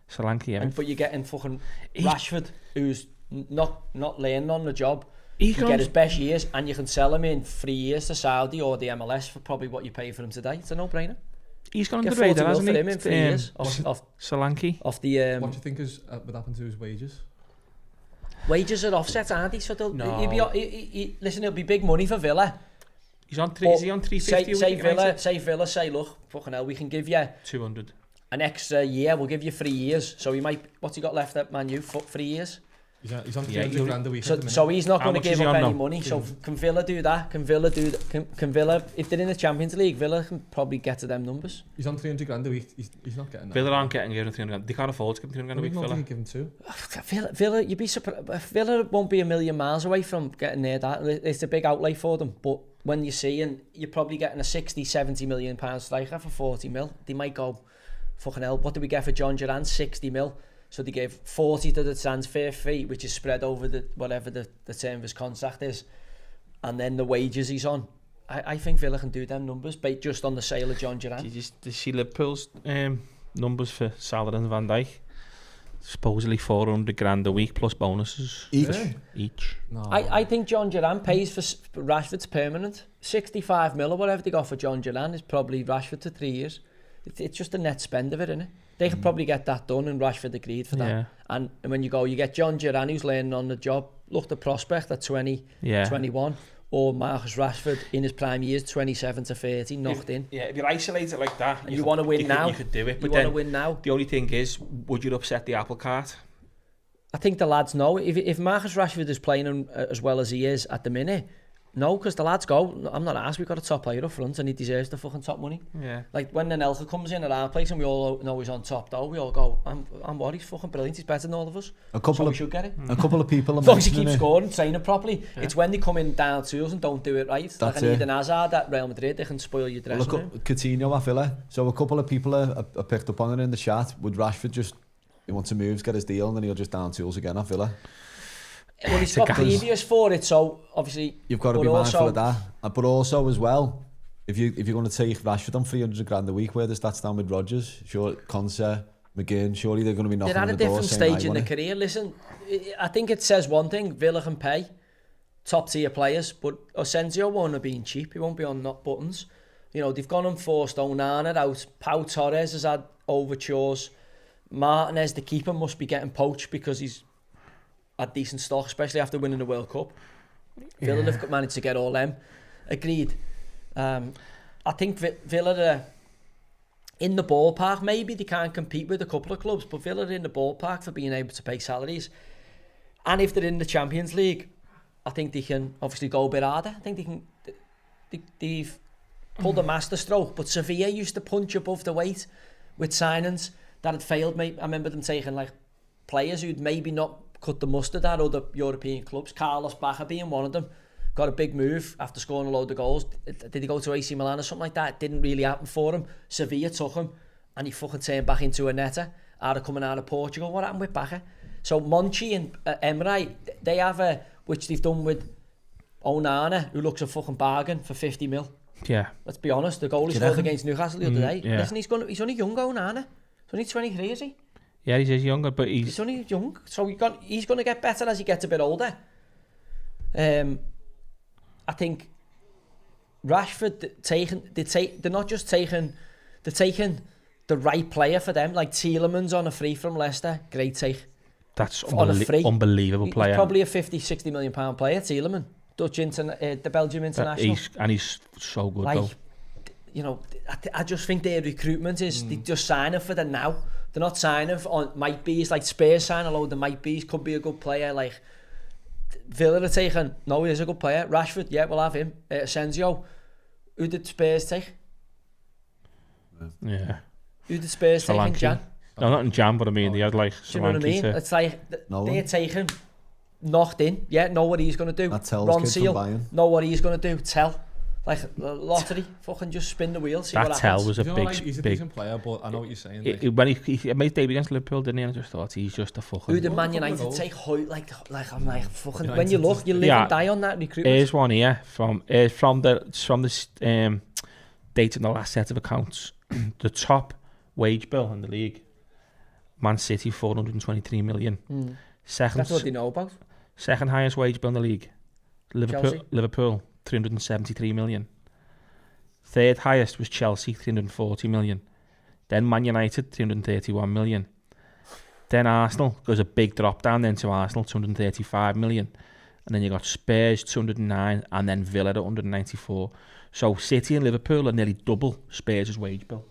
Solanke, yeah. But you're getting fucking Rashford, who's not learning on the job. He's You get his best years, and you can sell him in 3 years to Saudi or the MLS for probably what you pay for him today. It's a no-brainer. He's gone Get under the 40 radar, mil hasn't for he? him in 3 years off Solanke. the What do you think would happen to his wages? wages are offset, aren't he? So No. listen, it'll be big money for Villa. He's on 3. Is he on 350? Say Villa, say look, fucking hell, we can give you 200. an extra year. We'll give you 3 years. So he might. What's he got left at Man U? 3 years. He's on 300 Yeah, grand a week. at the So minute. he's not How going to much is give he up on any now? money. So can Villa do that? Can Villa do that? Can Villa, if they're in the Champions League, Villa can probably get to them numbers. He's on 300 grand a week. He's not getting that. Villa aren't getting given 300 grand. They can't afford to give him 300 grand a week, I Villa. think give him 2. Villa, you'd be surprised. Villa won't be a million miles away from getting near that. It's a big outlay for them. But when you see, and you're probably getting a 60, 70 million pound striker for 40 mil, they might go, fucking hell, what did we get for John Duran? 60 mil. So they gave 40 to the transfer fee, which is spread over whatever the term of his contract is, and then the wages he's on. I think Villa can do them numbers based just on the sale of John Duran. Did you see Liverpool's numbers for Salah and Van Dijk? Supposedly 400 grand a week plus bonuses. Each. No. I think John Duran pays for Rashford's permanent. 65 mil or whatever they got for John Duran is probably Rashford to 3 years. It's just a net spend of it, isn't it? They could probably get that done, and Rashford agreed for that. Yeah. And when you get John Duran, who's learning on the job, look the prospect at 20, Yeah. 21, or Marcus Rashford in his prime years, 27 to 30, knocked in. Yeah, if you isolate it like that, And you want to win now. You could do it, You but want to then win now. the only thing is, would you upset the apple cart? I think the lads know. If Marcus Rashford is playing as well as he is at the minute, no, because the lads go, I'm not asked, we've got a top player up front and he deserves the fucking top money. Yeah. Like when Nelka comes in at our place and we all know he's on top though, we all go, I'm what, he's fucking brilliant, he's better than all of us. So we should get it. A couple of people are As long as he mentioning keeps it. scoring, training properly. Yeah. It's when they come in down tools and don't do it right. That's like an it. Eden Hazard at Real Madrid, they can spoil your dressing room. Look, Coutinho at Villa. So a couple of people are picked up on it in the chat. Would Rashford just, he wants to move, get his deal, and then he'll just down tools again at Villa? Well, he's got previous for it, so obviously You've got to be mindful of that. But also as well, if you're going to take Rashford on 300 grand a week, where does that stand with Rodgers? Sure, Conser, McGinn, surely they're going to be knocking they're on at the a door different saying, stage in their career. Listen, I think it says one thing, Villa can pay top tier players, but Asensio won't have been cheap. He won't be on nut buttons. You know, they've gone and forced Onana out. Pau Torres has had overtures. Martinez, the keeper, must be getting poached because he's had decent stock, especially after winning the World Cup. Villa have managed to get all them. Agreed. I think Villa in the ballpark. Maybe they can't compete with a couple of clubs, but Villa are in the ballpark for being able to pay salaries. And if they're in the Champions League, I think they can obviously go a bit harder. I think they can. They've pulled a masterstroke, but Sevilla used to punch above the weight with signings that had failed. I remember them taking like players who'd maybe not cut the mustard at other European clubs. Carlos Bacca being one of them. Got a big move after scoring a load of goals. Did he go to AC Milan or something like that? It didn't really happen for him. Sevilla took him and he fucking turned back into a netter coming out of Portugal. What happened with Bacca? So Monchi and Emre, they have a, which they've done with Onana, who looks a fucking bargain for 50 mil. Yeah. Let's be honest, the goal he scored against Newcastle the other day. Yeah. Listen, he's only young, Onana. He's only 23, is he? Yeah, he's younger, but he's only young. So he's going to get better as he gets a bit older. I think Rashford they're not just taking, they're taking the right player for them. Like Tielemans on a free from Leicester, great take. That's He's unbelievable player. probably a 50-60 million pound player, Tielemans. The Belgium international. He's so good like, though. You know, I just think their recruitment is they just signing for the now. They're not signing for might be's like Spurs sign a load of might be's, could be a good player. Like Villa are taking, no, he's a good player. Rashford, yeah, we'll have him. Asensio, who did Spurs take? Yeah. Who did Spurs take in Jan? No, not in Jan, but I mean, they had like Do you know what I mean? It's like they're taking, knocked in. Yeah, know what he's going to do. Ron Seal, know what he's going to do. Tell. Like lottery, fucking just spin the wheel, see what happens. Tell was a big, he's a decent player, but I know what you're saying. When he made debut against Liverpool, didn't he? And I just thought he's just a fucking. Who did Man United take? Like I'm like fucking. When you look, you live and die on that recruitment. Here's one here from the date in the last set of accounts. The top wage bill in the league, Man City 423 million. Second, that's what they know about. Second highest wage bill in the league, Liverpool 373 million. Third highest was Chelsea, 340 million. Then Man United, 331 million. Then Arsenal, goes a big drop down then to Arsenal, 235 million. And then you got Spurs, 209, and then Villa at 194. So City and Liverpool are nearly double Spurs' wage bill.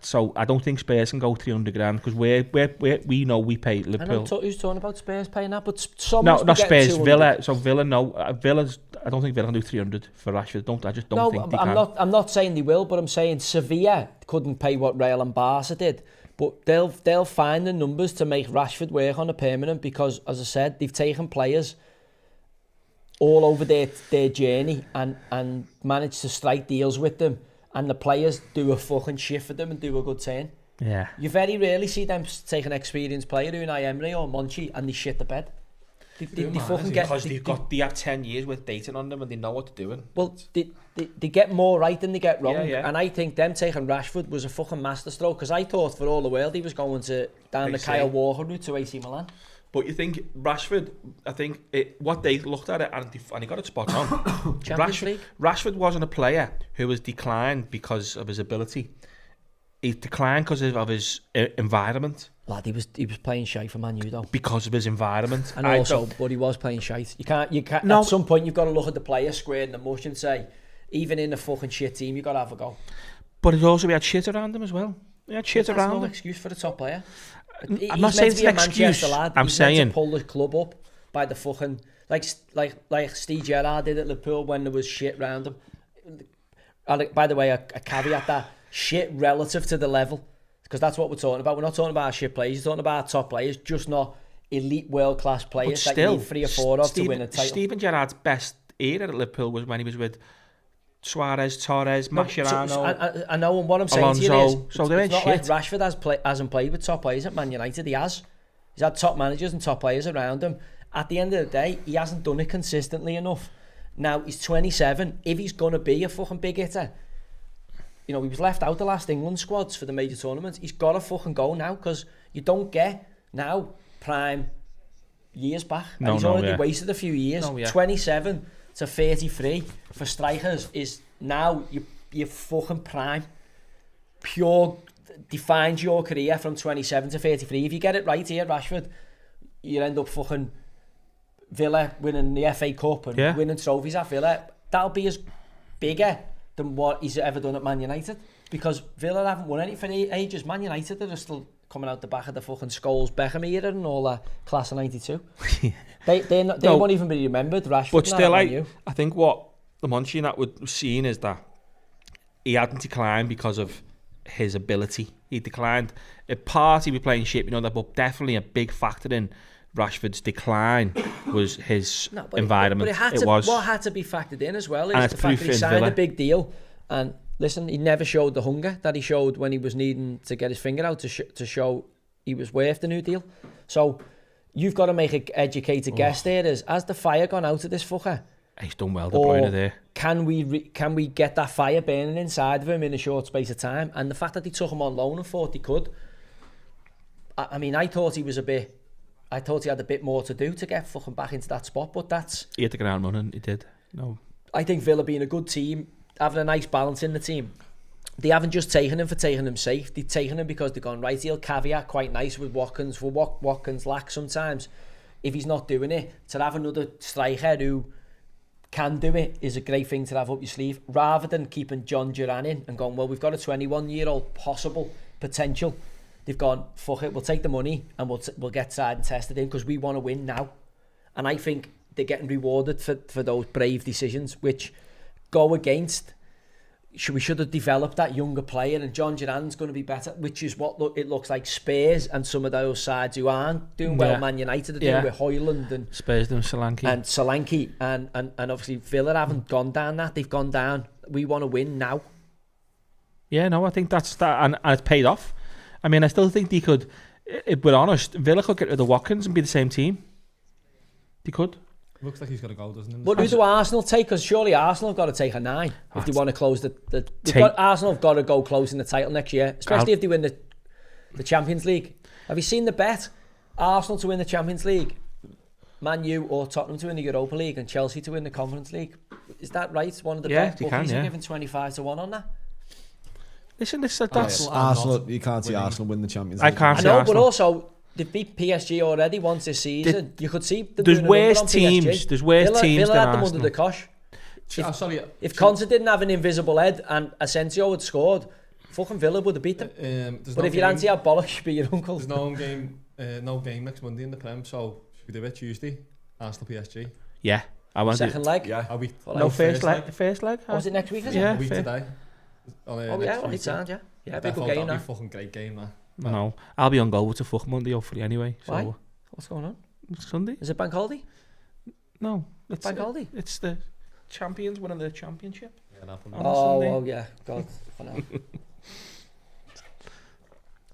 So I don't think Spurs can go 300 grand because we know we pay Liverpool. I know who's talking about Spurs paying that, but not Spurs, Villa. So Villa, no, Villa's. I don't think Villa can do 300 for Rashford. I just don't think they can. I'm not saying they will, but I'm saying Sevilla couldn't pay what Real and Barca did, but they'll find the numbers to make Rashford work on a permanent because, as I said, they've taken players all over their journey and managed to strike deals with them. And the players do a fucking shift for them and do a good turn. Yeah. You very rarely see them take an experienced player, Unai Emery or Monchi, and they shit the bed. They fucking get... Because they have 10 years with dating on them and they know what they're doing. Well, they get more right than they get wrong. Yeah. And I think them taking Rashford was a fucking masterstroke because I thought for all the world he was going down the Kyle Walker route to AC Milan. But you think Rashford, I think what they looked at it and he got it spot on. Rashford wasn't a player who was declined because of his ability. He declined because of his environment. Lad, he was playing shite for Man U though. Because of his environment. And but he was playing shite. You can't. No. At some point you've got to look at the player square in the mush and say, even in a fucking shit team, you've got to have a go. But he also had shit around him as well. He had shit around him. That's no excuse for the top player. I'm not saying it's an excuse. I'm saying to pull the club up by the fucking like Steve Gerrard did at Liverpool when there was shit around him. By the way, a caveat that shit relative to the level, because that's what we're talking about. We're not talking about our shit players. We're talking about our top players, just not elite world class players that you need 3 or 4 of to win a title. Steven Gerrard's best era at Liverpool was when he was with Suarez, Torres, Mascherano. I know, and what I'm saying Alonso, to you is, so it's not shit. like Rashford hasn't played with top players at Man United. He has. He's had top managers and top players around him. At the end of the day, he hasn't done it consistently enough. Now, he's 27. If he's going to be a fucking big hitter, you know, he was left out the last England squads for the major tournaments. He's got to fucking go now because you don't get now prime years back. And he's already wasted a few years. 27 to 33 for strikers is now your fucking prime. Pure defines your career from 27 to 33. If you get it right here, Rashford, you end up fucking Villa winning the FA Cup and winning trophies at Villa. That'll be as bigger than what he's ever done at Man United. because Villa haven't won any for ages. Man United are still coming out the back of the fucking Scholes Beckham era and all that class of 92. They won't even be remembered. Rashford, but still, I think what the Monchi that was seen is that he hadn't declined because of his ability. He declined. A part he was playing shit, you know that, but definitely a big factor in Rashford's decline was his environment. But what had to be factored in as well is the fact that he signed a big deal. And listen, he never showed the hunger that he showed when he was needing to get his finger out to show he was worth the new deal. So you've got to make an educated guess there. Has the fire gone out of this fucker? He's done well, De Bruyne there. Can we get that fire burning inside of him in a short space of time? And the fact that he took him on loan and thought he could. I mean, I thought he had a bit more to do to get fucking back into that spot, but that's... He hit the ground running, he did. No. I think Villa being a good team, having a nice balance in the team, they haven't just taken him for taking him safe, they've taken him because they've gone, right, he'll caveat quite nice with Watkins, for what Watkins lacks sometimes. If he's not doing it, to have another striker who can do it is a great thing to have up your sleeve, rather than keeping John Duran in and going, well, we've got a 21-year-old possible potential. They've gone, fuck it, we'll take the money and we'll get tried and tested in because we want to win now. And I think they're getting rewarded for those brave decisions, which go against... We should have developed that younger player, and John Duran's going to be better, which is what it looks like Spurs and some of those sides who aren't doing well. Man United are doing with Højlund and Spurs doing Solanke and obviously Villa haven't gone down that. They've gone down, we want to win now. Yeah, no, I think that's that, and it's paid off. I mean, I still think they could, if we're honest, Villa could get rid of Watkins and be the same team. They could. Looks like he's got to go, doesn't it? But who do Arsenal take? Because surely Arsenal have got to take a 9 if they want to close Arsenal have got to go closing the title next year, especially if they win the Champions League. Have you seen the bet? Arsenal to win the Champions League, Man U or Tottenham to win the Europa League, and Chelsea to win the Conference League. Is that right? One of the best bookies are giving 25-1 on that. Listen, that's Arsenal. You can't see Arsenal win the Champions League. I can't see Arsenal. Arsenal. But also they beat PSG already once this season. You could see there's worse teams. There's worse teams Villa than had them Arsenal. under the cosh. If Conte didn't have an invisible head and Asensio had scored, fucking Villa would have beat them. But if your auntie had bollocks, you'd be your uncle. There's no game next Monday in the Prem, so should we do it Tuesday? Arsenal PSG. Yeah, I want second leg. Yeah, are we? No, first leg. First leg. Was it next week? Is yeah, it? A week today. It's sound. Yeah, big good game now. Fucking great game now. No, I'll be on goal to fuck Monday hopefully anyway. Why? So What's going on? Sunday? Is it bank holiday? No, it's bank holiday. It's the champions winning the championship. Yeah, oh yeah, God.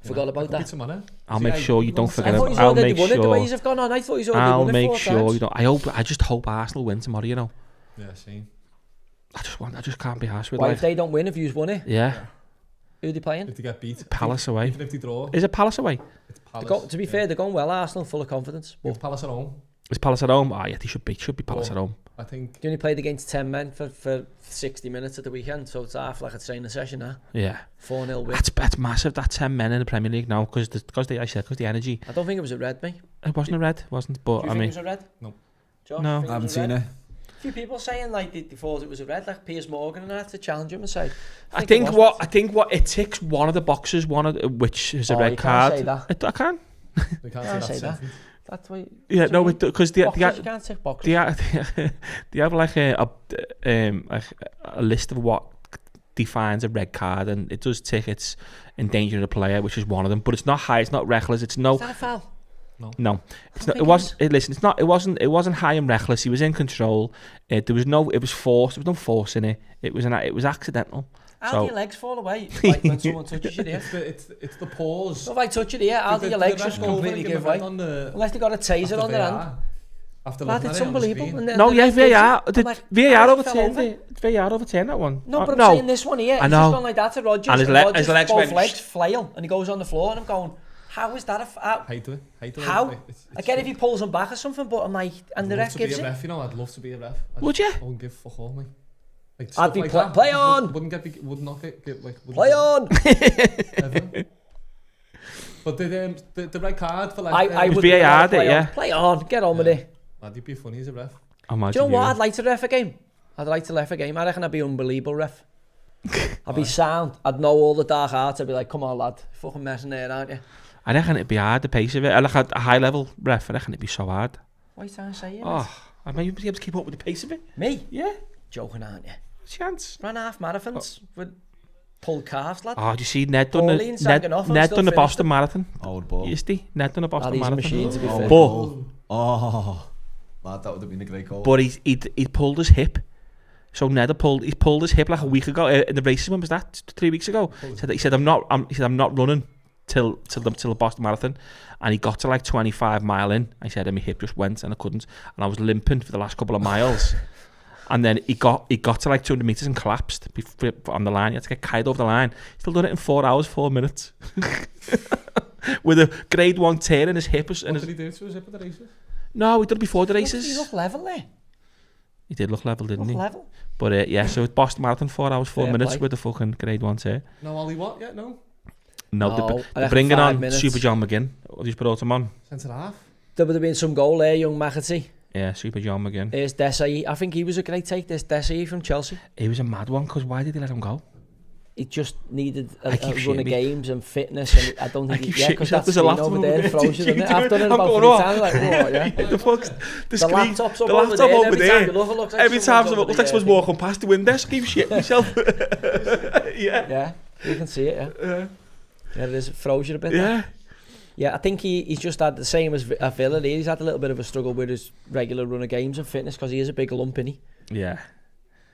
Forgot about that. I'll make sure you don't forget. I'll make sure. The ways have gone on. I thought he's already won it 4 times. I'll make sure you don't. I just hope Arsenal win tomorrow. You know. Yeah, same. I just can't be harsh with. Why if they don't win? If you've won it? Yeah. Who are they playing? If they get beat. Palace away. Even if they draw. Is it Palace away? It's Palace. To be fair, they're going well. Arsenal full of confidence. It's Palace at home. Is Palace at home? Ah, yeah, they should be Palace at home. I think they only played against 10 men for 60 minutes at the weekend, so it's half like a training session now. Yeah. 4-0 win. That's massive. That 10 men in the Premier League now because the energy. I don't think it was a red, mate. It wasn't a red, wasn't. But do you think it was a red? No. Josh, no, I haven't seen it. A few people saying like they thought it was a red, like Piers Morgan and that to challenge him and say. I think what it ticks one of the boxes, which is a red card. Can't say that. I can. They can't say that. That's why. Yeah, no, because you can't tick boxes. They have like a list of what defines a red card, and it does tick it's endangering a player, which is one of them. But it's not high, it's not reckless, it's no. Is that a foul? No, it's not. It was. Listen, it's not. It wasn't high and reckless. He was in control. It was forced. There was no force in it. It was accidental. How do your legs fall away like when someone touches you there? It's the pause. So if I touch you there, how do your legs just completely give way? Unless they got a taser on their hand. It's unbelievable. No, yeah, VAR overturned it. VAR overturned that one. No, but I'm saying this one here. He's just gone like that to Rodgers. And his legs both legs flail, and he goes on the floor, and I'm going, how is that a hate it. How? I get if he pulls him back or something, but I'm like, and the ref gives it. I'd love to be a ref. Would you? I wouldn't give fuck all, mate. Like, I'd be play on. Would not get like. Play on. But the red card for like. I would VAR it, yeah. Play on. Get on with it. That'd be funny as a ref. Do you know what? I'd like to ref a game. I reckon I'd be an unbelievable ref. I'd be sound. I'd know all the dark arts. I'd be like, come on, lad, fucking messing there, aren't you? I reckon it'd be hard, the pace of it. I like a high level ref, I reckon it'd be so hard. What are you trying to say? I might be able to keep up with the pace of it. Me? Yeah. Joking, aren't you? Chance. Ran half marathons with pulled calves, lad. Oh, do you see Ned done Pauline sagging off, Ned done the Boston Marathon? Old ball. Used he? Ned done the Boston He's a Marathon. machine, to be fair. Lad, that would have been a great goal. But he'd pulled his hip. So Ned had pulled his hip like a week ago in the races. When was that? 3 weeks ago. He said I'm not running till the Boston Marathon, and he got to like 25 mile in. I said, and my hip just went, and I couldn't, and I was limping for the last couple of miles. And then he got to like 200 meters and collapsed on the line. He had to get carried over the line. Still done it in 4 hours 4 minutes with a grade 1 tear in his hip. What did he do to his hip at the races? No, he did it before the races. He looked level there. He did look level, didn't he? Level. But yeah, so Boston Marathon 4 hours 4 Fair minutes play. with a fucking grade 1 tear. No Ollie what yet? No. No, I they're bringing 5 on minutes. Super John McGinn. He's brought him on. Centre half. There would have been some goal there, young McAtee. Yeah, Super John McGinn. There's Desai. I think he was a great take. There's Desai from Chelsea. He was a mad one, because why did he let him go? He just needed I a keep run shitting of me. games and fitness. And I don't I think keep he... Yeah, shitting because myself. that There's a screen laptop over over there there. froze you, doesn't it? I've done it I'm about going, 3 oh. times. Like, oh, yeah. The fuck's the The screen? laptop's up The over laptop there. over Every there. time you look, it looks like Every time someone's it over looks like the, someone's walking past the window. So keep shitting myself. Yeah. Yeah, you can see it, yeah. Yeah, it is. It froze you a bit. Yeah. Yeah, I think he's just had the same as Villa. He's had a little bit of a struggle with his regular run of games and fitness because he is a big lump, isn't he? Yeah.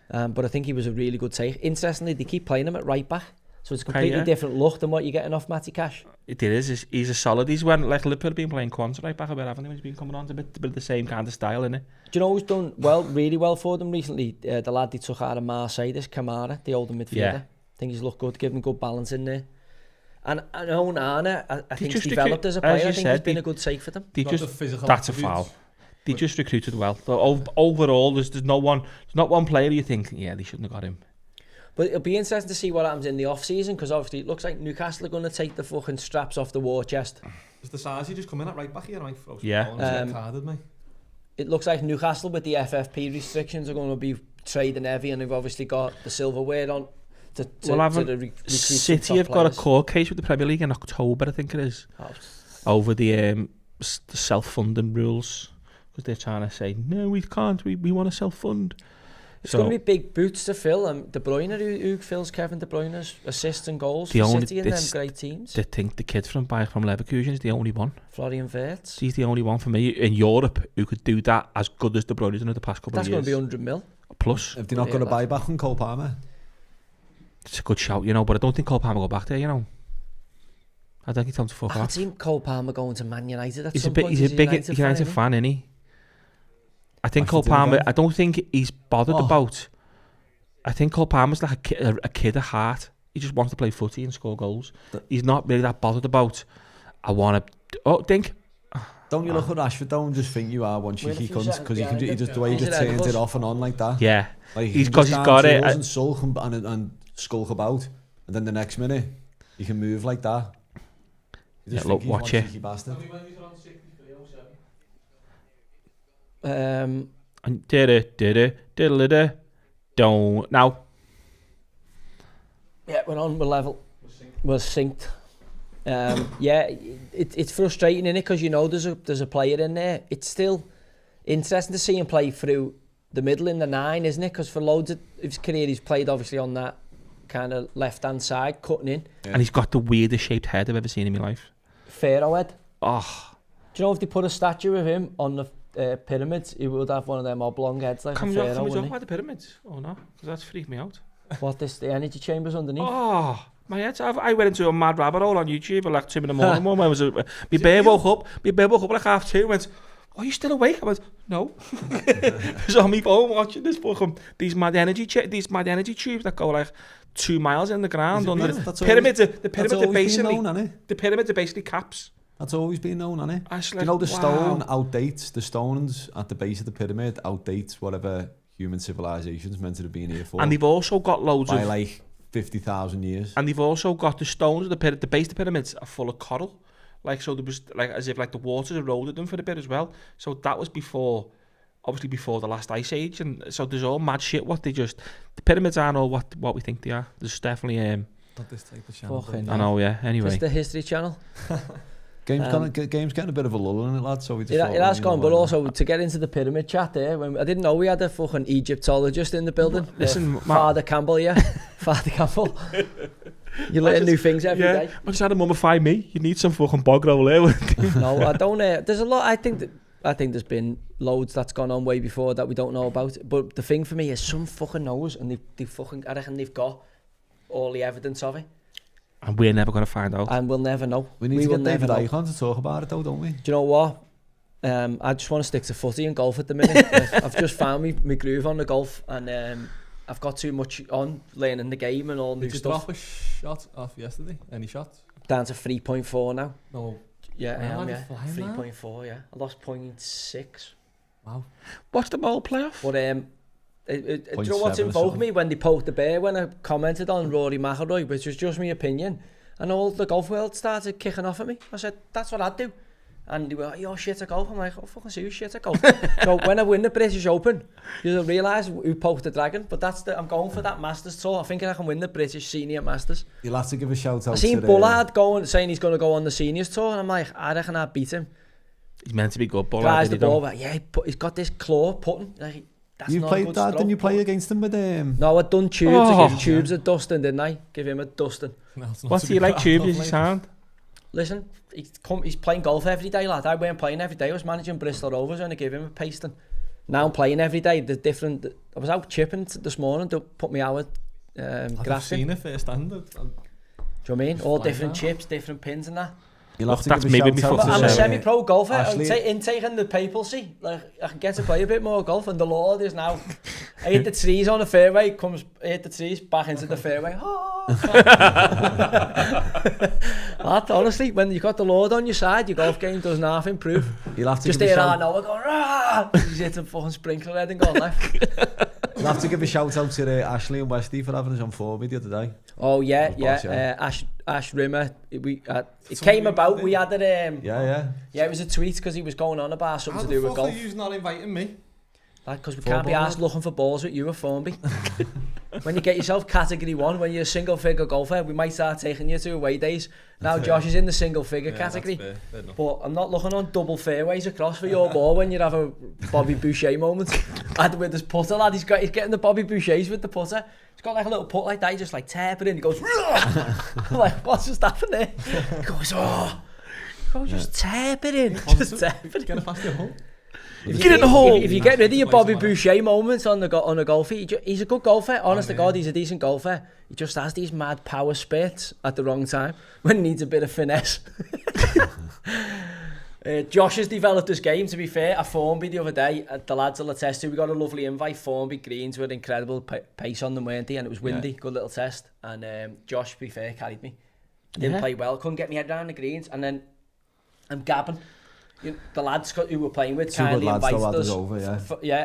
But I think he was a really good take. Interestingly, they keep playing him at right back, so it's a completely yeah. different look than what you're getting off Matty Cash. It is. He's a solid. He's when like Liverpool been playing Quanta right back a bit, haven't they? He's been coming on to a bit of the same kind of style, innit? Do you know who's done well, really well for them recently? The lad they took out of Marseille, this Kamara, the older midfielder. Yeah. I think he's looked good, given him good balance in there. And Onana, I think he's just developed as a player. I think he's been a good take for them. Got the physical That's a attributes. foul. They just recruited well. So overall, there's not one player you think, yeah, they shouldn't have got him. But it'll be interesting to see what happens in the off-season, because obviously it looks like Newcastle are going to take the fucking straps off the war chest. Is the size he just come in at right back here? I froze. Yeah. Carded me. It looks like Newcastle with the FFP restrictions are going to be trading heavy, and they've obviously got the silverware on to recruit City have got a court case with the Premier League in October, I think it is, over the self-funding rules, because they're trying to say, no, we can't, we want to self-fund. It's going to be big boots to fill. De Bruyne, who fills Kevin De Bruyne's assists and goals for City and them great teams. I think the kid from Leverkusen is the only one. Florian Wirtz. He's the only one for me in Europe who could do that as good as De Bruyne done in the past couple of years. That's going to be 100 mil. Plus. If they're not going to buy back on Cole Palmer. It's a good shout, but I don't think Cole Palmer will go back there, I think he's time to fuck I off. could see Cole Palmer going to Man United at He's some point. He's a big United fan, isn't he? I think Cole Palmer, I don't think he's bothered about... I think Cole Palmer's like a kid at heart. He just wants to play footy and score goals. He's not really that bothered about, I want to... Don't you look at Rashford though and just think you are once he comes, because he just the way he He's just turns it off and on like that. Yeah. Like He's got it. And sulk and skulk about, and then the next minute he can move like that. You just think he's watch it. cheeky bastard. Um, And diddle don't now. Yeah, we're on. We're level. We're synced. Yeah, it's frustrating, innit? Because there's a player in there. It's still interesting to see him play through the middle in the 9, isn't it? Because for loads of his career, he's played obviously on that kind of left-hand side, cutting in. Yeah. And he's got the weirdest shaped head I've ever seen in my life. Pharaoh head. Oh. Do you know if they put a statue of him on the pyramids, he would have one of them oblong heads like Can a we pharaoh, talk about the pyramids? Oh no, because that's freaked me out. What, the energy chambers underneath? Oh, my head. I went into a mad rabbit hole on YouTube at like 2 in the morning. One was my bear woke up at like 2:30 and went, are you still awake? I went, no. I was on my phone watching this fucking these mad energy tubes that go like 2 miles in the ground under the pyramids. The pyramids are basically caps. That's always been known, hasn't it? Like, you know the stone outdates, the stones at the base of the pyramid outdates whatever human civilization's meant to have been here for. And they've also got loads by like 50,000 years. And they've also got the stones at the base of the pyramids are full of coral. Like, so there was like as if like the water eroded them for a bit as well. So that was before obviously before the last ice age, and so there's all mad shit. The pyramids aren't all what we think they are. There's definitely Not this type of channel. I know, yeah. Anyway, it's the History Channel. Game's getting a bit of a lull in it, lad. So we just it has gone, but also to get into the pyramid chat there, I didn't know we had a fucking Egyptologist in the building. Listen, Father Campbell, yeah. Father Campbell. You learn new things every day. I just had to mummify me. You need some fucking bog roll there. No, I don't. There's a lot. I think there's been loads that's gone on way before that we don't know about. But the thing for me is some fucking knows, and they fucking, I reckon they've got all the evidence of it. And we're never going to find out. And we'll never know. We need to get David Icon to talk about it though, don't we? Do you know what? I just want to stick to footy and golf at the minute. I've just found my groove on the golf, and I've got too much on learning the game and all new stuff. Did you drop a shot off yesterday? Any shots? Down to 3.4 now. No. Yeah, I am, yeah. 3.4, yeah. I lost 0.6. Wow. What's the mole playoff? But do you know what's invoked me when they poked the bear when I commented on Rory McIlroy, which was just my opinion, and all the golf world started kicking off at me. I said, that's what I'd do. And they were like, you're shit at golf. I'm like, oh, fucking see you shit at golf. So when I win the British Open, you'll realise who poked the dragon. But I'm going for that Masters tour. I think I can win the British Senior Masters. You'll have to give a shout out. I seen Bullard saying he's going to go on the Seniors tour, and I'm like, I reckon I'd beat him. He's meant to be good, Bullard. Drives the ball, but yeah, he's got this claw putting. Like, that's you played that? Didn't you play against him with him? No, I'd done Tubes. I gave Tubes a dusting, didn't I? Give him a dusting. No, what do you like, Tubes? Does he sound? Listen, he's playing golf every day, lad. I weren't playing every day. I was managing Bristol Rovers and I gave him a pasting. Now I'm playing every day. The different. I was out chipping this morning to put me out I've grass in. seen it first hand. Do you know what I mean? All different chips, different pins and that. That's maybe before. I'm a semi-pro golfer. I'm taking the papacy. Like I can get to play a bit more golf, and the Lord is now. I hit the trees on the fairway. Hit the trees back into the fairway. Honestly, when you got the Lord on your side, your golf game does half improve. You'll have to just hear Noah going, rah! He's hitting fucking sprinkler head and going left. You'll have to give a shout out to Ashley and Westy for having us on form the other day. Oh yeah. Ash Rimmer. It came about. We had it. Yeah, it was a tweet because he was going on about something to do with golf. How the fuck are you not inviting me? Because we can't be asked looking for balls with you at Formby. When you get yourself category 1, when you're a single figure golfer, we might start taking you to away days. Now Josh is in the single figure category. Fair but I'm not looking on double fairways across for your ball when you have a Bobby Boucher moment. With his putter, lad, he's getting the Bobby Bouchers with the putter. He's got like a little putt like that, he just like tap it in, he goes, I'm like, what's just happened there? He goes, just tap it in. Just tap it in. Get a faster hole. Get in the hole. If you get rid of your Bobby Boucher moments on a golfer, he's a good golfer. Honest to God, he's a decent golfer. He just has these mad power spurts at the wrong time when he needs a bit of finesse. Josh has developed this game, to be fair, at Formby the other day. The lads will attest to. We got a lovely invite. Formby greens with incredible pace on them, weren't they? And it was windy. Good little test. And Josh, to be fair, carried me. Didn't play well. Couldn't get me head around the greens. And then I'm gabbing. The lads who were playing with kindly invited us over,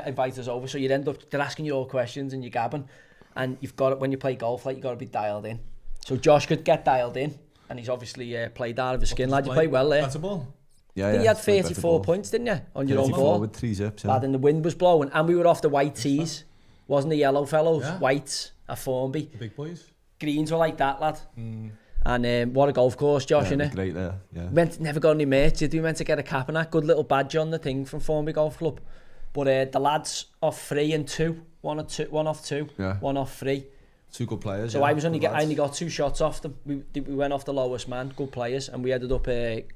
invited us over. So you end up, they're asking you all questions and you're gabbing, and you've got it when you play golf, like you got to be dialed in. So Josh could get dialed in, and he's obviously played out of his skin. Lad, you played well there. That's a ball. Yeah, I think you had 34 points, didn't you, on your own ball? With 3 zips, Lad, and the wind was blowing, and we were off the white tees, wasn't the yellow fellows, whites at Formby. The big boys. Greens were like that, lad. And what a golf course, Josh, innit? Great there, Never got any mates, did we? Meant to get a cap and that. Good little badge on the thing from Formby Golf Club. But the lads off 3 and 2. One off 2, one off 3. 2 good players. So I only got 2 shots off them. We went off the lowest man, good players, and we ended up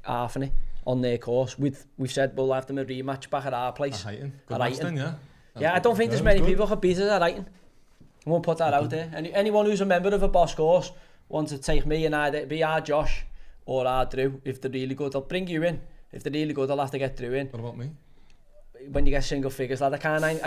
half in it on their course. We've said we'll have them a rematch back at our place. At Aston, yeah, I don't think there's many people who can beat us at Brighton. I won't put that out there. Anyone who's a member of a boss course wants to take me and either be our Josh or our Drew. If they're really good, I'll bring you in. If they're really good, I'll have to get Drew in. What about me? When you get single figures, lad, I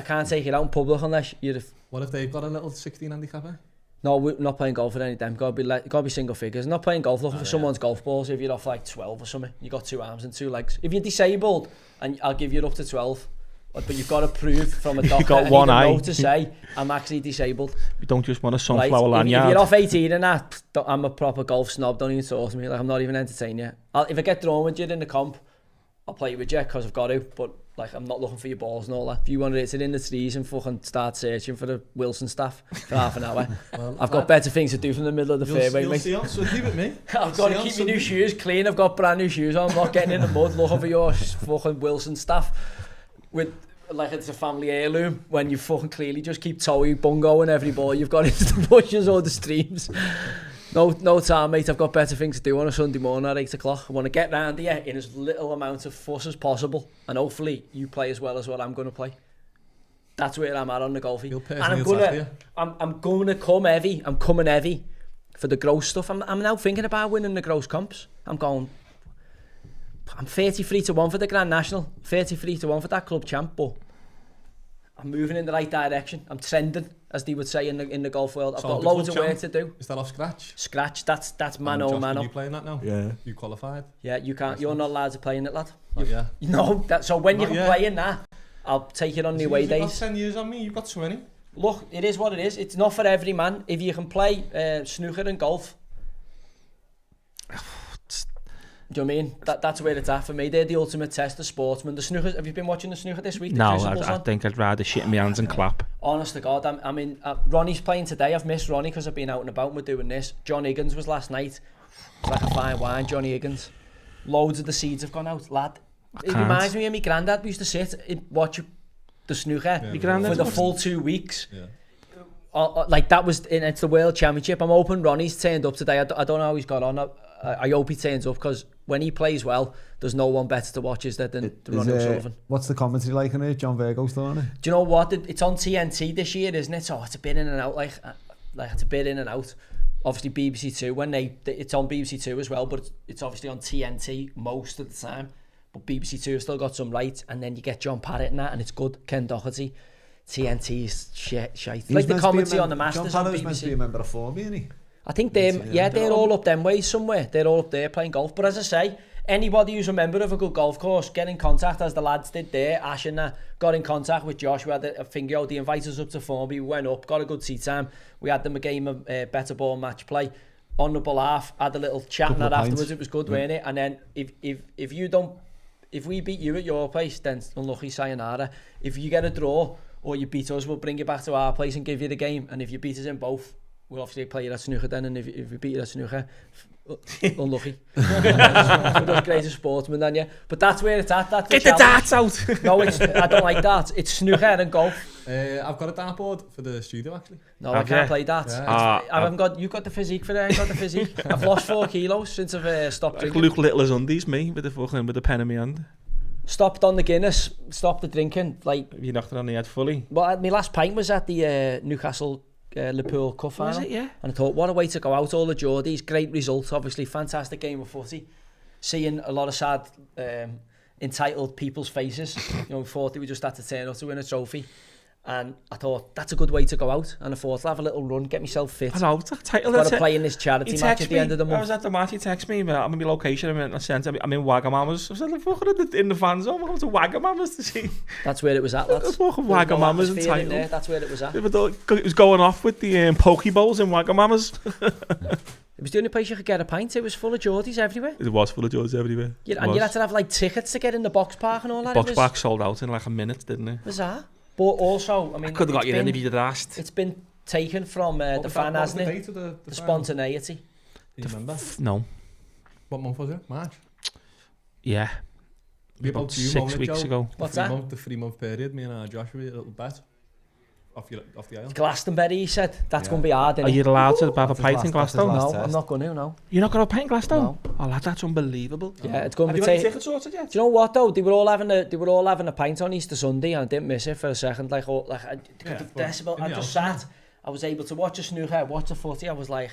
can't take it out in public unless you're... What if they've got a little 16 handicapper? No, we're not playing golf with any of them. Gotta be single figures. Not playing golf, looking for someone's golf balls. If you're off like 12 or something, you got 2 arms and 2 legs. If you're disabled, and I'll give you up to 12. But you've got to prove from a doctor you got one eye to say I'm actually disabled. You don't just want a sunflower lanyard. If you're off 18 and that, I'm a proper golf snob. Don't even talk to me. Like I'm not even entertaining you. If I get drawn with you in the comp, I'll play with you because I've got to, but like I'm not looking for your balls and all that. If you want to sit in the trees and fucking start searching for the Wilson staff for half an hour, Well, I've got better things to do from the middle of the fairway, You'll mate. see on Sunday with me. I've got to keep my new shoes clean. I've got brand new shoes on. I'm not getting in the mud looking for your fucking Wilson staff with like it's a family heirloom when you fucking clearly just keep towing bungo and every ball you've got into the bushes or the streams. No time, mate. I've got better things to do on a Sunday morning at 8 o'clock. I want to get round here in as little amount of fuss as possible, and hopefully you play as well as what I'm going to play. That's where I'm at on the golfing. And I'm going to come heavy. I'm coming heavy for the gross stuff. I'm now thinking about winning the gross comps. I'm 33-1 for the Grand National, 33-1 for that club champ, but I'm moving in the right direction. I'm trending, as they would say in the golf world. I've got loads of work to do. Is that off scratch? Scratch, that's mano mano. Are you playing that now? Yeah. You qualified? Yeah, you can't. You're not allowed to play in it, lad. Yeah. No, so when Not you can yet. play in that, I'll take it on the away You've got days. 10 years on me, you've got 20. Look, it is what it is. It's not for every man. If you can play snooker and golf, do you know what I mean? That's where it's at for me. They're the ultimate test of sportsmen. The snooker. Have you been watching the snooker this week? No, I think I'd rather shit in my hands and clap. Honest to God, I mean, Ronnie's playing today. I've missed Ronnie because I've been out and about and we're doing this. John Higgins was last night. It's like a fine wine, Johnny Higgins. Loads of the seeds have gone out, lad. It reminds me of my granddad. We used to sit and watch the snooker for the full 2 weeks. Yeah. Like that was, it's the World Championship. I'm hoping Ronnie's turned up today. I don't know how he's got on. I hope he turns up because when he plays well, there's no one better to watch is there than Ronnie O'Sullivan. What's the commentary like in it? John Virgo's still on it? Do you know what? It's on TNT this year, isn't it? So it's a bit in and out. Like it's a bit in and out. Obviously BBC Two when it's on BBC Two as well, but it's obviously on TNT most of the time. But BBC Two have still got some rights, and then you get John Parrott in that, and it's good. Ken Doherty. TNT's shite. Like the commentary on the Masters John on Parrott was meant to be a BBC. member of Formby, isn't he? I think they're all up them ways somewhere. They're all up there playing golf. But as I say, anybody who's a member of a good golf course, get in contact as the lads did there. Ash and that got in contact with Josh. We had a finger out. They invited us up to Formby. We went up, got a good tea time. We had them a game of better ball match play. On the ball half, had a little chat and that afterwards. It was good, wasn't it? And then if we beat you at your place, then unlucky sayonara. If you get a draw or you beat us, we'll bring you back to our place and give you the game. And if you beat us in both, we'll obviously play you at snooker then. And if we beat you at snooker, unlucky. We're the greatest sportsman then, yeah. But that's where it's at. That's Get the darts out! No, I don't like darts. It's snooker and golf. I've got a dartboard for the studio actually. No, I can't play darts. Yeah. I haven't got. You've got the physique for it. I ain't got the physique. I've lost 4 kilos since I've stopped Like drinking. Luke Little as undies, me, with the pen in my hand. Stopped on the Guinness. Stopped the drinking. Like You knocked it on the head fully. well, my last pint was at the Newcastle Liverpool Cup final. Was it, yeah? And I thought, what a way to go out. All the Geordies, great result. Obviously, fantastic game of footy. Seeing a lot of sad, entitled people's faces. You know, we thought they were just had to turn up to win a trophy. And I thought, that's a good way to go out. And I thought, I'll have a little run, get myself fit. I know, it's a title. Got to play in this charity match at the end of the I month. was at the match, he texted me, but I'm in my location, I'm in Wagamama's. I was like, fucking in the fan zone, I'm going to Wagamama's to see. That's where it was at, lads. Fucking Wagamama's Atmosphere in entitled. there, that's where it was at. It was going off with the Pokeballs in Wagamama's. It was the only place you could get a pint. It was full of Geordies everywhere. It was full of Georges everywhere. And you had to have like tickets to get in the box park and all that. Box park sold out in like a minute, didn't it? Bizarre. But also, I mean, I could have got you in if you'd asked. It's been taken from the fan, hasn't it? The spontaneity. Do you remember? No. What month was it? March? Yeah. About 6 weeks ago. What's that? The 3-month period, me and Josh were a little bet off the island. Glastonbury, he said. That's going to be hard, isn't Are it? you allowed to have a pint in Glastonbury? Glasgow? No, I'm not going to, no. You're not going to have a pint in Glasgow? No. Oh, lad, that's unbelievable. Yeah, it's going to Have be you got the taken. tickets sorted yet? Do you know what though? They were all having a pint on Easter Sunday, and I didn't miss it for a second. Like the decibel. I just sat. I was able to watch the snooker, watch the footy. I was like,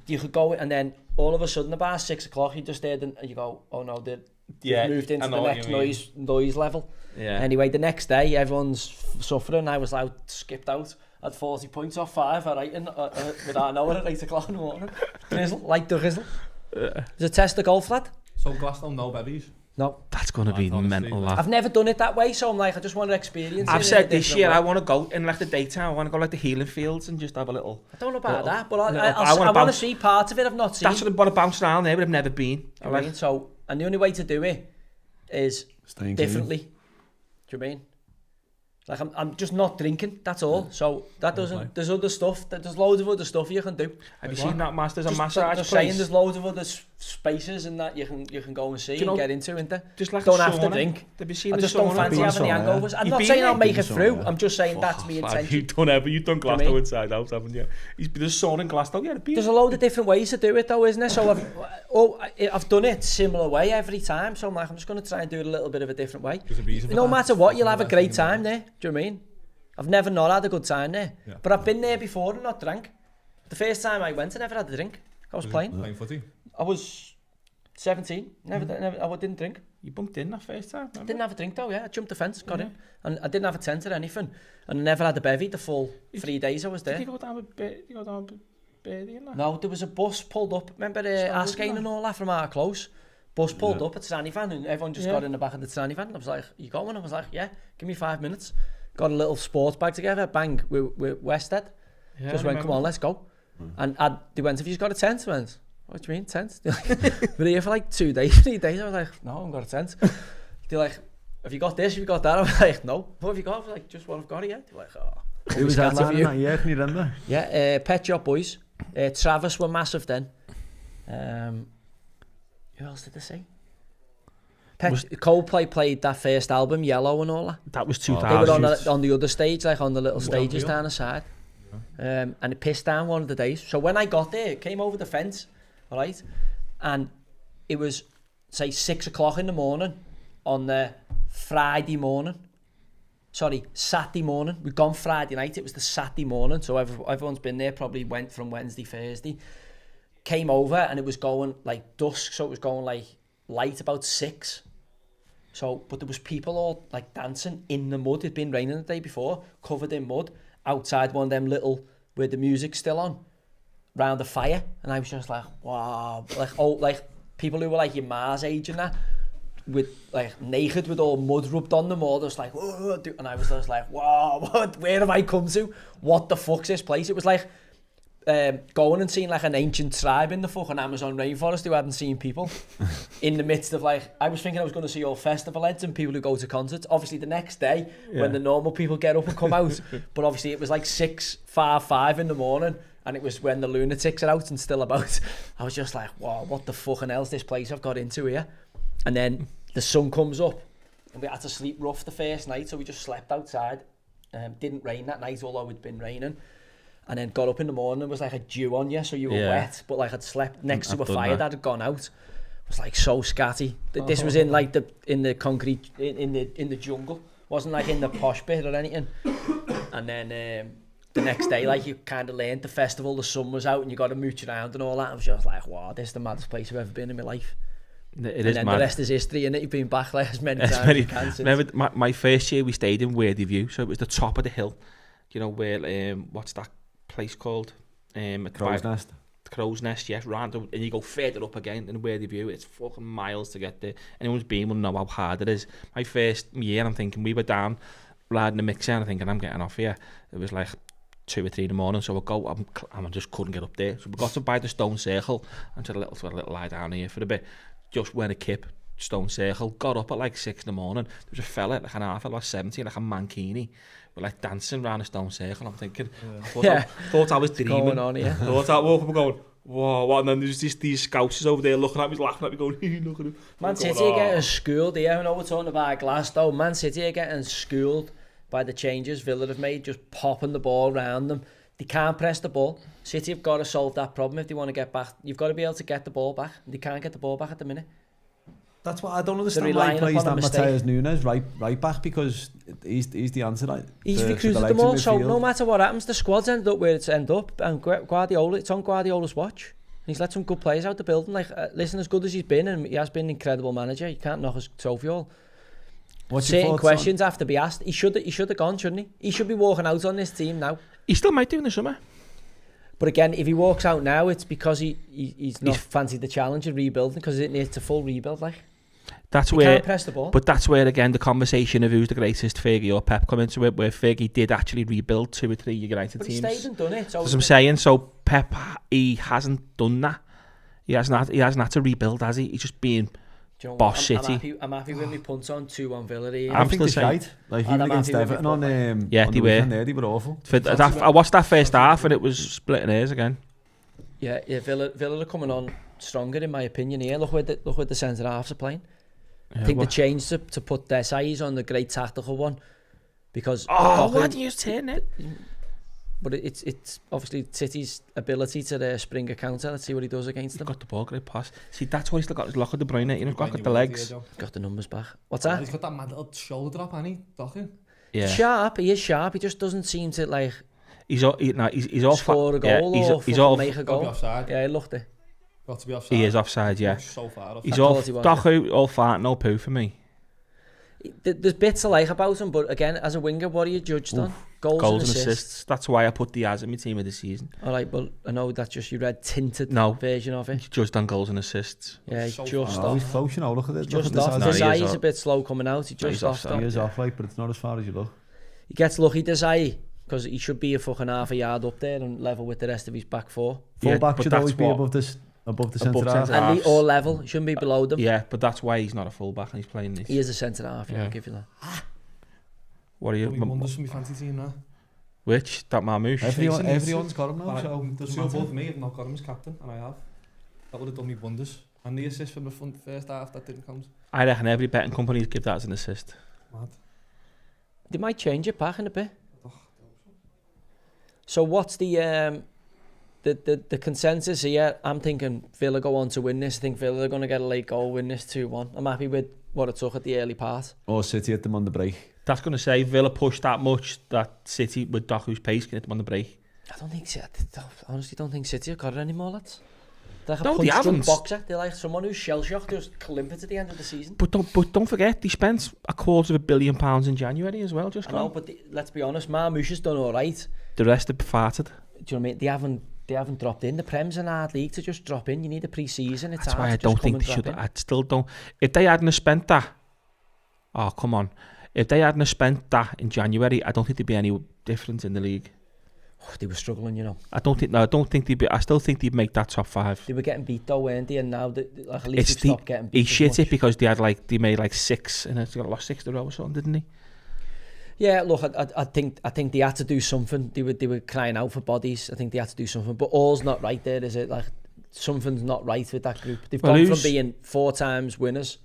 you could go, and then all of a sudden about 6 o'clock, you just heard, and you go, oh no, they've moved into the next noise level. Yeah. Anyway, the next day, everyone's suffering. I was out, skipped out. Had 40 points off 5 at Brighton without knowing at 8 o'clock in the morning. Drizzle, like the drizzle. It's a test of golf, lad. So Glasgow, no bevies? No. That's going to be mental, lad. I've never done it that way, so I'm like, I just want to experience it. I've said this year, I want to go in like the daytime. I want to go like the healing fields and just have a little... I don't know about that, but I I want to see part of it I've not seen. That's what I want to bounce around there, but I've never been. So, and the only way to do it is Staying differently. Do you know what I mean? Like I'm just not drinking, that's all. So that doesn't, there's other stuff, there's loads of other stuff you can do. Have you seen that Masters and Just Massage saying place? there's loads of other spaces and that you can go and see and get into, isn't there? Just like don't a have to sauna. drink. Have you seen I the just don't sauna? fancy Been having the sauna, hangovers. I'm You've not been saying I'll there? make it Been through. sauna. I'm just saying that's my intention. You've done Glasgow Do you know what I mean? inside out, haven't you? There's sauna in Glasgow, yeah. There's a load of different ways to do it though, isn't there? So I've done it similar way every time, so I'm just going to try and do it a little bit of a different way. There's a reason for No that. matter what, you'll have a great time there. Do you know what I mean? I've never not had a good time there. Yeah. But I've been there before and not drank. The first time I went, I never had a drink. I was playing. Playing footy. I was 17. Never, I didn't drink. You bumped in that first time, remember? Didn't have a drink though, yeah. I jumped the fence, got in. And I didn't have a tent or anything. And I never had a bevy the full 3 days I was there. Did you go down with Birdie and that? No, there was a bus pulled up. Remember Aston and all that from our close? Bus pulled up at tranny van and everyone just got in the back of the tranny van. I was like, you got one? I was like, yeah, give me 5 minutes. Got a little sports bag together, bang, with Westhead. Yeah, Just went, come on, let's go. And they went, have you got a tent? I went, what do you mean, tent? They're like, we're here for like 2 days, 3 days. I was like, no, I haven't got a tent. They're like, have you got this? Have you got that? I was like, no. What have you got? I was like, just what I've got here. They're like, oh. Who was headlining that year? Can you remember? Yeah, Pet Shop Boys. Travis were massive then. Who else did they say? Coldplay played that first album, Yellow and all that. That was They 2000. were on the other stage, like on the little stages Unreal. down the side. And it pissed down one of the days. So when I got there, it came over the fence, all right? And it was, say, 6 o'clock in the morning on the Friday morning. Sorry, Saturday morning. We'd gone Friday night, it was the Saturday morning. So everyone's been there, probably went from Wednesday, Thursday. Came over and it was going like dusk, so it was going like light about 6. So, but there was people all like dancing in the mud. It'd been raining the day before, covered in mud, outside one of them little, where the music's still on, round the fire. And I was just like, wow, like people who were like your Mars age and that, with like naked with all mud rubbed on them all, just like, whoa, and I was just like, wow, where have I come to? What the fuck's this place? It was like going and seeing like an ancient tribe in the fucking Amazon rainforest who hadn't seen people in the midst of like, I was thinking I was going to see all festival heads and people who go to concerts. Obviously the next day when the normal people get up and come out, but obviously it was like 5 in the morning and it was when the lunatics are out and still about. I was just like, wow, what the fucking hell's this place I've got into here? And then the sun comes up and we had to sleep rough the first night, so we just slept outside. Didn't rain that night, although it'd been raining. And then got up in the morning, it was like a dew on you, so you were wet, but like I'd slept next to a fire that had gone out. It was like so scatty. This was in like in the concrete, in the jungle. Wasn't like in the posh bit or anything. And then the next day, like you kind of learned the festival, the sun was out and you got to mooch around and all that. I was just like, wow, this is the maddest place I've ever been in my life. It is then mad. the rest is history, and you've been back like as many times as you can since. Remember my first year we stayed in Worthy View, so it was the top of the hill. You know where what's that place called? Crow's Nest. Crow's Nest, yes, round and you go further up again in Worthy View. It's fucking miles to get there. Anyone's been will know how hard it is. My first year, I'm thinking we were down riding the mixer, and I'm thinking I'm getting off here. It was like 2 or 3 in the morning, so I just couldn't get up there. So we got to by the stone circle and said a little lie down here for a bit. Just went a kip, stone circle, got up at like 6 in the morning. There was a fella, like an half, like 70, like a mankini, with like dancing around a stone circle. I'm thinking, thought I was dreaming. Going on here. Thought I woke up going, whoa, what? And then there's these scouts over there looking at me, laughing at me, going, look at him. Man City are getting schooled here. I know we're talking about Glasgow. Man City are getting schooled by the changes Villa have made, just popping the ball around them. They can't press the ball. City have got to solve that problem if they want to get back. You've got to be able to get the ball back. They can't get the ball back at the minute. That's what I don't understand why he plays that Matthias Nunez right back, because he's the answer. He's recruited them all, so no matter what happens, the squad's ended up where it's ended up, and Guardiola, it's on Guardiola's watch. He's let some good players out the building. Like, listen, as good as he's been, and he has been an incredible manager, you can't knock his trophy all. Certain questions have to be asked. He should have gone, shouldn't he? He should be walking out on this team now. He still might do in the summer. But again, if he walks out now, it's because he's not fancied the challenge of rebuilding, because it's a full rebuild. Like, that's where can't press the ball. But that's where again the conversation of who's the greatest, Fergie or Pep, come into it. Where Fergie did actually rebuild 2 or 3 United teams. But he stayed and done it. So as I'm saying, so Pep, he hasn't done that. He hasn't had to rebuild, has he? He's just been Do you know Boss what? City. I'm happy with me punts on 2-1 Villa here. I think still they're saying- shite. Like, even against Everton on Yeah, the they were. weekend there, they were awful. I watched that first half and it was splitting hairs again. Yeah, Villa are coming on stronger in my opinion here. Look where the centre halves are playing. I think they changed to put Desai's on the great tactical one because why do you turn it? But it's obviously City's ability to spring a counter. Let's see what he does against them. Got the ball, great pass. See, that's why he's still got his lock of De Bruyne. You know, got the legs. Got the numbers back. What's that? He's got that mad little shoulder drop, hasn't he? Docking. Yeah. Sharp. He is sharp. He just doesn't seem to like. He's all score a goal or he's all make a goal. Offside. Yeah, he looked it. Got to be offside. He is offside, yeah. So far off. He's all Doku, all fart, no poo for me. There's bits I like about him, but again, as a winger, what are you judged on? Goals and assists. That's why I put Diaz in my team of the season. All right, well, I know that's just your red tinted version of it. He's judged on goals and assists. Yeah, So just far. Oh, he's off. close, you know, look at it. Just look off. at No, this. he is Desai's off. a bit slow coming out. He just he's off. offside. He is off, like, but it's not as far as you look. He gets lucky, Desai, because he should be a fucking half a yard up there and level with the rest of his back four. Full back but should that's always be what- above the Above centre half. centre And halves. or level, he shouldn't be below them. Yeah, but that's why he's not a fullback and he's playing this. He is a centre half, yeah, Yeah. I'll give you that. What are you? He wonders for my fancy team now. Which? That Marmouche? Everyone's got him now, But so the two above me have not got him as captain, and I have. That would have done me wonders. And the assist from the first half, that didn't count. I reckon every betting company give that as an assist. Mad. They might change it back in a bit. So what's the consensus here? I'm thinking Villa go on to win this. I think Villa are going to get a late goal, win this 2-1. I'm happy with what it took at the early part. or City hit them on the break. That's going to say Villa pushed that much that City with Doku's pace can hit them on the break. I don't think City, I honestly don't think City have got it anymore, lads. They're like a No, they punch-drunk haven't. boxer. They're like someone who's shell-shocked, who's limping at the end of the season. But don't forget they spent £250 million in January as well. Just I know, gone. but let's be honest, Marmouche has done all right. The rest have farted. Do you know what I mean? They haven't dropped in. The Prem's an hard league to just drop in. You need a pre-season. It's That's hard why I to don't just come think and they drop should. in. I still don't. If they hadn't have spent that, oh come on. If they hadn't have spent that in January, I don't think there'd be any difference in the league. Oh, they were struggling, you know. I don't think they'd be. I still think they'd make that top 5. They were getting beat though, weren't they? And now like, at least It's they've stopped getting beat. He as shit much. it because they made like 6 and they lost 6 in a row or something, didn't he? Yeah, look, I think they had to do something. They were crying out for bodies. I think they had to do something. But all's not right there, is it? Like something's not right with that group. They've gone from being 4 times winners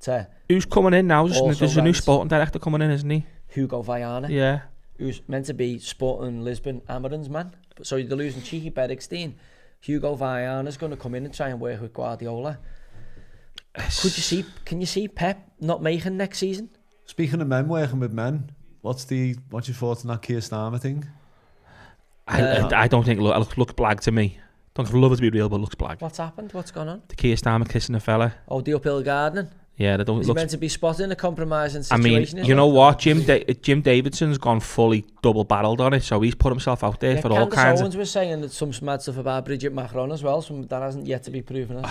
to Who's coming in now? There's a new ranked. sporting director coming in, isn't he? Hugo Viana, Yeah. who's meant to be Sporting Lisbon Amarin's man. So they're losing Cheeky Bergstein. Hugo Viana's going to come in and try and work with Guardiola. Can you see Pep not making next season? Speaking of men working with men, what's your thoughts on that Keir Starmer thing? I don't think it looks blag to me. Don't love it to be real, but looks blag. What's happened? What's gone on? The Keir Starmer kissing a fella. Oh, the uphill gardening. Yeah, they don't Is he meant to be spotting a compromising I mean, situation? you know what? Jim Davidson's gone fully double barreled on it, so he's put himself out there for all kinds Owens was saying that some mad stuff about Bridget Macron as well, that hasn't yet to be proven.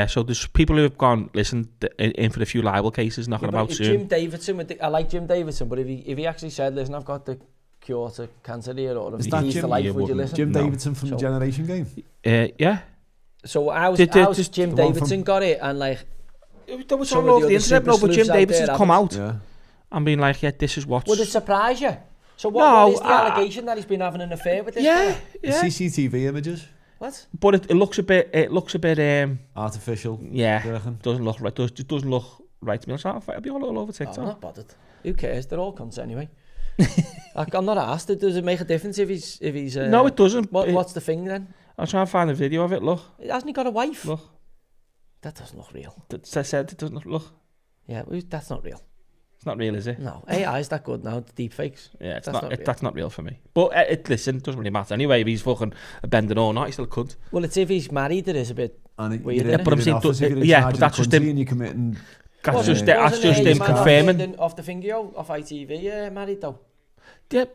So there's people who have gone, listen, in for a few libel cases, knocking about soon. Jim Davidson, I like Jim Davidson, but if he actually said, listen, I've got the cure to cancer here, or Is the that keys to life, would you listen? Jim Davidson from the Generation Game? Yeah. So how's Jim Davidson got it, and like... There was all over the internet, but Jim Davidson's come out and been like, yeah, this is what's... Would it surprise you? So what is the allegation that he's been having an affair with this fella? The CCTV images. What? But it looks a bit artificial. Yeah, doesn't look right. It doesn't look right to me. It'll be all over TikTok. I'm not bothered. Who cares? They're all cunts anyway. I'm not asked. Does it make a difference if he's? No, it doesn't. What's the thing then? I'll try and find a video of it. Look. Hasn't he got a wife? Look. That doesn't look real. I said it doesn't look. Yeah, that's not real. It's not real, is it? No, AI's that good now. The deep fakes. Yeah, that's not real for me. But listen, it doesn't really matter anyway. If he's fucking bending or not, he still could. Well, it's if he's married, it is a bit weird. Yeah, but I'm saying, but that's just him. You're committing. That's just him confirming. Off the finger, off ITV, married though. Yeah,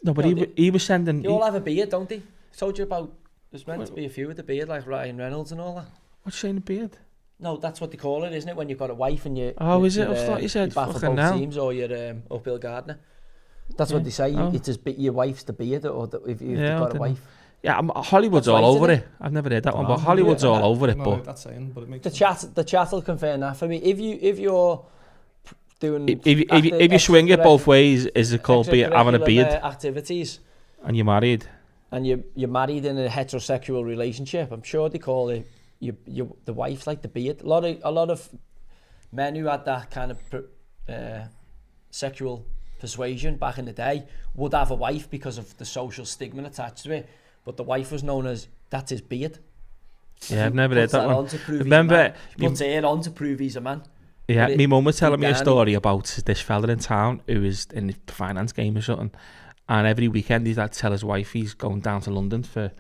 no, but he was sending. They all have a beard, don't they? I told you about. There's meant to be a few with the beard, like Ryan Reynolds and all that. What's saying, a beard? No, that's what they call it, isn't it? When you've got a wife and you... Oh, is it? I thought you said fucking now. Teams or your uphill gardener. That's what they say. It's your wife's the beard, or if you've got a wife. Yeah, Hollywood's all over it. I've never heard that one, but Hollywood's all over it. But that's saying, but it makes the chat will confirm that for me. If you're doing if you swing it both ways, is it called having a beard? Activities, and you're married, and you're married in a heterosexual relationship. I'm sure they call it the wife like the beard. A lot of men who had that kind of sexual persuasion back in the day would have a wife because of the social stigma attached to it, but the wife was known as that's his beard. Yeah, I've never heard that one. Remember, he puts it on to prove he's a man. Yeah, my mum was telling me a story about this fella in town who was in the finance game or something, and every weekend he'd tell his wife he's going down to London for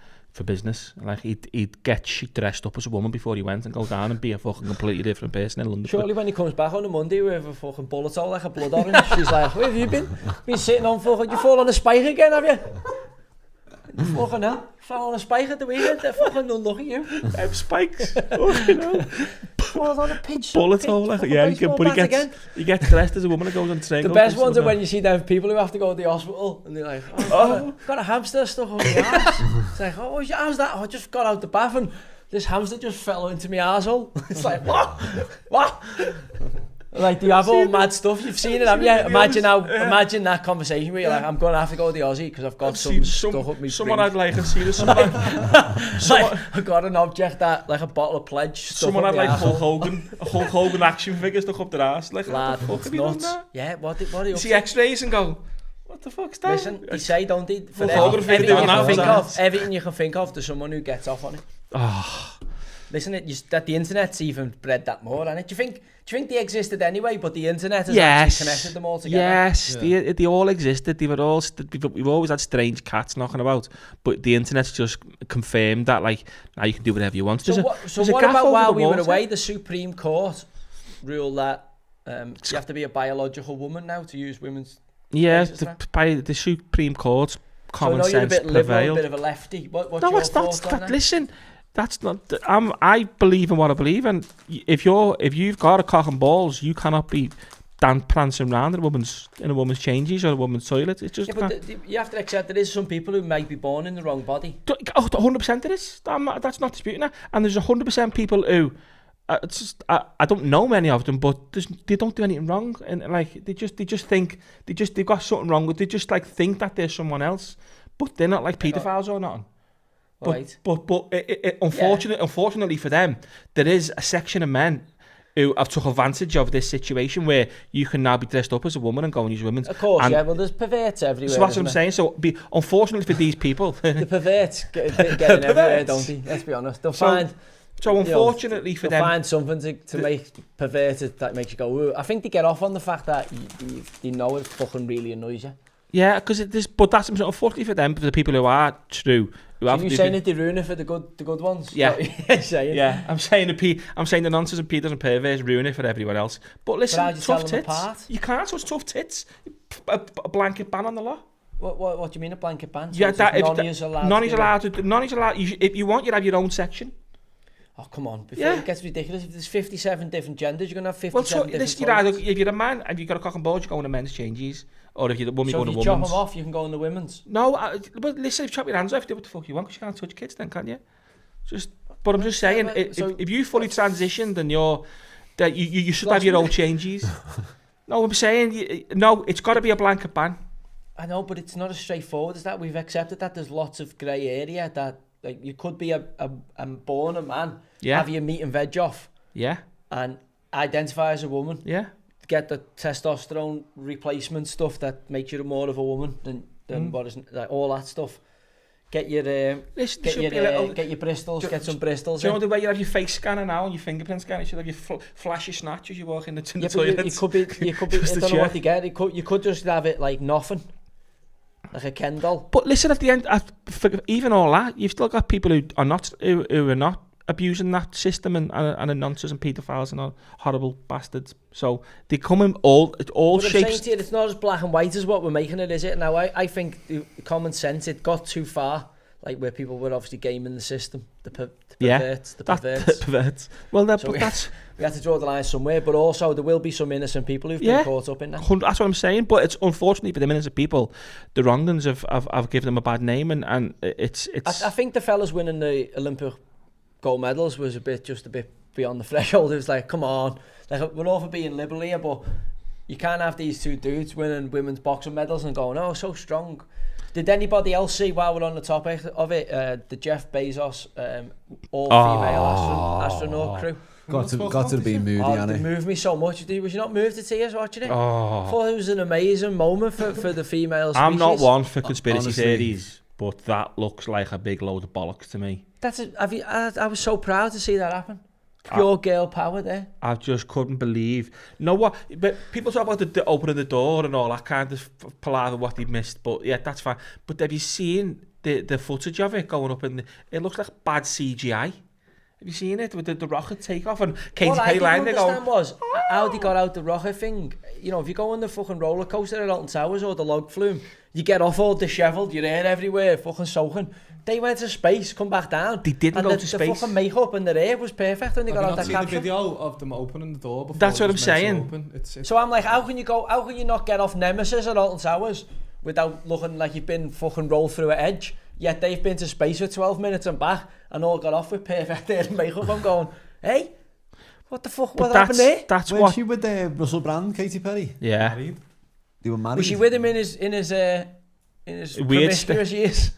business. Like he'd get dressed up as a woman before he went and go down and be a fucking completely different person in London. Surely when he comes back on a Monday with a fucking bullet hole like a blood orange, she's like, where have you been? Been sitting on fucking, you fall on a spike again, have you? Fucking hell, fell on a spike at the weekend, they're fucking unlucky you. Spikes, fucking hell. Fall on a pitch. Bullet hole, like, yeah, he gets dressed as a woman and goes on train. The best ones are when you see them people who have to go to the hospital and they're like, got a hamster stuck on my arse. It's like, how's that? I just got out the bath and this hamster just fell into my arsehole. It's like, what? Like, do you have all mad stuff? You've seen it, haven't you? Imagine that conversation where you're like, I'm going to have to go to the Aussie because I've got some stuff up my someone drink. I'd like to see this. Like, I got an object that, like a bottle of Pledge. Someone had like Hulk Hogan action figure stuck up their ass. Like, lad, it's nuts. Yeah, what are you see X-rays and go, what the fuck's that? Listen, they say, don't they? For everything you can think of, there's someone who gets off on it. Oh. Listen, that the internet's even bred that more, hasn't it? Do you think they existed anyway, but the internet has actually connected them all together? Yes, yeah. They all existed. We've always had strange cats knocking about, but the internet's just confirmed that, like, now you can do whatever you want. So what about while we were away, the Supreme Court ruled that you have to be a biological woman now to use women's... Yeah, the Supreme Court, common sense prevailed. So I know you're a bit liberal, a bit of a lefty. What's your thoughts on that? Listen... That's not. I believe in what I believe, and if you've got a cock and balls, you cannot be prancing around in a woman's changes or a woman's toilet. It's just. Yeah, but you have to accept there is some people who might be born in the wrong body. 100% there is. That's not disputing that. And there's 100% people who. I don't know many of them, but they don't do anything wrong, and like they just think they've got something wrong with. They just like think that they're someone else, but they're not like paedophiles or nothing. Right. But unfortunately for them, there is a section of men who have took advantage of this situation where you can now be dressed up as a woman and go and use women's. Of course, yeah. Well, there's perverts everywhere. So that's what I'm saying. So, unfortunately for these people, the perverts get everywhere, don't they? Let's be honest. They'll find. So unfortunately for them, find something to make perverted that makes you go. Ooh. I think they get off on the fact that you know it fucking really annoys you. Yeah, because but that's unfortunately for them, for the people who are true. So you're saying that they ruin it for the good ones? Yeah, I'm saying the nonsense and Peters and perverts ruin it for everyone else. But listen, tough tits. You can't touch tough tits. A blanket ban on the law. What do you mean a blanket ban? Yeah, so nonny's allowed. Nonny's allowed. If you want, you'd have your own section. Oh, come on. Before it gets ridiculous, if there's 57 different genders, you're going to have 57 different toilets. If you're a man and you've got a cock and balls, you go in the men's changes. Or if you're the woman, you go in the women's. So if you chop them off, you can go in the women's? No, but listen, if you chop your hands off, you do what the fuck you want, because you can't touch kids then, can you? But I'm just saying, if you fully transitioned and you should have your own changes. No, I'm saying, no, it's got to be a blanket ban. I know, but it's not as straightforward as that. We've accepted that there's lots of grey area that... Like, you could be a born a man, have your meat and veg off, and identify as a woman, get the testosterone replacement stuff that makes you more of a woman than what is like all that stuff. Get your get your Bristols, get some Bristols. Do you know the way you have your face scanner now and your fingerprint scanner? You should have your flashy snatch as you walk in the toilet. You could be. I don't know what you get. You could just have it like nothing. Like a Ken doll. But listen, at the end, even all that, you've still got people who are not abusing that system and are nonsense and paedophiles and are horrible bastards. So they come in all shapes. I'm saying to you, it's not as black and white as what we're making it, is it? Now, I think the common sense, it got too far, like where people were obviously gaming the system to The perverts. Well, So we had to draw the line somewhere, but also there will be some innocent people who've been caught up in that. That's what I'm saying, but it's unfortunately for the innocent people, the wrong ones have given them a bad name, and it's. I think the fellas winning the Olympic gold medals was just a bit beyond the threshold. It was like, come on, like we're all for being liberal here, but you can't have these two dudes winning women's boxing medals and going, oh, so strong. Did anybody else see, while we're on the topic of it, the Jeff Bezos all-female astronaut crew? Got to be moody, it moved me so much. Was you not moved to tears watching it? I thought it was an amazing moment for the female species. I'm not one for conspiracy theories, but that looks like a big load of bollocks to me. I was so proud to see that happen. Pure girl power there. I just couldn't believe. You know what? But people talk about the opening the door and all that kind of palaver what they missed. But yeah, that's fine. But have you seen the footage of it going up it looks like bad CGI. Have you seen it with the rocket takeoff and Katy Perry line there going? What I didn't understand was how they got out the rocket thing. You know, if you go on the fucking roller coaster at Alton Towers or the log flume, you get off all dishevelled, your hair everywhere, fucking soaking. They went to space, come back down. They didn't go to space. The fucking makeup and their hair was perfect when they got out that capsule. Have you not seen the video of them opening the door before? That's what I'm saying. So I'm like, how can you not get off Nemesis at Alton Towers without looking like you've been fucking rolled through an edge? Yet they've been to space for 12 minutes and back and all got off with perfect hair and makeup. I'm going, hey, what the fuck? What happened there? That's what. Was she with Russell Brand, Katy Perry? Yeah. Married. They were married. Was she with him in his promiscuous years?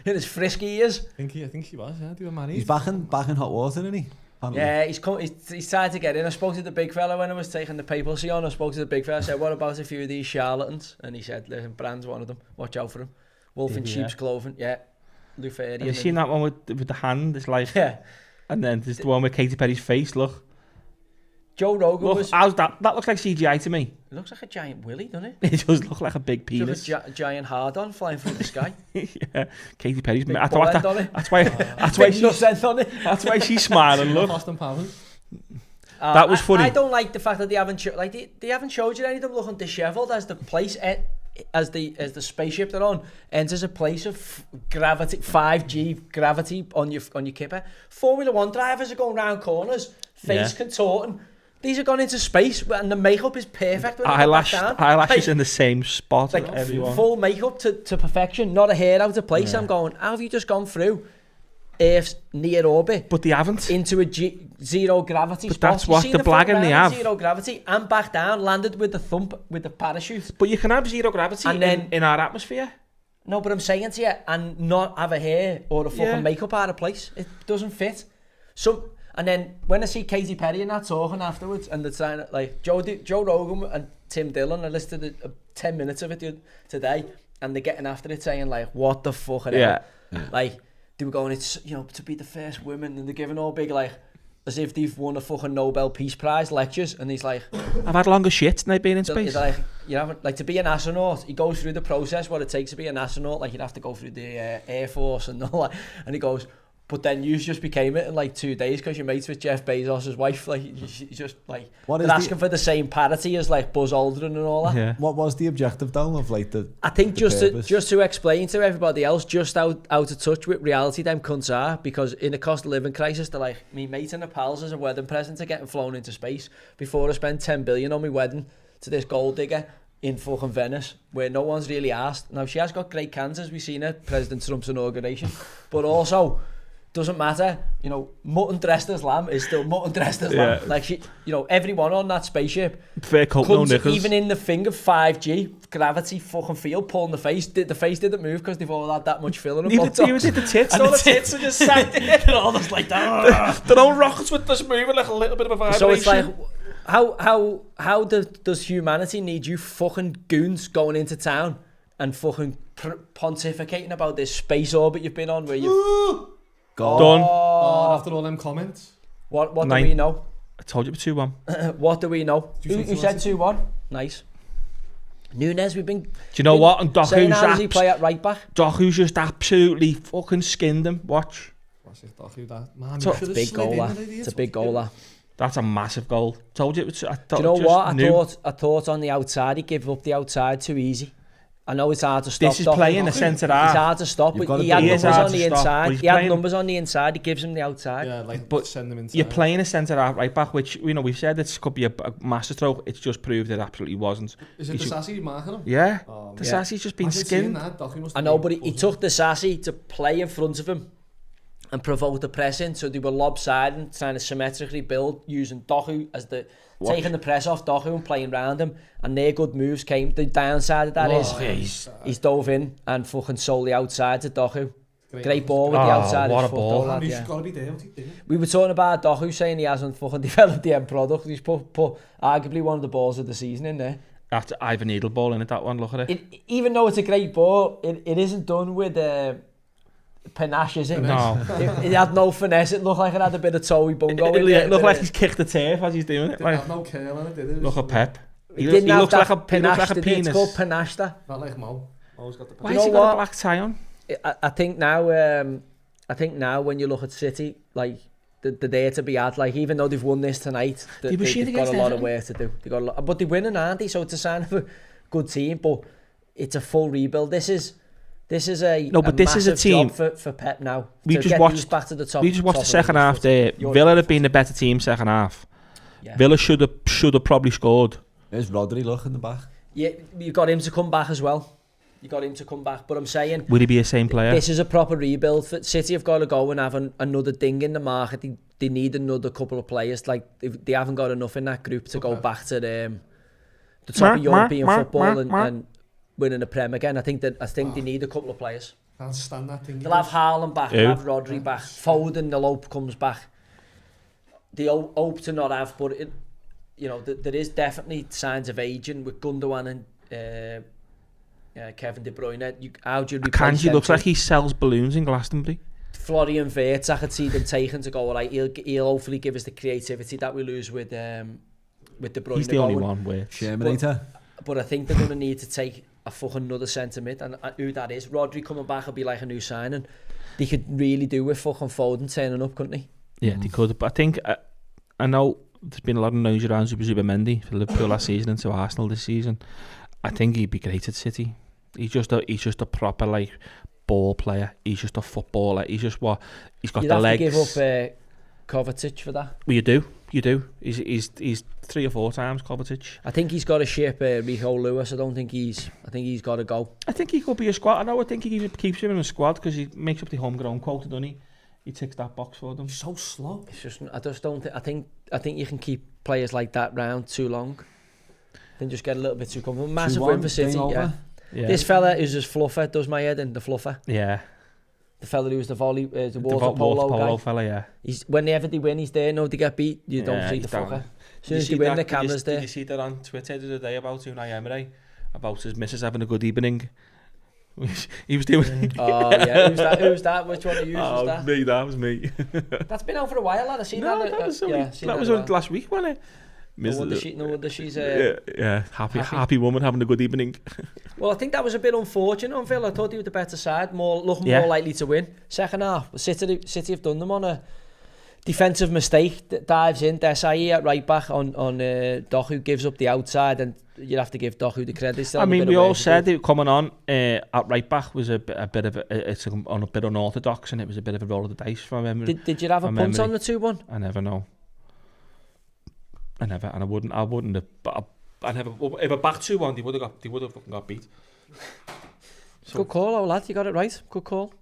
In his frisky years? I think he was, yeah. They were married. He's back in hot water, isn't he? Apparently. Yeah, he's tried to get in. I spoke to the big fella when I was taking the papacy on. I spoke to the big fella. I said, what about a few of these charlatans? And he said, listen, Brand's one of them. Watch out for him. Wolf in sheep's clothing. Yeah. Lufarian. Have you seen that one with the hand? It's like, yeah. And then there's the one with Katy Perry's face. Look, Joe Rogan was. How's that? That looks like CGI to me. It looks like a giant willy, doesn't it? It does look like a big penis. A giant hard-on flying through the sky. Yeah, Katy Perry's. That's why. That's why she's smiling. Look. That was funny. I don't like the fact that they haven't they haven't showed you any of them looking dishevelled as the place. As the spaceship they're on enters a place of gravity, 5G gravity on your kipper. Formula 1 drivers are going round corners, face contorting. These are gone into space and the makeup is perfect. Eyelashes in the same spot. Like everyone. Full makeup to perfection, not a hair out of place. Yeah. I'm going, how have you just gone through Earth's near orbit? But they haven't. Into a zero gravity spot. That's what the blagging they have. Zero gravity and back down, landed with the thump with the parachute. But you can have zero gravity and then, in our atmosphere. No, but I'm saying to you, and not have a hair or a fucking makeup out of place. It doesn't fit. And then when I see Katy Perry and that talking afterwards, and they're saying like Joe Rogan and Tim Dillon, I listened to 10 minutes of it today, and they're getting after it saying like, what the fuck? Like. They were going, it's, you know, to be the first woman, and they're giving all big, like, as if they've won a fucking Nobel Peace Prize lectures, and he's like... I've had longer shit than I've been in space. He's like, you know, like, to be an astronaut, he goes through the process, what it takes to be an astronaut, like, you'd have to go through the Air Force and all that, and he goes... But then you just became it in like 2 days because you're mates with Jeff Bezos' wife. Like, you just like, they're asking for the same parity as like Buzz Aldrin and all that. Yeah. What was the objective though of like the? I think just to explain to everybody else just how out of touch with reality them cunts are, because in a cost of living crisis, they're like, me mate and the pals as a wedding present are getting flown into space before I spend 10 billion on my wedding to this gold digger in fucking Venice, where no one's really asked. Now she has got great cancers, we've seen her, President Trump's inauguration, but also. Doesn't matter, you know, mutton dressed as lamb is still mutton dressed as lamb. Like, she, you know, everyone on that spaceship fair coat, no knickers. Even in the thing of 5G, gravity fucking field, pulling the face. The face didn't move because they've all had that much filler in both. You did the tits, and all the tits are just sat there. And all just like that. Their own rockets with this moving like a little bit of a vibration. So it's like, how does humanity need you fucking goons going into town and fucking pontificating about this space orbit you've been on where you've... Done. After all them comments. What do we know? I told you it was 2-1. What do we know? You said 2-1. Nice. Nunez, we've been... Do you know what? And saying how does he play at right back? Doku's just absolutely fucking skinned him. Watch. What's it, Doku? That man, it's a big goal, that. It's a big goal, that. That's a massive goal. Told you it was... Do you know what? I thought on the outside, he gave up the outside too easy. I know it's hard to stop. This is playing the centre half. It's hard to stop, but he had numbers on the inside. He had numbers on the inside. He gives him the outside. Yeah, but send them inside. You're playing a centre half right back, which we've said this could be a masterstroke. It's just proved it absolutely wasn't. Is it Disasi marking him? Yeah, Disasi's just been skinned. I know, but he took Disasi to play in front of him and provoke the pressing, so they were lopsided, trying to symmetrically build using Doku as taking the press off Doku and playing round him, and their good moves came. The downside of that he's dove in and fucking solely outside to Doku. Great ball with the outside. What a ball! Lad, he's got to be there. We were talking about Doku saying he hasn't fucking developed the end product. He's put arguably one of the balls of the season in there. That's Ivan Needle ball in it. That one, look at it. Even though it's a great ball, it isn't done with panache, is it? No. It had no finesse. It looked like it had a bit of Toey Bungo in it. It looked like he's kicked the turf as he's doing it. Didn't have no curl in it, did it? Look at Pep. He looks like a penis. It's called panache. Not like Mo. Mo's got the Why has he got a black tie on? I think now when you look at City, like they're there to be had. Like even though they've won this tonight, they've got a lot of work to do. But they're winning, aren't they? So it's a sign of a good team. But it's a full rebuild. This is a team job for Pep now. We just watched the second half there. Villa have been the better team second half. Yeah. Villa should have probably scored. There's Rodri, look in the back. Yeah, you got him to come back as well. But I'm saying, would he be the same player? This is a proper rebuild. City have got to go and have another ding in the market. They need another couple of players. Like they haven't got enough in that group to go back to the top of European football and winning the Prem again. I think they need a couple of players. Can't stand that thing. They'll have Haaland back, they'll have Rodri back, Foden, they'll hope comes back. They hope to not have, but there is definitely signs of aging with Gundogan and Kevin De Bruyne. How do you replace Kanji looks like he sells balloons in Glastonbury. Florian Wirtz, I could see them taken to go. Like he'll hopefully give us the creativity that we lose with De Bruyne. He's the only one with Shermanator. But I think they're going to need to take a fucking another centre mid, and who that is. Rodri coming back will be like a new signing. They could really do with fucking Foden turning up, couldn't they? Yeah, they could. But I think I know there's been a lot of noise around Zubimendi for Liverpool last season and to Arsenal this season. I think he'd be great at City. He's just a proper like ball player. He's just a footballer. He's got You'd the legs. You'd have to give up Kovacic for that. Well, you do. He's 3 or 4 times Kovacic. I think he's got to ship Rico Lewis. I think he's got to go. I think he could be a squad. I think he keeps him in a squad because he makes up the homegrown quota, doesn't he? He ticks that box for them. So slow. I just don't think. I think you can keep players like that round too long. Then just get a little bit too comfortable. Massive win for City. Yeah. This fella is just fluffer. Does my head in the fluffer. Yeah. The fella who's the water polo guy. Fella, yeah. Whenever they win, he's there. No, they get beat. You don't see the fucker. As soon as they win, the camera's there. Did you see that on Twitter the other day about Unai Emery? About his missus having a good evening. He was doing. Oh yeah, who's that? Which one of you was that? Me. That was me. That's been out for a while, lad. I seen that. That was last week, wasn't it? No wonder she's happy woman having a good evening. Well, I think that was a bit unfortunate on Villa. I thought he was the better side, more likely to win. Second half, City have done them on a defensive mistake that dives in. Desai at right back on Doku gives up the outside, and you'd have to give Doku the credit. I mean, we all said it coming on at right back was a bit of it's a bit unorthodox, and it was a bit of a roll of the dice from him. Did you have a punt on the 2-1? I never know. I wouldn't have. But I never. If a back 2-1, they would have fucking got beat. So, good call, lad. You got it right. Good call.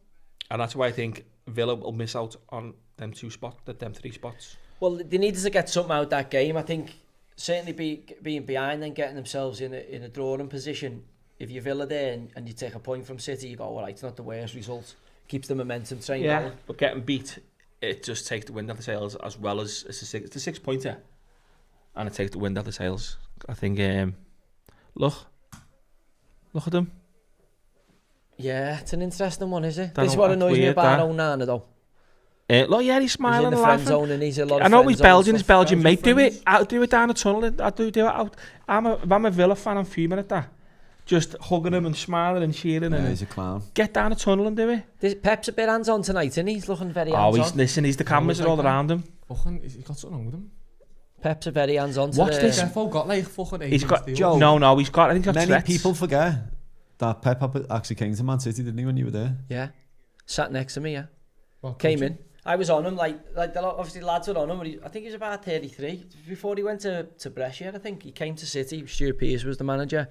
And that's why I think Villa will miss out on them 3 spots. Well, they needed to get something out of that game. I think certainly being behind and getting themselves in a drawing position. If you're Villa there and you take a point from City, you go, all right, it's not the worst result. Keeps the momentum train going. But getting beat, it just takes the wind out of the sails as well as it's a 6-pointer. And it takes the wind out of the sails. I think, look at them. Yeah, it's an interesting one, is it? This is what annoys me about Onana, though. Look, yeah, he's smiling and laughing. He's in the friend zone and he's a lot of I know he's Belgian, his Belgian mate. Do it down the tunnel. I do it out. If I'm a Villa fan, I'm fuming at that. Just hugging him and smiling and cheering. Yeah, he's a clown. Get down the tunnel and do it. Pep's a bit hands-on tonight, isn't he? He's looking very hands-on. He's the cameras are all around him. He's got something wrong with him. Pep's a very hands-on. What's this? Defo got like fucking 8 he's got Joe. No, he's got. I think he's got many threats. People forget that Pep actually came to Man City, didn't he, when you were there? Yeah. Sat next to me, yeah. Well, Came in. I was on him, obviously lads were on him, but I think he was about 33. Before he went to Brescia, I think he came to City. Stuart Pearce was the manager.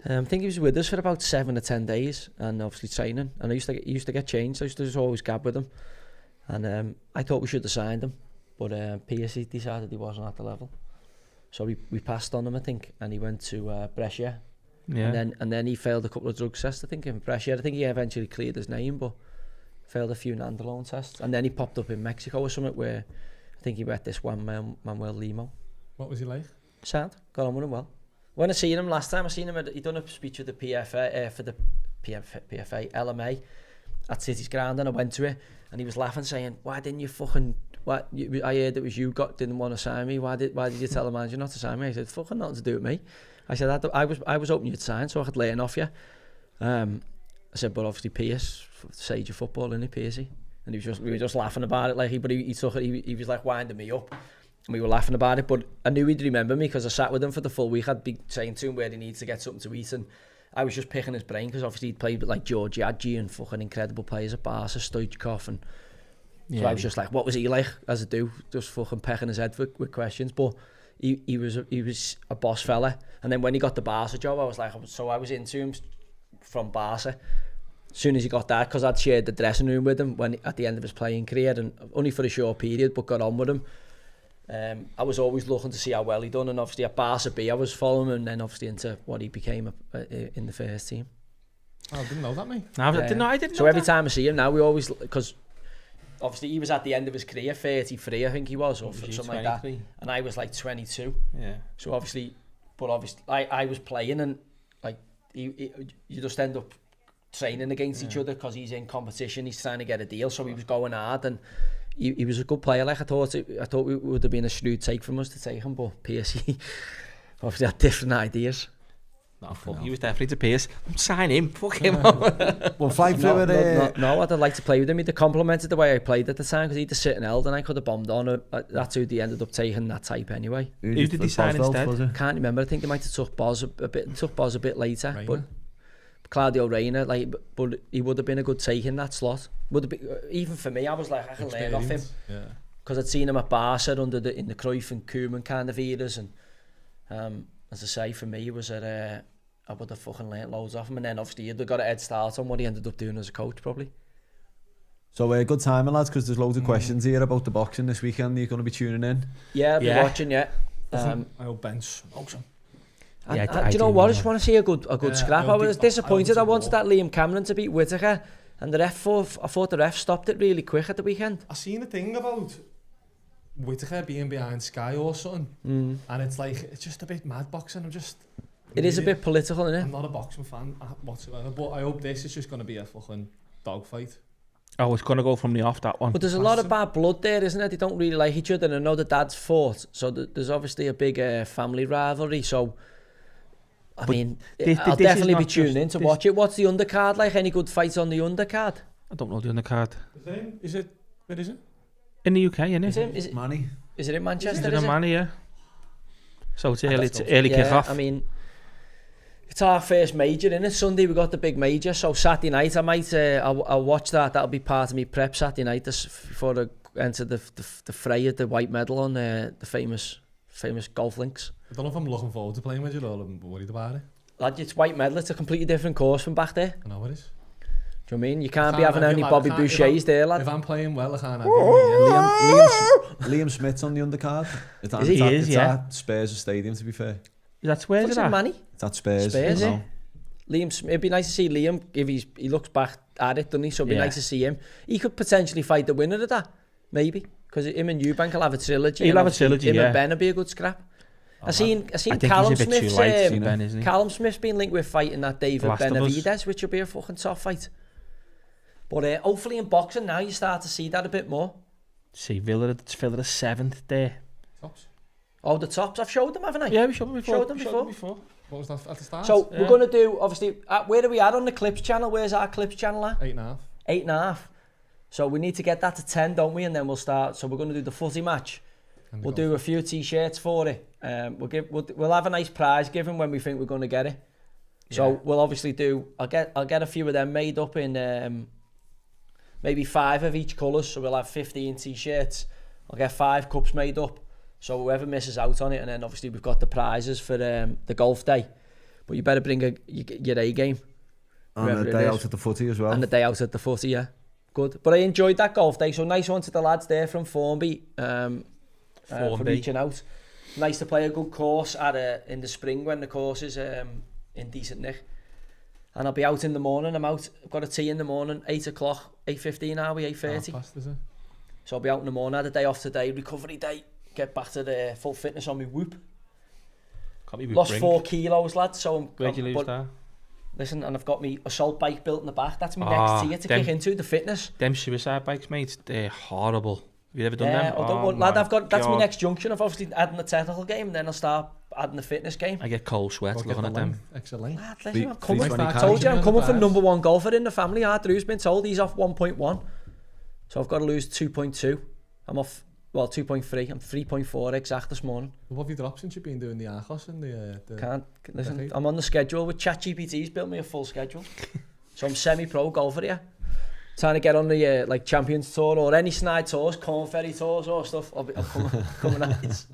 I think he was with us for about 7 or 10 days, and obviously training. And I used to get changed. I used to just always gab with him. And I thought we should have signed him, but Pearce decided he wasn't at the level. So we passed on him, I think, and he went to Brescia. Yeah. And then he failed a couple of drug tests, I think, in Brescia. I think he eventually cleared his name, but failed a few Nandrolone tests. And then he popped up in Mexico or something, where I think he met this one Manuel Limo. What was he like? Sad. Got on with him well. When I seen him last time, he'd done a speech with the PFA for the PFA LMA at City's ground, and I went to it, and he was laughing, saying, "Why didn't you fucking? I heard it was you didn't want to sign me. Why did you tell the manager not to sign me?" I said, "Fucking nothing to do with me." I said, "I was hoping you'd sign so I could learn off you." I said, "But obviously Pearce, sage of football, isn't he, Pearcey?" And we were just laughing about it, like he took it. He was like winding me up. And we were laughing about it, but I knew he'd remember me because I sat with him for the full week. I'd be saying to him where he needs to get something to eat, and I was just picking his brain because obviously he'd played with like George Yadji and fucking incredible players at Barca, Stoichkov, and so I was just like, what was he like? As I do, just fucking pecking his head with questions. But he was a boss fella, and then when he got the Barca job, I was like, so I was into him from Barca. As soon as he got that, because I'd shared the dressing room with him at the end of his playing career, and only for a short period, but got on with him. I was always looking to see how well he done, and obviously at Barca B I was following him, and then obviously into what he became in the first team. Oh, I didn't know that, mate. No, I didn't know so every time I see him now, we always, because obviously he was at the end of his career, 33 I think he was, or something like that, and I was like 22. Yeah. So obviously I was playing, and like you just end up training against each other because he's in competition, he's trying to get a deal, so he was going hard, and he was a good player. Like I thought it would have been a shrewd take from us to take him, but Pearce obviously had different ideas. No, fuck, he was definitely to Pearce. Sign him, fuck him up. Well, fly through it. No, I'd like to play with him. He'd have complimented the way I played at the time because he'd have sit and held, and I could have bombed on. That's who they ended up taking, that type anyway. Who did he sign instead? Can't remember. I think they might have took Boz a bit later. Reina. But Claudio Reina, but he would have been a good take in that slot. Would have been, even for me, I was like, I can learn off him. Because I'd seen him at Barca in the Cruyff and Koeman kind of eras, and as I say, for me, it was I would have fucking learnt loads off him, and then obviously he'd have got a head start on what he ended up doing as a coach, probably. So good timing, lads, because there's loads of questions here about the boxing this weekend. You're going to be tuning in? Yeah, I'll be watching, yeah. I hope Ben's awesome. Do you know what? I just want to see a good scrap. I was disappointed. I wanted that Liam Cameron to beat Whittaker, and I thought the ref stopped it really quick at the weekend. I seen a thing about Whittaker being behind Sky or something, and it's just a bit mad boxing. It is a bit political, isn't it? I'm not a boxing fan whatsoever, but I hope this is just going to be a fucking dogfight. Oh, it's going to go from the off, that one. But there's a lot of bad blood there, isn't it? They don't really like each other, and I know the dads fought, so there's obviously a big family rivalry, so I mean, I'll definitely be tuning in to watch it. What's the undercard like? Any good fights on the undercard? I don't know the undercard. Is it? Where is it? In the UK, isn't it? Is it Manny? Is it in Manchester? Is it in Manny, yeah. So it's early kick-off. I mean, it's our first major, innit? Sunday we got the big major, so Saturday night I might I'll watch that. That'll be part of me prep Saturday night before I enter the fray of the white medal on the famous golf links. I don't know if I'm looking forward to playing with you or I'm worried about it. Lad, it's white medal. It's a completely different course from back there. I know it is. Do you know what I mean? You can't be having only Bobby Boucher's there, lad. If I'm playing well, I can't have Liam Smith's on the undercard. It's at Spurs Stadium, to be fair. That's where is it, Manny? It's at Spurs. Spurs, no. Liam Smith, it'd be nice to see Liam if he looks back at it, doesn't he? So it'd be nice to see him. He could potentially fight the winner of that, maybe, because him and Eubank will have a trilogy. He'll have a trilogy, him and Ben will be a good scrap. I seen Callum Smith's Ben, isn't he? Callum Smith's been linked with fighting that David Benavidez, which will be a fucking tough fight. But hopefully in boxing now you start to see that a bit more. See Villa at 7th there. Tops. Oh, the tops. I've showed them, haven't I? Yeah, we showed them before. What was that at the start? So we're going to do, obviously, where are we at on the Clips channel? Where's our Clips channel at? 8.5. 8.5. So we need to get that to 10, don't we? And then we'll start. So we're going to do the footy match. We'll do a few t-shirts for it. We'll have a nice prize given when we think we're going to get it. So we'll obviously do. I'll get a few of them made up in maybe 5 of each colours. So we'll have 15 t-shirts. I'll get 5 cups made up. So whoever misses out on it, and then obviously we've got the prizes for the golf day. But you better bring your A game. And the day out at the footy as well. And the day out at the footy, yeah. Good. But I enjoyed that golf day. So nice one to the lads there from Formby. For reaching out. Nice to play a good course in the spring when the course is in decent nick. And I'll be out in the morning. I've got a tee in the morning, 8 o'clock, 8:15 are we, 8:30. Past, is it? So I'll be out in the morning. I had a day off today, recovery day. Get back to the full fitness on my whoop. Lost 4 kilos, lads. So Where'd you lose that? Listen, and I've got my assault bike built in the back. That's my next tier to kick into, the fitness. Them suicide bikes, mate, they're horrible. Have you ever done them? Lad, that's my next junction. I've obviously adding the technical game, and then I'll start adding the fitness game. I get cold sweat looking at them. Excellent. Lad, listen, I'm coming from number 1 golfer in the family. Drew's been told he's off 1.1. So I've got to lose 2.2. I'm off, 2.3. I'm 3.4 exact this morning. What have you dropped since you've been doing the Arcos and the Can't, listen, I'm on the schedule with ChatGPT's built me a full schedule. So I'm semi-pro golfer here. Trying to get on the Champions Tour or any snide tours, Corn Ferry tours or stuff. I'll coming at it.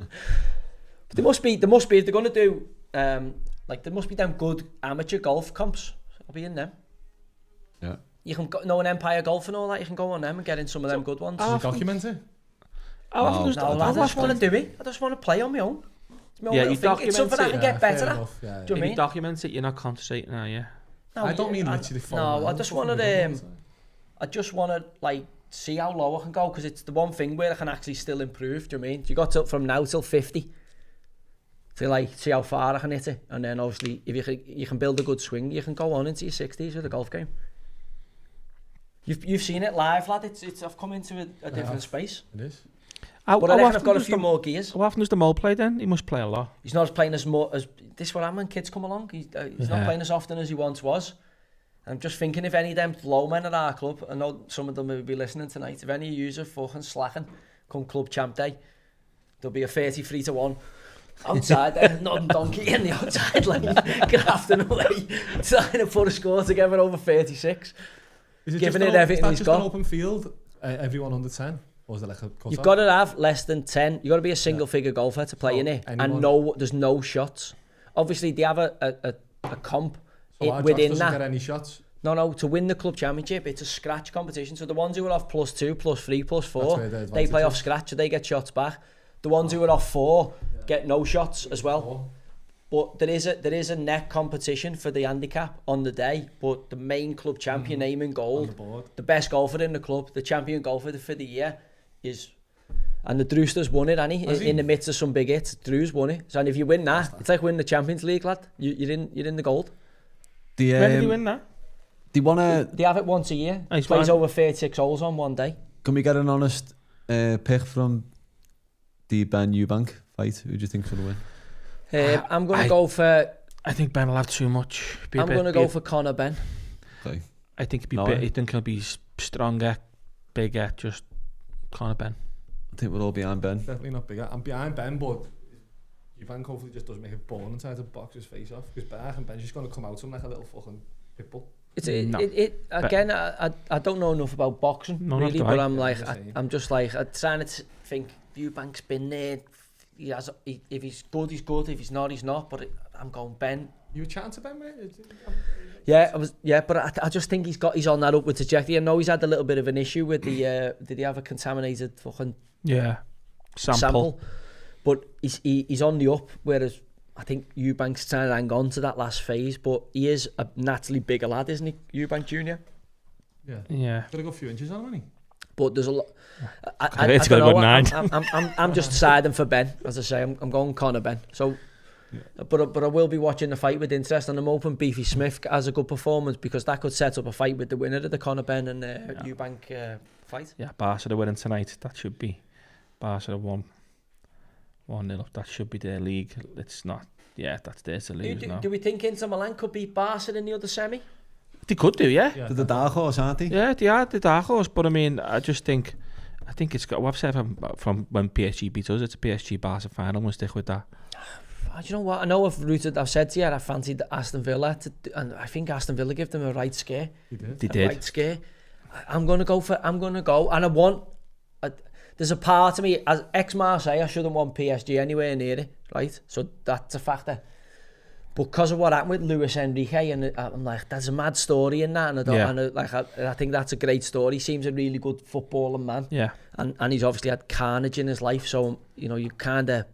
But there must be if they're going to do there must be them good amateur golf comps. I'll be in them. Yeah. You can know an Empire Golf and all that. You can go on them and get in some of them good ones. Does it document it? I just want to do it. I just want to play on my own. You document it's something I can get better at. Do you know if what I mean? you document it, you're not concentrating, are you? No, I don't mean literally follow. No, I just want to see how low I can go, because it's the one thing where I can actually still improve. Do you know what I mean? You got from now till 50 to see how far I can hit it, and then obviously if you can build a good swing, you can go on into your 60s with a golf game. You've seen it live, lad. It's I've come into a different space. It is. But I reckon I've got a few more gears. How often does the Mo play then? He must play a lot. He's not playing as much as this. What when kids come along, he's not playing as often as he once was. I'm just thinking, if any of them low men at our club, I know some of them will be listening tonight, if any of you are fucking slacking come club champ day, there'll be a 33-1 outside there, nodding donkey in the outside lane, grafting away, trying to put a score together over 36. Is it giving it everything he's got. An open field, everyone under 10? Or is it like a cut-off? You've got to have less than 10. You've got to be a single-figure golfer to play in it. Anyone? And there's no shots. Obviously, they have a comp within that. Get any shots? No, to win the club championship, it's a scratch competition. So the ones who are off +2, +3, +4, they play off scratch, so they get shots back. The ones who are off 4 get no shots as well. But there is a net competition for the handicap on the day. But the main club champion, name in gold, the best golfer in the club, the champion golfer for the year is. And the Drewster's won it, hasn't he? In the midst of some big hits, Drew's won it. So and if you win that, it's like winning the Champions League, lad. You're in the gold. When did he win that? They have it once a year. He plays over 36 holes on one day. Can we get an honest pick from the Ben Eubank fight? Who do you think's going to win? I'm going to go for. I think Ben will have too much. I'm going to go for Conor Ben. Okay. I think he'll be stronger, bigger. Just Conor Ben. I think we're all behind Ben. Definitely not bigger. I'm behind Ben, but Eubank hopefully just doesn't make a ball inside to box his face off, because Ben's just going to come out to him like a little fucking pit bull. I don't know enough about boxing really, but I'm just like I'm trying to think. Eubank's been there. If he's good, he's good. If he's not. But I'm going Ben. You were chatting to Ben, mate? But I just think he's on that upward trajectory. I know he's had a little bit of an issue with the. Did he have a contaminated fucking sample? But he's on the up. Whereas I think Eubank's trying to hang on to that last phase, but he is a naturally bigger lad, isn't he, Eubank Jr.? Yeah. Got a good few inches on him, hasn't he? But there's a lot. It's got a good 9. I'm just siding for Ben, as I say. I'm going Conor Ben. So, but I will be watching the fight with interest, and I'm hoping Beefy Smith has a good performance, because that could set up a fight with the winner of the Conor Ben and Eubank fight. Yeah, Barca are winning tonight. That should be Barca 1-0. That should be their league. It's not. Yeah, that's theirs to lose now. Do we think Inter Milan could beat Barca in the other semi? They could do, yeah. They're the dark horse, aren't they? Yeah, they are the dark horse. But I mean, I think it's got. What I've said from when PSG beat us, it's a PSG Barca final. We'll stick with that. you know what? I know I've said to you I fancied Aston Villa, and I think Aston Villa give them a right scare. They did. Right scare. I'm gonna go, and I want. There's a part of me as ex-Marseille, I shouldn't want PSG anywhere near it, right? So that's a factor. But because of what happened with Luis Enrique, and I'm like, there's a mad story in that, and I think that's a great story. He seems a really good footballing man. Yeah. And he's obviously had carnage in his life, so you kind of.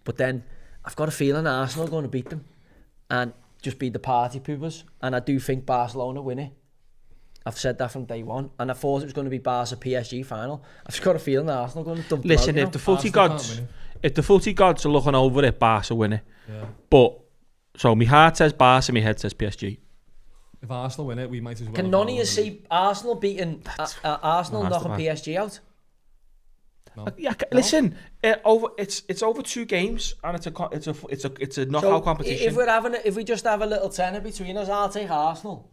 But then I've got a feeling Arsenal are going to beat them, and just beat the party poopers. And I do think Barcelona win it. I've said that from day one, and I thought it was going to be Barca PSG final. I've just got a feeling that Arsenal are going to dump them out. Listen, if the footy gods are looking over it, Barca win it. Yeah. But so my heart says Barca, my head says PSG. If Arsenal win it, we might as well. Can none of you see Arsenal beating Arsenal knocking PSG out? No. Yeah, listen. It's over 2 games, and it's a knockout competition. If we just have a little tenner between us, I'll take Arsenal.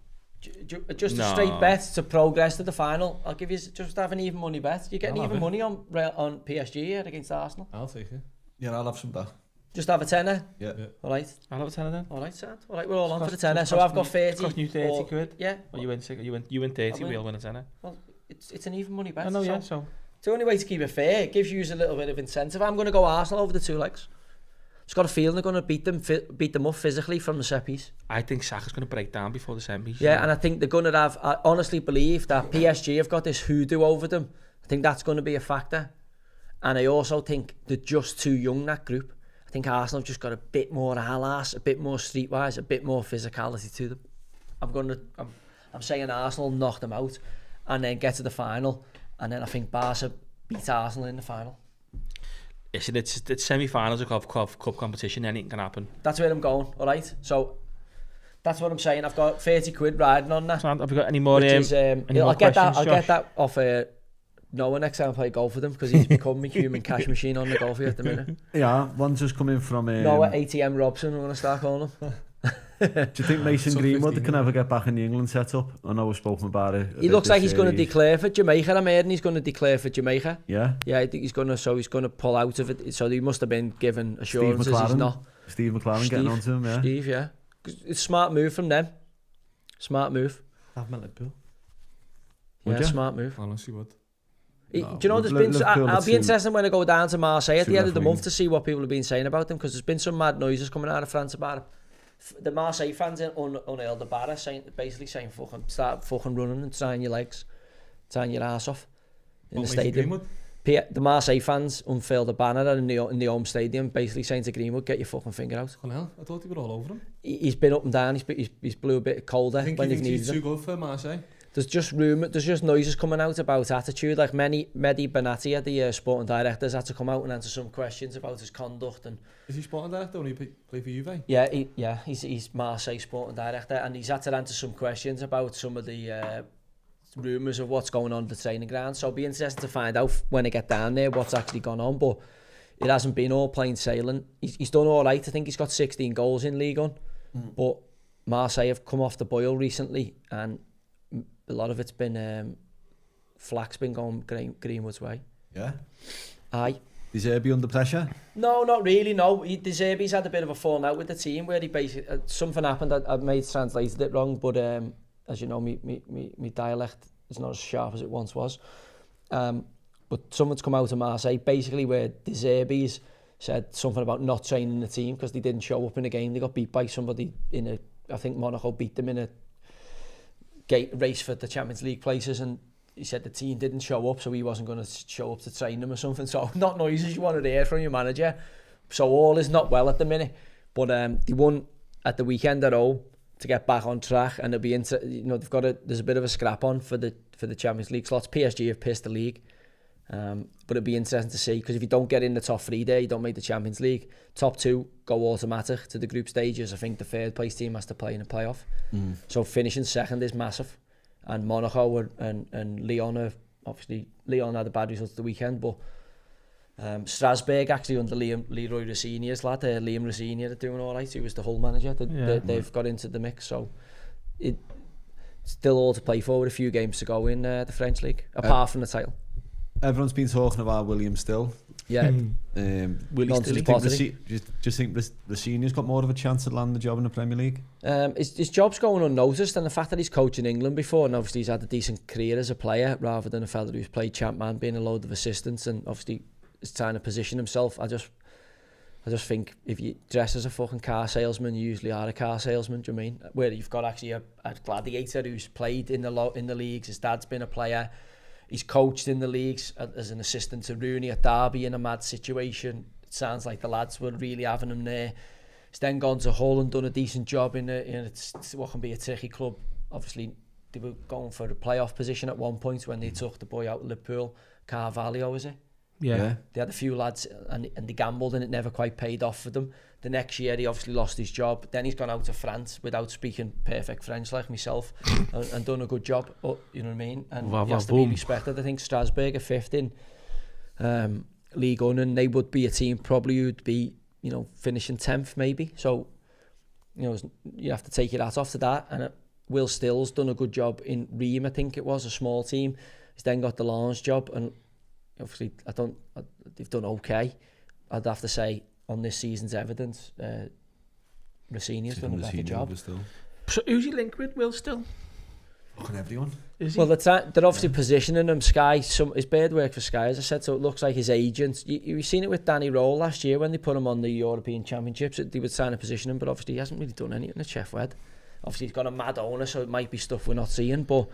Just a straight bet to progress to the final. I'll give you just have an even money bet. You're getting even money on PSG here against Arsenal. I'll take it. Yeah, I'll have some bet. Just have a tenner. Yeah. All right. I'll have a tenner then. All right, Sad. All right, we're all on for the tenner. So I've got 30. Cost you 30 quid. Yeah. Well, you win 30. We'll win a tenner. Well, it's an even money bet. I know, yeah. So it's the only way to keep it fair. It gives you a little bit of incentive. I'm going to go Arsenal over the 2 legs. Just got a feeling they're going to beat them up physically from the set piece. I think Saka's going to break down before the set piece. Yeah, and I think they're going to have. I honestly believe that PSG have got this hoodoo over them. I think that's going to be a factor, and I also think they're just too young, that group. I think Arsenal have just got a bit more alas, a bit more streetwise, a bit more physicality to them. I'm saying Arsenal knock them out, and then get to the final, and then I think Barca beat Arsenal in the final. Listen, it's semi-finals of cup competition. Anything can happen. That's where I'm going. All right. So that's what I'm saying. I've got 30 quid riding on that. So have you got any more? I'll get that off Noah next time I play golf with him, because he's become my human cash machine on the golf here at the minute. Yeah, one's just coming from Noah ATM Robson. I'm going to start calling him. Do you think Mason Greenwood can ever get back in the England setup? I know we've spoken about it. He looks like he's going to declare for Jamaica. I'm hearing he's going to declare for Jamaica. Yeah? Yeah, I think he's going to pull out of it. So he must have been given assurances he's not. Steve McLaren getting onto him, yeah. Steve, yeah. It's a smart move from them. Smart move. Have him at Liverpool. Yeah, smart move. Honestly, would. Do you know, there's been... I'll be interested when I go down to Marseille at the end of the month to see what people have been saying about them, because there's been some mad noises coming out of France about it. The Marseille fans unhailed the Barra, basically saying start fucking running and tying your legs, tying your ass off in the stadium. The Marseille fans unfurled the banner in the home stadium, basically saying to Greenwood, get your fucking finger out. Oh, hell, I thought he were all over him. He's been up and down. He's blew a bit colder when they've needed him. He's too good for Marseille. There's just noises coming out about attitude. Like Mehdi Benatia, the sporting director, had to come out and answer some questions about his conduct. And is he sporting director when he play for Juve? Yeah, he's Marseille sporting director, and he's had to answer some questions about some of the rumours of what's going on at the training ground. So it'll be interesting to find out when I get down there what's actually gone on. But it hasn't been all plain sailing. He's done all right. I think he's got 16 goals in Ligue 1. But Marseille have come off the boil recently, and a lot of it's been flack's been going Greenwood's way. Yeah. Aye. Is Zerbi under pressure? No, not really. No, De Zerbi's had a bit of a falling out with the team where he basically something happened. I may have translated it wrong, but as you know, me dialect is not as sharp as it once was. But someone's come out of Marseille basically where De Zerbi's said something about not training the team because they didn't show up in a game. They got beat by somebody I think Monaco beat them in a race for the Champions League places, and he said the team didn't show up, so he wasn't going to show up to train them or something. So not noises you want to hear from your manager. So all is not well at the minute, but they won at the weekend at home to get back on track, and it'll be there's a bit of a scrap on for the Champions League slots. PSG have pissed the league, but it'll be interesting to see, because if you don't get in the top 3 there, you don't make the Champions League. Top 2 go automatic to the group stages. I think the third place team has to play in a playoff. So finishing second is massive. And Monaco and Lyon are, obviously, Lyon had a bad result at the weekend, but Strasbourg actually under Leroy Rossini's lad, Liam Rossini, are doing all right. He was the Hull manager. They've got into the mix, so it's still all to play for with a few games to go in the French league, apart from the title. Everyone's been talking about William Still Yeah. Willie do you think Rosenior's got more of a chance at landing the job in the Premier League? His job's going unnoticed, and the fact that he's coached in England before, and obviously he's had a decent career as a player rather than a fella who's played champ man, being a load of assistants, and obviously is trying to position himself. I just think if you dress as a fucking car salesman, you usually are a car salesman. Do you mean where you've got actually a gladiator who's played in the leagues? His dad's been a player. He's coached in the leagues as an assistant to Rooney at Derby in a mad situation. It sounds like the lads were really having him there. He's then gone to Hull and done a decent job in what can be a tricky club. Obviously, they were going for a playoff position at one point when they took the boy out of Liverpool. Carvalho, is it? Yeah. They had a few lads and they gambled and it never quite paid off for them. The next year he obviously lost his job. Then he's gone out to France without speaking perfect French like myself and done a good job. You know what I mean? And he has to be respected. I think Strasbourg are 5th in League One, and they would be a team probably who'd be, finishing 10th maybe. So, you have to take your hat off to that. And Will Still's done a good job in Reims, I think it was, a small team. He's then got the Lens job, and obviously they've done okay. I'd have to say on this season's evidence, Rosenior's done a better job. So who's he linked with, Will Still? Fucking everyone. Well, they're obviously positioning him. Sky, his bird work for Sky, as I said, so it looks like his agent. You've seen it with Danny Rowe last year when they put him on the European Championships. They would sign a position him, but obviously he hasn't really done anything at Chef Wed. Obviously he's got a mad owner, so it might be stuff we're not seeing, but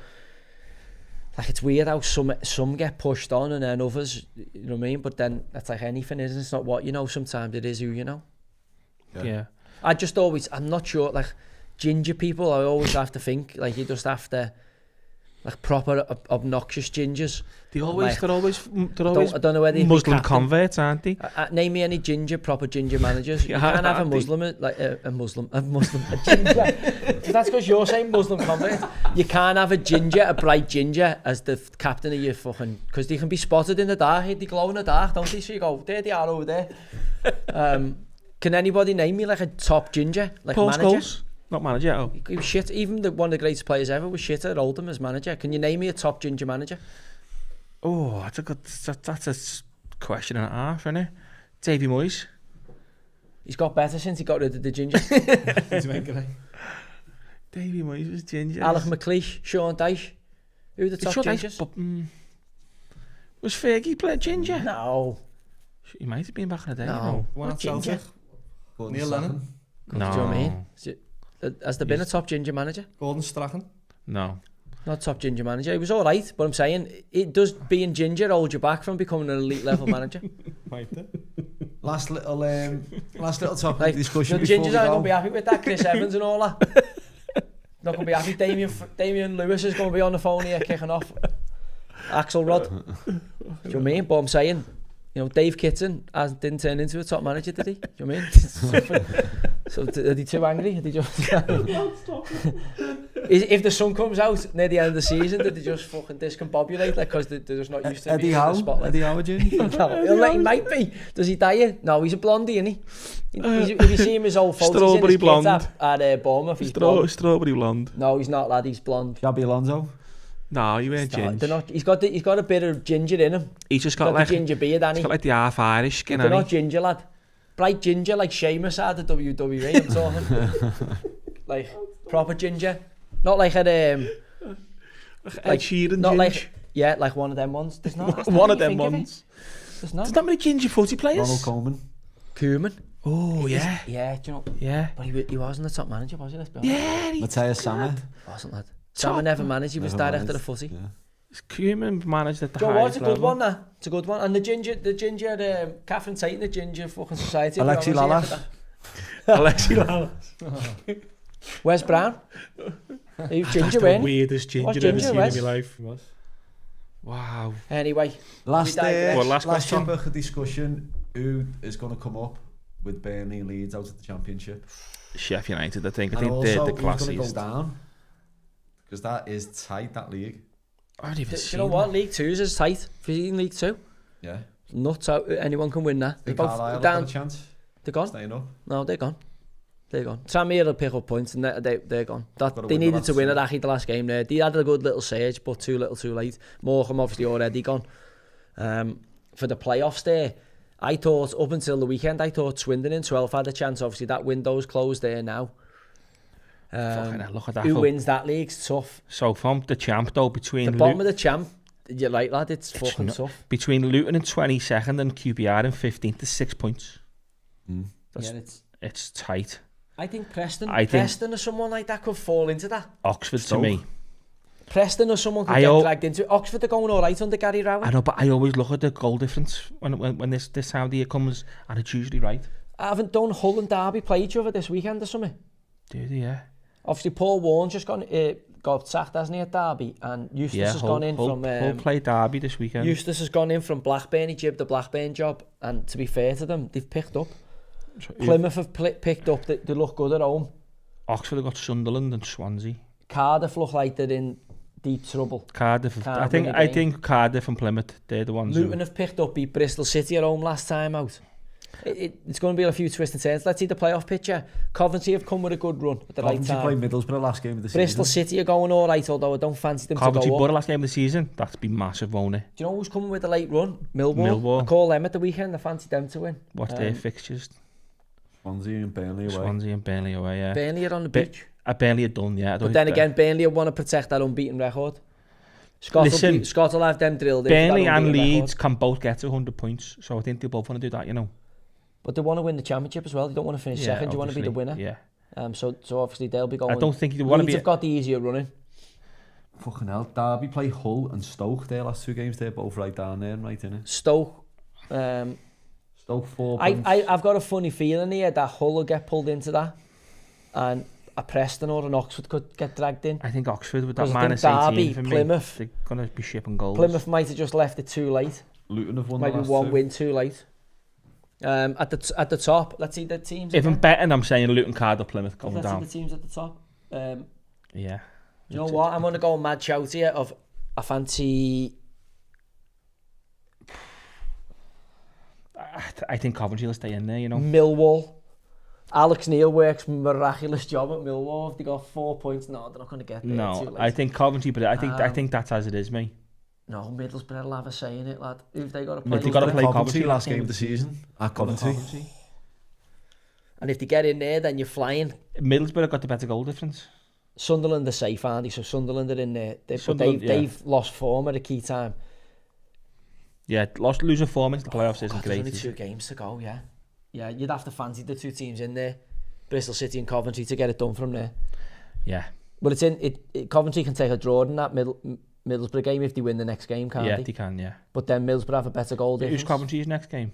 like it's weird how some get pushed on and then others, you know what I mean? But then that's like anything, isn't it? It's not what you know, sometimes it is who you know. Yeah. I'm not sure, like ginger people, I always have to think like you just have to, like proper obnoxious gingers. They're always I don't know whether Muslim converts, aren't they? Name me any proper ginger managers. You can't have a Muslim, a ginger. That's because you're saying Muslim convert. You can't have a bright ginger as the captain of your fucking, because they can be spotted in the dark. They glow in the dark, don't they? So you go, there they are over there. Can anybody name me like a top ginger, like Paul manager? Scholes? Not manager. Oh. He was shit. Even one of the greatest players ever was shit at Oldham as manager. Can you name me a top ginger manager? Oh, that's a question and a half, isn't it? Davy Moyes. He's got better since he got rid of the ginger. Davy Moyes was ginger. Alec McLeish, Sean Dyche. Who are the top gingers? Was Fergie playing ginger? No. He might have been back in the day. No. What ginger? Neil Lennon. No. Do you know what I mean? Has there been a top ginger manager? Gordon Strachan. No. Not top ginger manager. He was all right, but I'm saying it does being ginger hold you back from becoming an elite level manager. Might do. Last little topic of discussion. The gingers aren't going to be happy with that. Chris Evans and all that. Not going to be happy. Damian Lewis is going to be on the phone here kicking off. Axelrod. Do you know what I mean? But I'm saying, Dave Kitson didn't turn into a top manager, did he? Do you know what I mean? So are they too angry? Are they just if the sun comes out near the end of the season, did they just fucking discombobulate because they're just not used to being in the spotlight? Eddie Howe, he might be. Does he dye? No, he's a blondie, isn't he? If you see him his old photos strawberry blonde at Bournemouth, he's strawberry blonde. No, he's not, lad. He's blonde. Xabi Alonso. No, he weren't ginger. He's got a bit of ginger in him. He's just got like the ginger beard, hasn't he? He's got like the half Irish skin. They're not ginger, lad. Bright ginger like Sheamus had at WWE. I'm talking like proper ginger, not like at like Sheeran. Not ginger. like one of them ones. There's not one of them ones. There's not. There's not many ginger footy players. Ronald Koeman. Oh yeah. Yeah, do you know? Yeah. But he wasn't the top manager, was he? Let's be honest. Yeah. Matthias Sammer. Wasn't, lad. Sammer never managed. He was director of footy. Yeah. Koeman managed at the highest level. It's a good one, that. It's a good one. And the ginger, Catherine Tate, the ginger fucking society. Alexi Lalas. Alexi Lalas. Where's Brown? He's ginger, the weirdest ginger I've ever seen in my life. Wow. Anyway. Last question. topic of discussion. Who is going to come up with Burnley and Leeds out of the Championship? Sheffield United, I think. I and think also, the classiest. Who's going to go down? Because that is tight, that league. I don't even see. You know what? League 2 is tight. If you're in League 2, yeah, nuts out. Anyone can win that. They're both down. A chance. They're gone. Staying up. No, they're gone. Tranmere will pick up points, and they're gone. They needed to win it actually the last game there. They had a good little surge, but too little, too late. Morecambe obviously already gone. For the playoffs there, I thought, up until the weekend, I thought Swindon in 12 had a chance. Obviously, that window's closed there now. Look at that. Who wins that league? It's tough. So from the champ, though, between... The bottom of the champ, you're right, lad, it's fucking tough. Between Luton in 22nd and QPR in 15th to 6 points. It's tight. I think Preston or someone like that could fall into that. Oxford to me. Preston or someone could get dragged into it. Oxford are going all right under Gary Rowett. I know, but I always look at the goal difference when this time of the year comes, and it's usually right. I haven't done Hull and Derby play each other this weekend or something. Do they, yeah? Obviously, Paul Warren's just got sacked, hasn't he, at Derby? And Eustace has gone in from... Hull played Derby this weekend. Eustace has gone in from Blackburn. He jibbed the Blackburn job. And to be fair to them, they've picked up. Plymouth have picked up. They look good at home. Oxford have got Sunderland and Swansea. Cardiff look like they're in deep trouble. Cardiff. I think Cardiff and Plymouth, they're the ones. Luton have picked up, beat Bristol City at home last time out. It's going to be a few twists and turns. Let's see the playoff picture. Coventry have come with a good run at the right time. Coventry played Middlesbrough last game of the season. Bristol City are going all right, although I don't fancy them Coventry to go up. Coventry last game of the season. That's been massive, won't it? Do you know who's coming with a late run? Millwall. I call them at the weekend. I fancy them to win. What's their fixtures? Swansea and Burnley away. Yeah. Burnley are on the beach. Burnley are done, yeah. But then again, Burnley want to protect that unbeaten record. Scott will have them drilled in. Burnley and Leeds can both get to 100 points, so I think they both want to do that, you know. But they want to win the championship as well. They don't want to finish second. You want to be the winner. Yeah. So obviously they'll be going. I don't think they want to be. Leeds have got the easier running. Fucking hell. Derby play Hull and Stoke. Their last two games, they're both right down there, right, innit? Stoke. Stoke 4 points. I've got a funny feeling here that Hull will get pulled into that, and a Preston or an Oxford could get dragged in. I think Oxford with that minus 18 for Plymouth, me, they're going to be shipping goals. Plymouth might have just left it too late. Luton have won maybe the last one two. win too late. At the top, let's see the teams. If I'm betting, I'm saying Luton, Cardiff, Plymouth going down. Let's see the teams at the top. Yeah. You know what? I'm going to go mad shout here of I fancy. I think Coventry will stay in there, you know. Millwall. Alex Neil works miraculous job at Millwall. If they got 4 points, no, they're not going to get there. No, I think Coventry, but I think that's as it is, mate. No, Middlesbrough will have a say in it, lad. Who've they got to play? They've got to play Coventry last game of the season at Coventry. And if they get in there, then you're flying. Middlesbrough got the better goal difference. Sunderland are safe, aren't they? So Sunderland are in there. They've lost form at a key time. Yeah, losing form into the playoffs isn't great. There's only 2 games to go, yeah. Yeah, you'd have to fancy the 2 teams in there, Bristol City and Coventry, to get it done from there. Yeah. But Coventry can take a draw in that Middlesbrough game if they win the next game, can't they? Yeah, they can, yeah. But then Middlesbrough have a better goal difference. Who's Coventry's next game?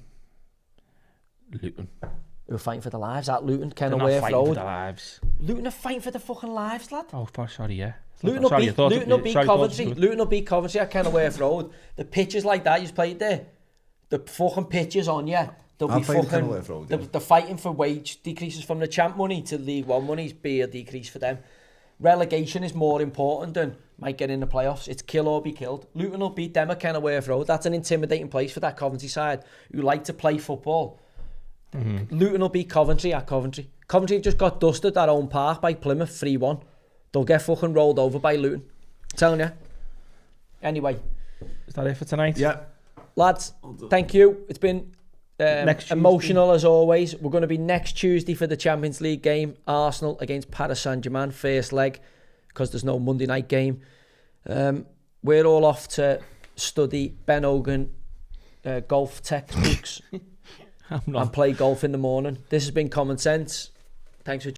Luton. Who are fighting for their lives at Luton, Kenilworth Road. They're not fighting for their lives. Luton are fighting for their fucking lives, lad. Oh, sorry, yeah. Luton will beat Coventry. Luton will beat Coventry at Kenilworth Road. The pitches like that you played there, the fucking pitches on you. They'll be fucking. Road, they're fighting for wage decreases from the champ money to League One money. Be a decrease for them. Relegation is more important than might get in the playoffs. It's kill or be killed. Luton will beat them at Kenilworth Road. That's an intimidating place for that Coventry side who like to play football. Mm-hmm. Luton will beat Coventry at Coventry. Coventry have just got dusted at Owen Park by Plymouth 3-1. They'll get fucking rolled over by Luton. I'm telling you. Anyway. Is that it for tonight? Yeah. Lads, thank you. It's been emotional as always. We're going to be next Tuesday for the Champions League game. Arsenal against Paris Saint-Germain, first leg, because there's no Monday night game. We're all off to study Ben Hogan golf textbooks and play golf in the morning. This has been Common Sense. Thanks for